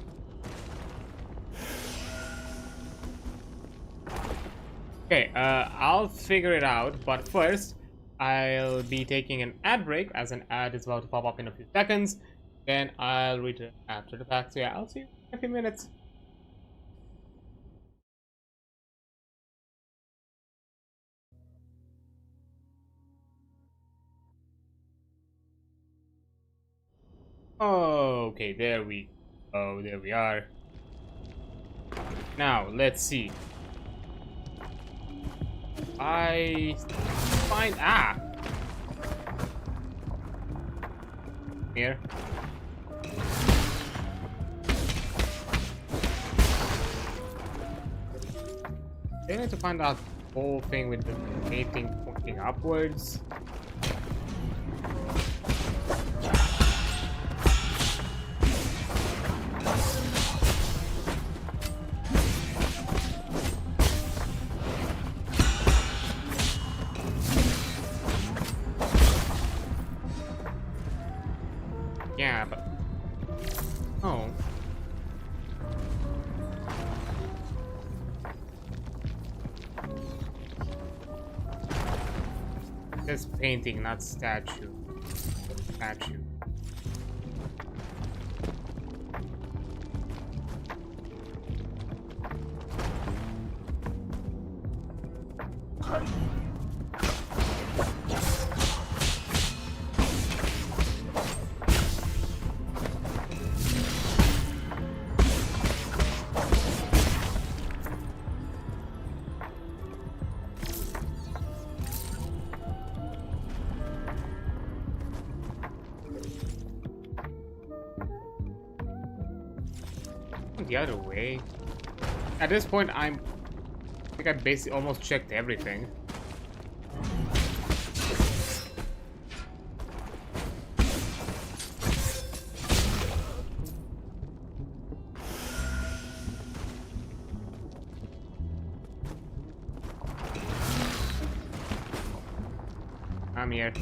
[SPEAKER 1] Okay, I'll figure it out, but first I'll be taking an ad break as an ad is about to pop up in a few seconds. Then I'll return after the fact. So yeah, I'll see you in a few minutes. Okay, there we go. There we are. Now, let's see. I find here. I need to find out the whole thing with the anything pointing upwards. Yeah, but oh. This painting, not statue. Statue. The other way. At this point, I think I basically almost checked everything. I'm here.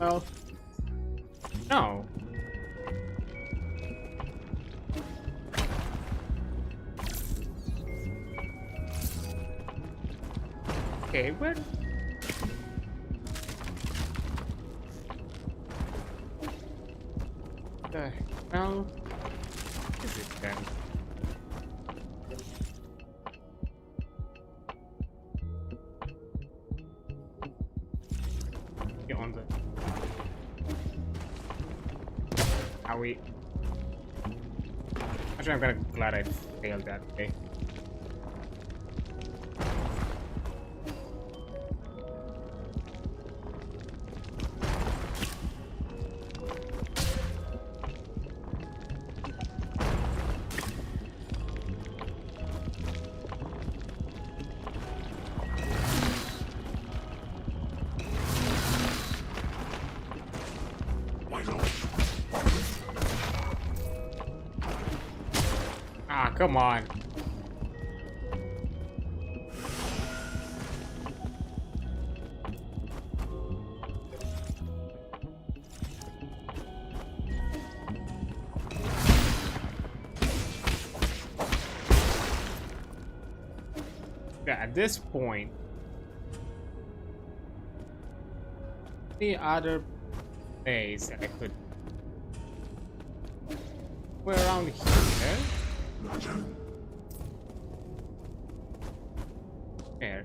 [SPEAKER 1] Well, no. Okay, where? The hell is it then? Get on the. Are we? Actually, I'm kind of glad I failed that. Okay. Ah, come on. Yeah, at this point, the other place I could. We're around here. There.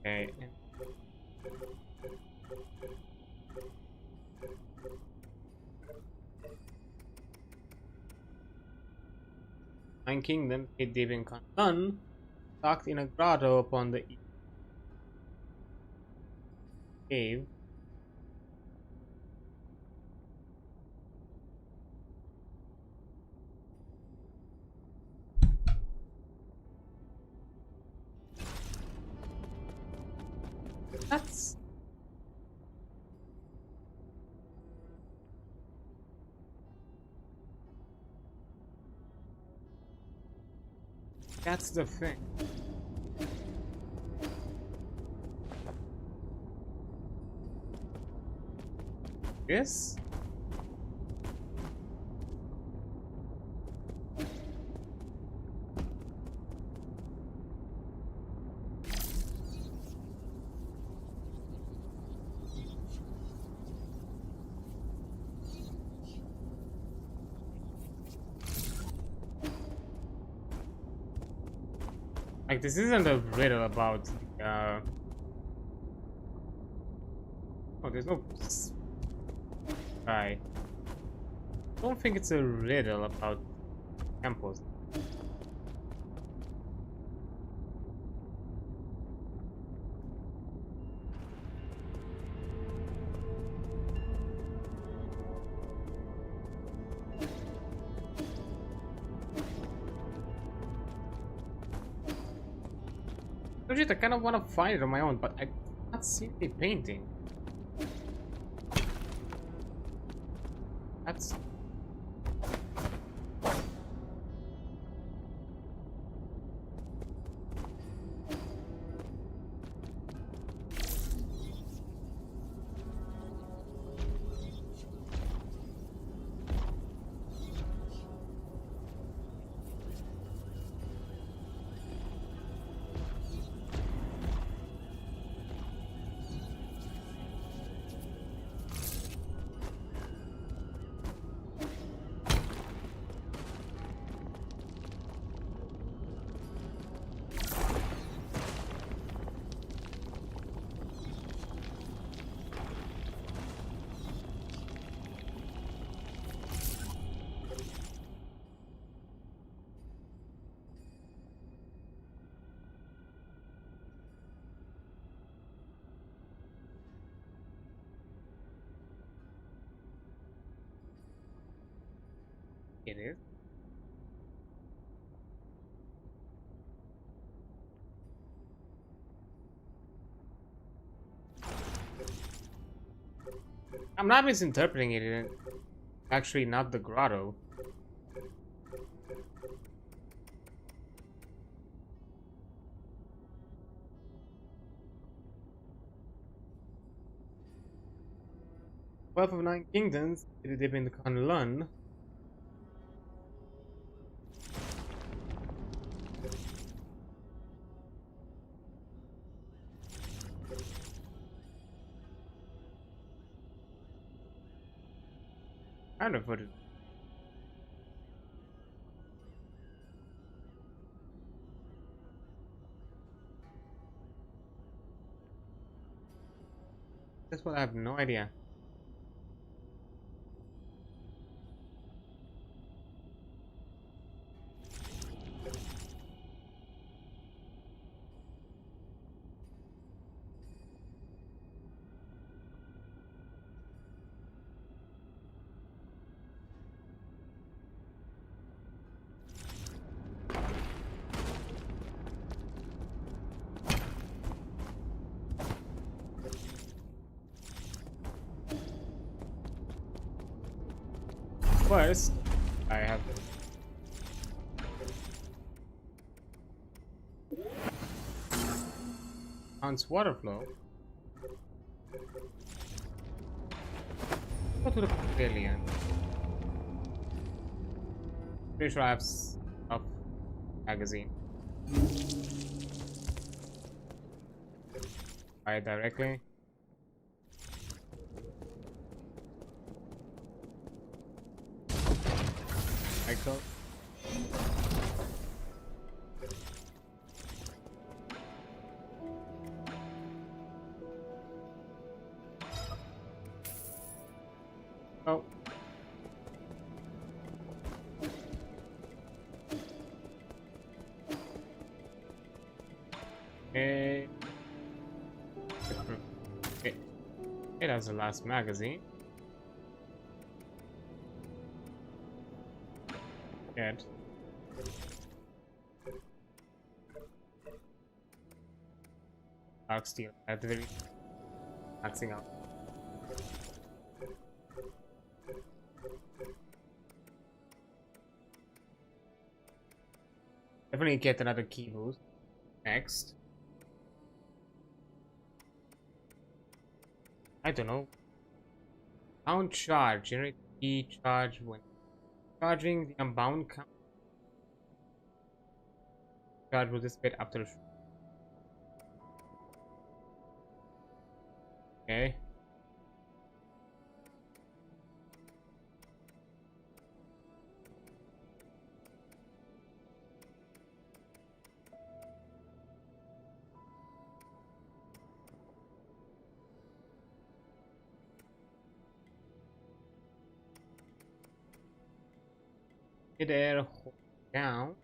[SPEAKER 1] Okay. Nine Kingdom, a Devin Khan, locked in a grotto upon the cave. That's the thing. This? Like, this isn't a riddle about oh, there's no I don't think it's a riddle about temples. Legit, I kind of want to find it on my own, but I can't see a painting. That's... It is. I'm not misinterpreting it. It's actually not the grotto. Twelve of Nine Kingdoms. It did in the Kunlun. Kind of what it. That's what I have no idea. First, I have Hans water flow. Go to the pavilion. Pretty sure I have stuff magazine. Buy it directly. Michael. Oh. Okay. Okay. It has the last magazine. Good. Dark steel at the very maxing out. Definitely get another key boost. Next. I don't know. Bound charge. Generate key charge when charging the unbound count. Charge will dissipate after. Okay. There, hold down.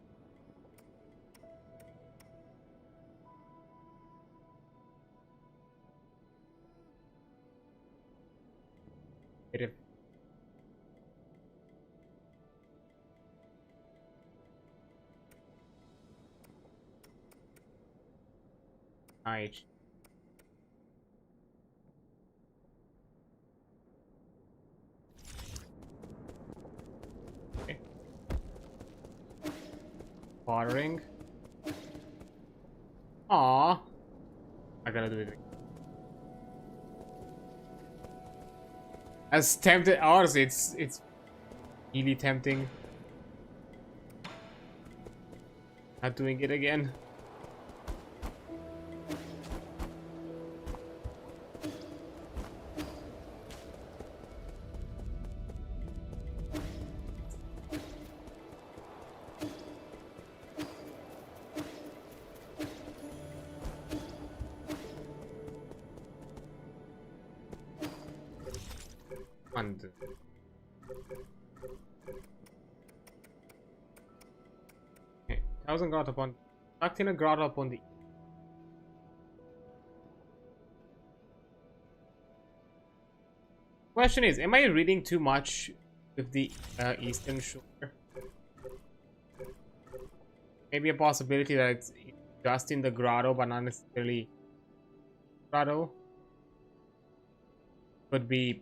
[SPEAKER 1] Hit it. Nice. Okay. Watering. Aww. I gotta do it. As tempted, honestly, it's really tempting. Not doing it again. And okay, 1000 grot upon tucked in a grot upon the question is, am I reading too much with the eastern shore? Maybe a possibility that it's just in the grotto but not necessarily grotto. Could be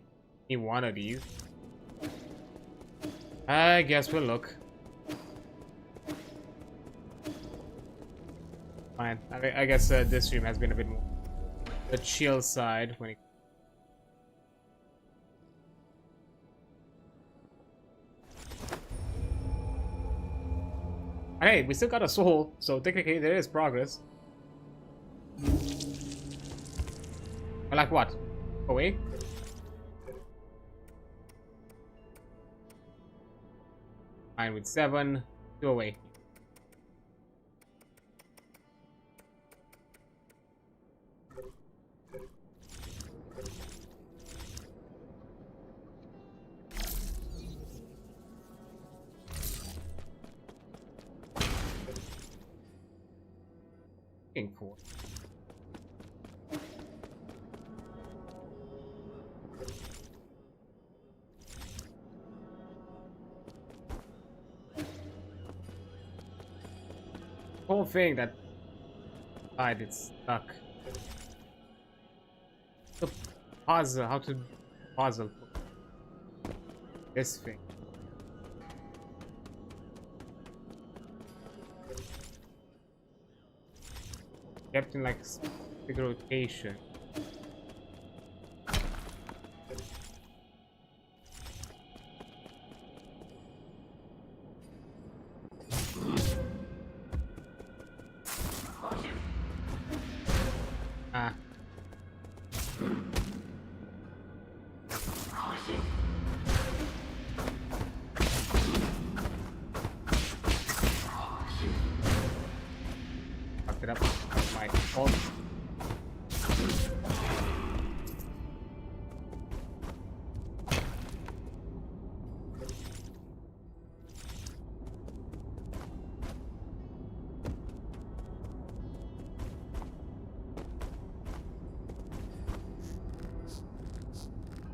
[SPEAKER 1] any one of these. I guess we'll look. Fine. I guess this stream has been a bit more the chill side when it. Hey, we still got a soul, so technically there is progress. Like what? Away? Fine with 7. 2 away. Looking for. Whole thing that side it's stuck. The puzzle, how to puzzle this thing. Kept in like big rotation. Ah. Fucked it up. My fault.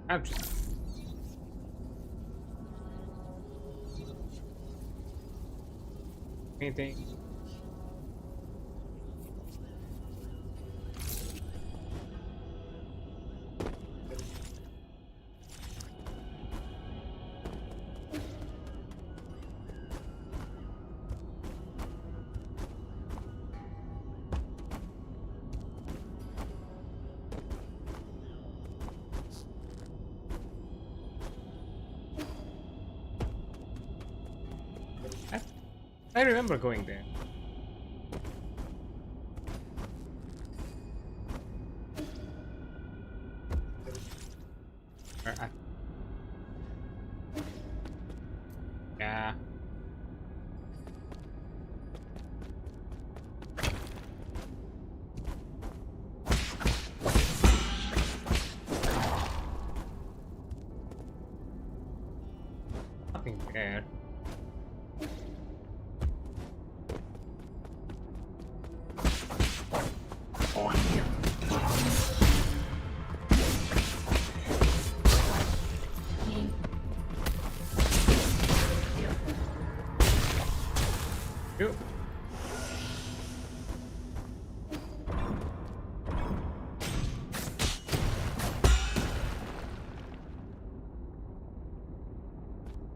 [SPEAKER 1] I'm just anything. I remember going there. Yeah. Nothing there. Yep.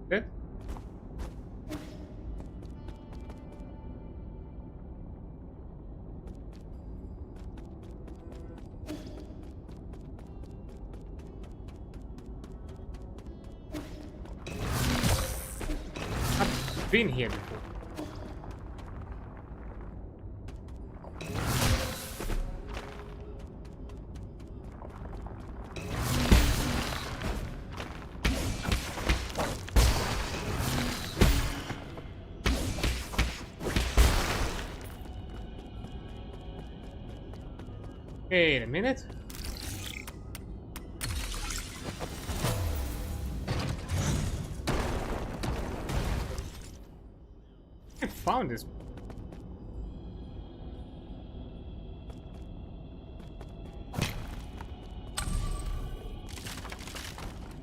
[SPEAKER 1] Good. I've been here before. Wait a minute. I found this.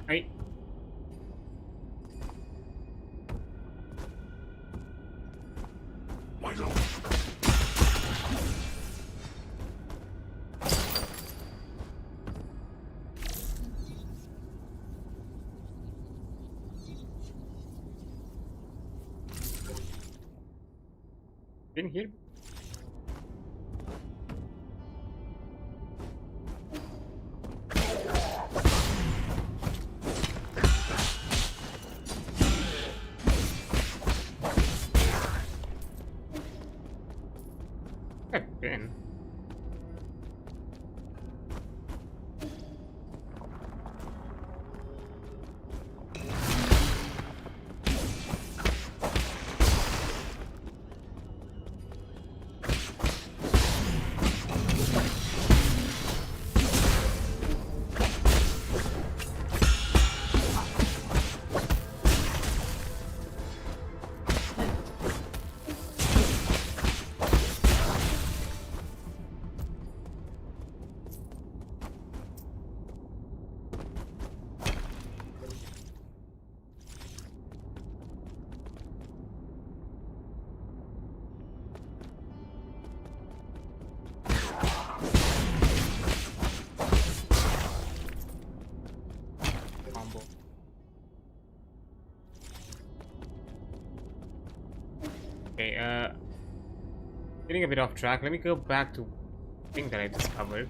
[SPEAKER 1] Hey.
[SPEAKER 2] Why not?
[SPEAKER 1] Been here. I've been. Combo. Okay, getting a bit off track. Let me go back to the thing that I discovered.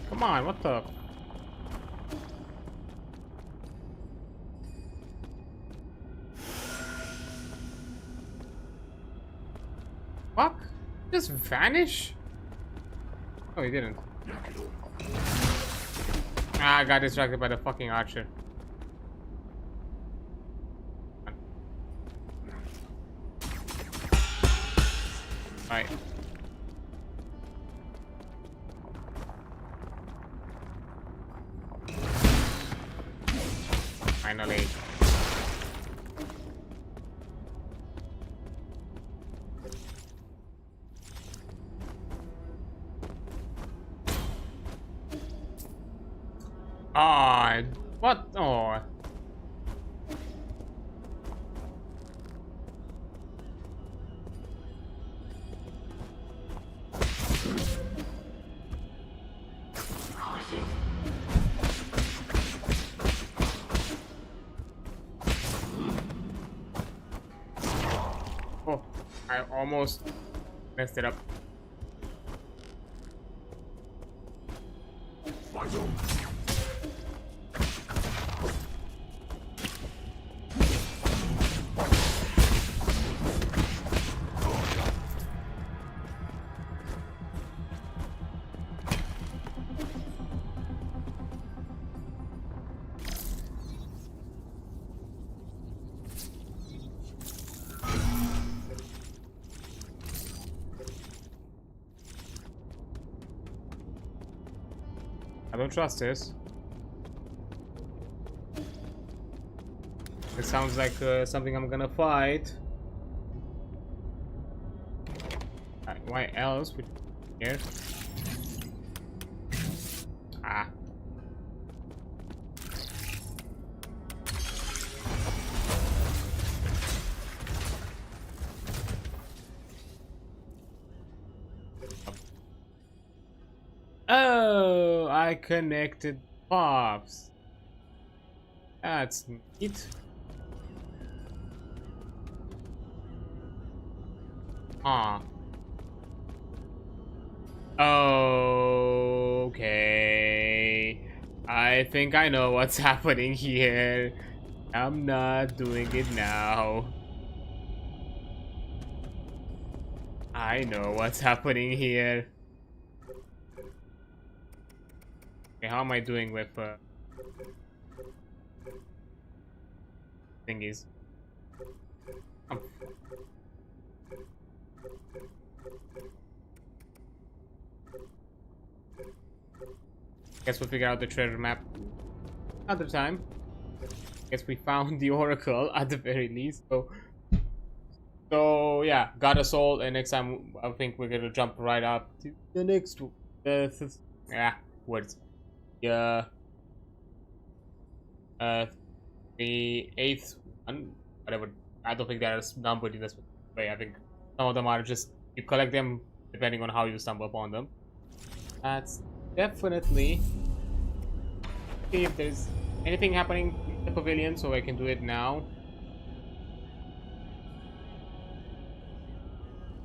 [SPEAKER 1] Come on, what the? Fuck? Just vanish? Oh, he didn't. Ah, I got distracted by the fucking archer. Alright. Finally. Ah, what? Oh. I almost messed it up.
[SPEAKER 2] My zone.
[SPEAKER 1] I don't trust this. It sounds like something I'm gonna fight. Why else would you here? Ah. Oh, I connected pops. That's neat. Ah. Okay. I think I know what's happening here. I'm not doing it now. I know what's happening here. Okay, how am I doing with thingies? Guess we'll figure out the treasure map another time. Guess we found the oracle at the very least. So yeah, got a soul, and next time I think we're gonna jump right up to the next one. Words. Yeah. The 8th one, whatever. I don't think that is numbered in this way. I think some of them are just you collect them depending on how you stumble upon them. That's definitely. See if there's anything happening in the pavilion, so I can do it now.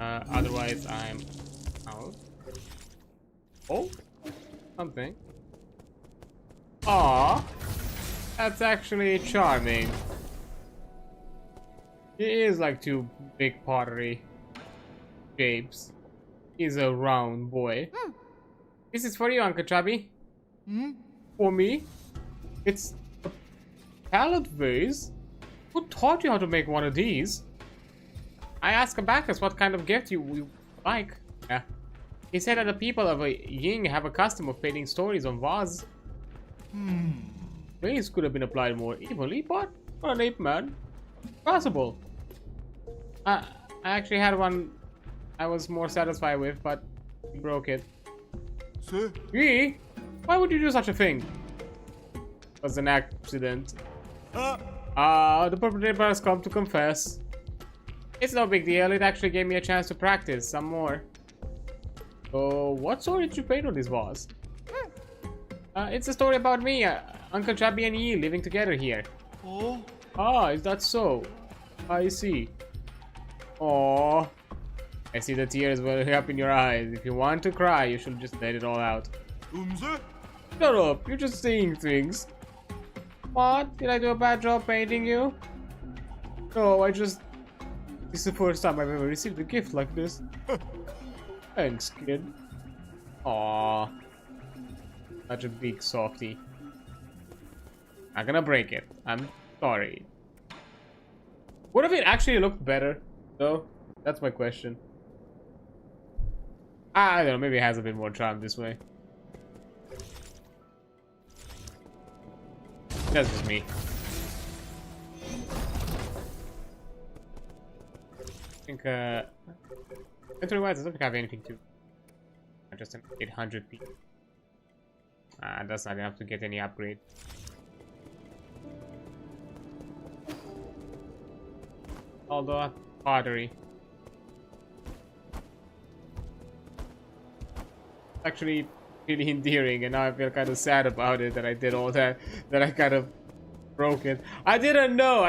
[SPEAKER 1] Otherwise, I'm out. Oh, something. Aw, that's actually charming. He is like two big pottery shapes. He's a round boy. This is for you, Uncle Chubby. For me? It's a pallet vase? Who taught you how to make one of these? I asked Abacus what kind of gift you like. Yeah. He said that the people of Ying have a custom of painting stories on vases. These could have been applied more evenly, but for an ape man, possible. I actually had one I was more satisfied with, but he broke it.
[SPEAKER 2] Sir?
[SPEAKER 1] He? Why would you do such a thing? It was an accident. The perpetrator has come to confess. It's no big deal, it actually gave me a chance to practice some more. So, what story did you paint on this vase? It's a story about me, Uncle Chubby and Yi living together here.
[SPEAKER 2] Oh?
[SPEAKER 1] Ah, is that so? I see. Aww. I see the tears welling up in your eyes. If you want to cry, you should just let it all out. Shut up, you're just saying things. What? Did I do a bad job painting you? No, this is the first time I've ever received a gift like this. Thanks, kid. Aww. Such a big softie. Not gonna break it. I'm sorry. What if it actually looked better, though? That's my question. I don't know, maybe it has a bit more charm this way. That's just me. I think, inventory-wise, I don't think I have anything to. Just an 800 P. That's not enough to get any upgrade. Although, pottery. Actually, really endearing, and now I feel kind of sad about it that I did all that. That I kind of broke it. I didn't know.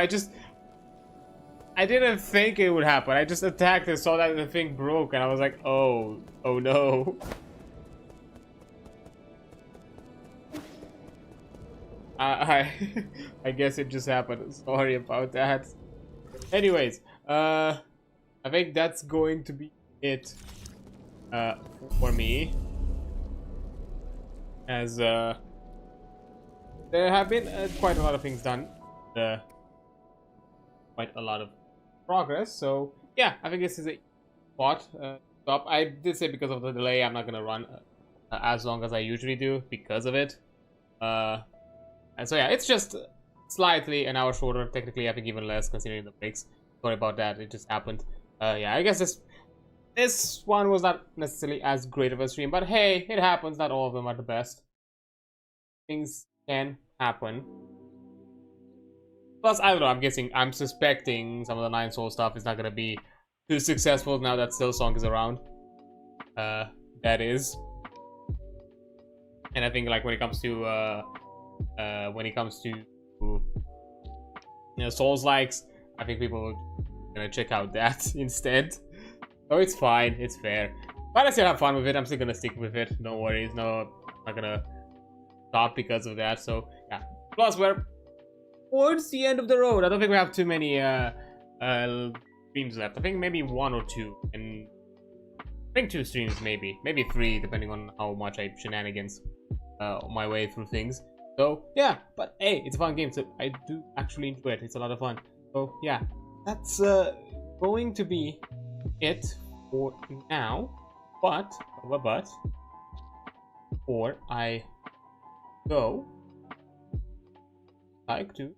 [SPEAKER 1] I didn't think it would happen. I just attacked and saw that the thing broke, and I was like, oh no. I I guess it just happened. Sorry about that. Anyways, I think that's going to be it for me. As there have been quite a lot of things done, quite a lot of progress. So yeah, I think this is a spot stop. I did say because of the delay, I'm not gonna run as long as I usually do because of it. And so yeah, it's just slightly an hour shorter. Technically, I think even less considering the breaks. Sorry about that. It just happened. Yeah, I guess this one was not necessarily as great of a stream, but hey, it happens. Not all of them are the best. Things can happen. Plus, I don't know, I'm suspecting some of the ninesols stuff is not gonna be too successful now that Silsong is around. That is. And I think like when it comes to you know, souls likes, I think people are gonna check out that instead. So it's fine, it's fair. But I still have fun with it. I'm still gonna stick with it. No worries. No, I'm not gonna stop because of that. So yeah. Plus we're towards the end of the road. I don't think we have too many streams left. I think maybe 1 or 2, and I think 2 streams maybe 3, depending on how much I shenanigans my way through things. So yeah, but hey, it's a fun game, so I do actually enjoy it. It's a lot of fun. So yeah, that's going to be it for now. But before I go, I'd like to.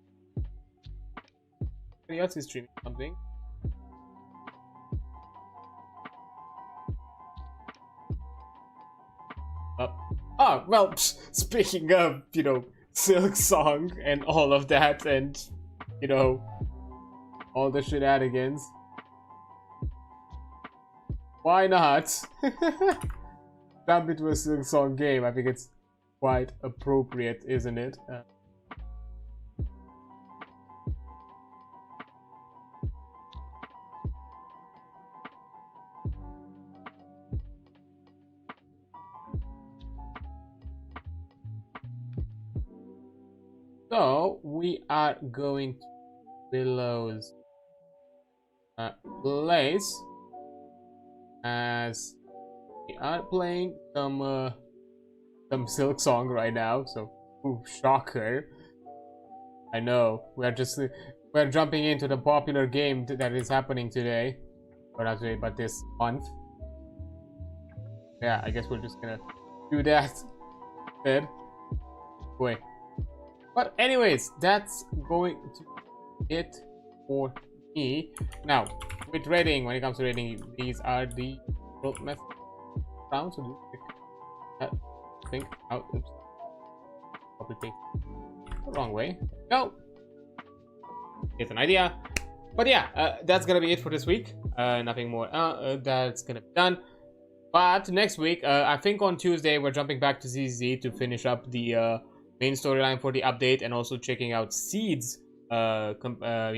[SPEAKER 1] Anybody else is streaming something? Oh, well, speaking of, you know, Silksong and all of that, and, you know, all the shenanigans. Why not? Jump into a Silksong game. I think it's quite appropriate, isn't it? So we are going to Willow's place as we are playing some Silksong right now. So, ooh, shocker! I know we're jumping into the popular game that is happening today, or not today, but this month. Yeah, I guess we're just gonna do that instead. Wait. But anyways, that's going to be it for me. Now, with rating, when it comes to rating, these are the world method rounds. So do that thing out. Oops. Probably take the wrong way. Go. It's an idea. But yeah, that's gonna be it for this week. Nothing more. That's gonna be done. But next week, I think on Tuesday, we're jumping back to ZZ to finish up the main storyline for the update, and also checking out Seed's you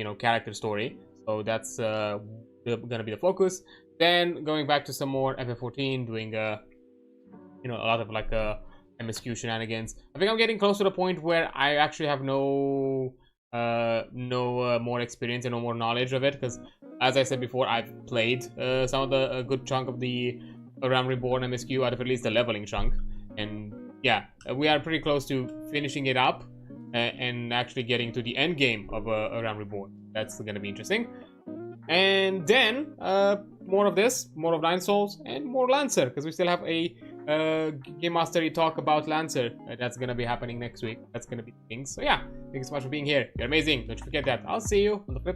[SPEAKER 1] know, character story. So that's gonna be the focus. Then going back to some more FF14, doing you know, a lot of like MSQ shenanigans. I think I'm getting close to the point where I actually have no more experience and no more knowledge of it, because as I said before, I've played some of the good chunk of the Realm Reborn MSQ, out of at least the leveling chunk, and yeah, we are pretty close to finishing it up and actually getting to the end game of a Realm Reborn. That's gonna be interesting. And then more of this, more of ninesols, and more Lancer, because we still have a Game Mastery talk about Lancer. That's gonna be happening next week. That's gonna be things. So yeah, thanks so much for being here. You're amazing. Don't forget that. I'll see you on the flip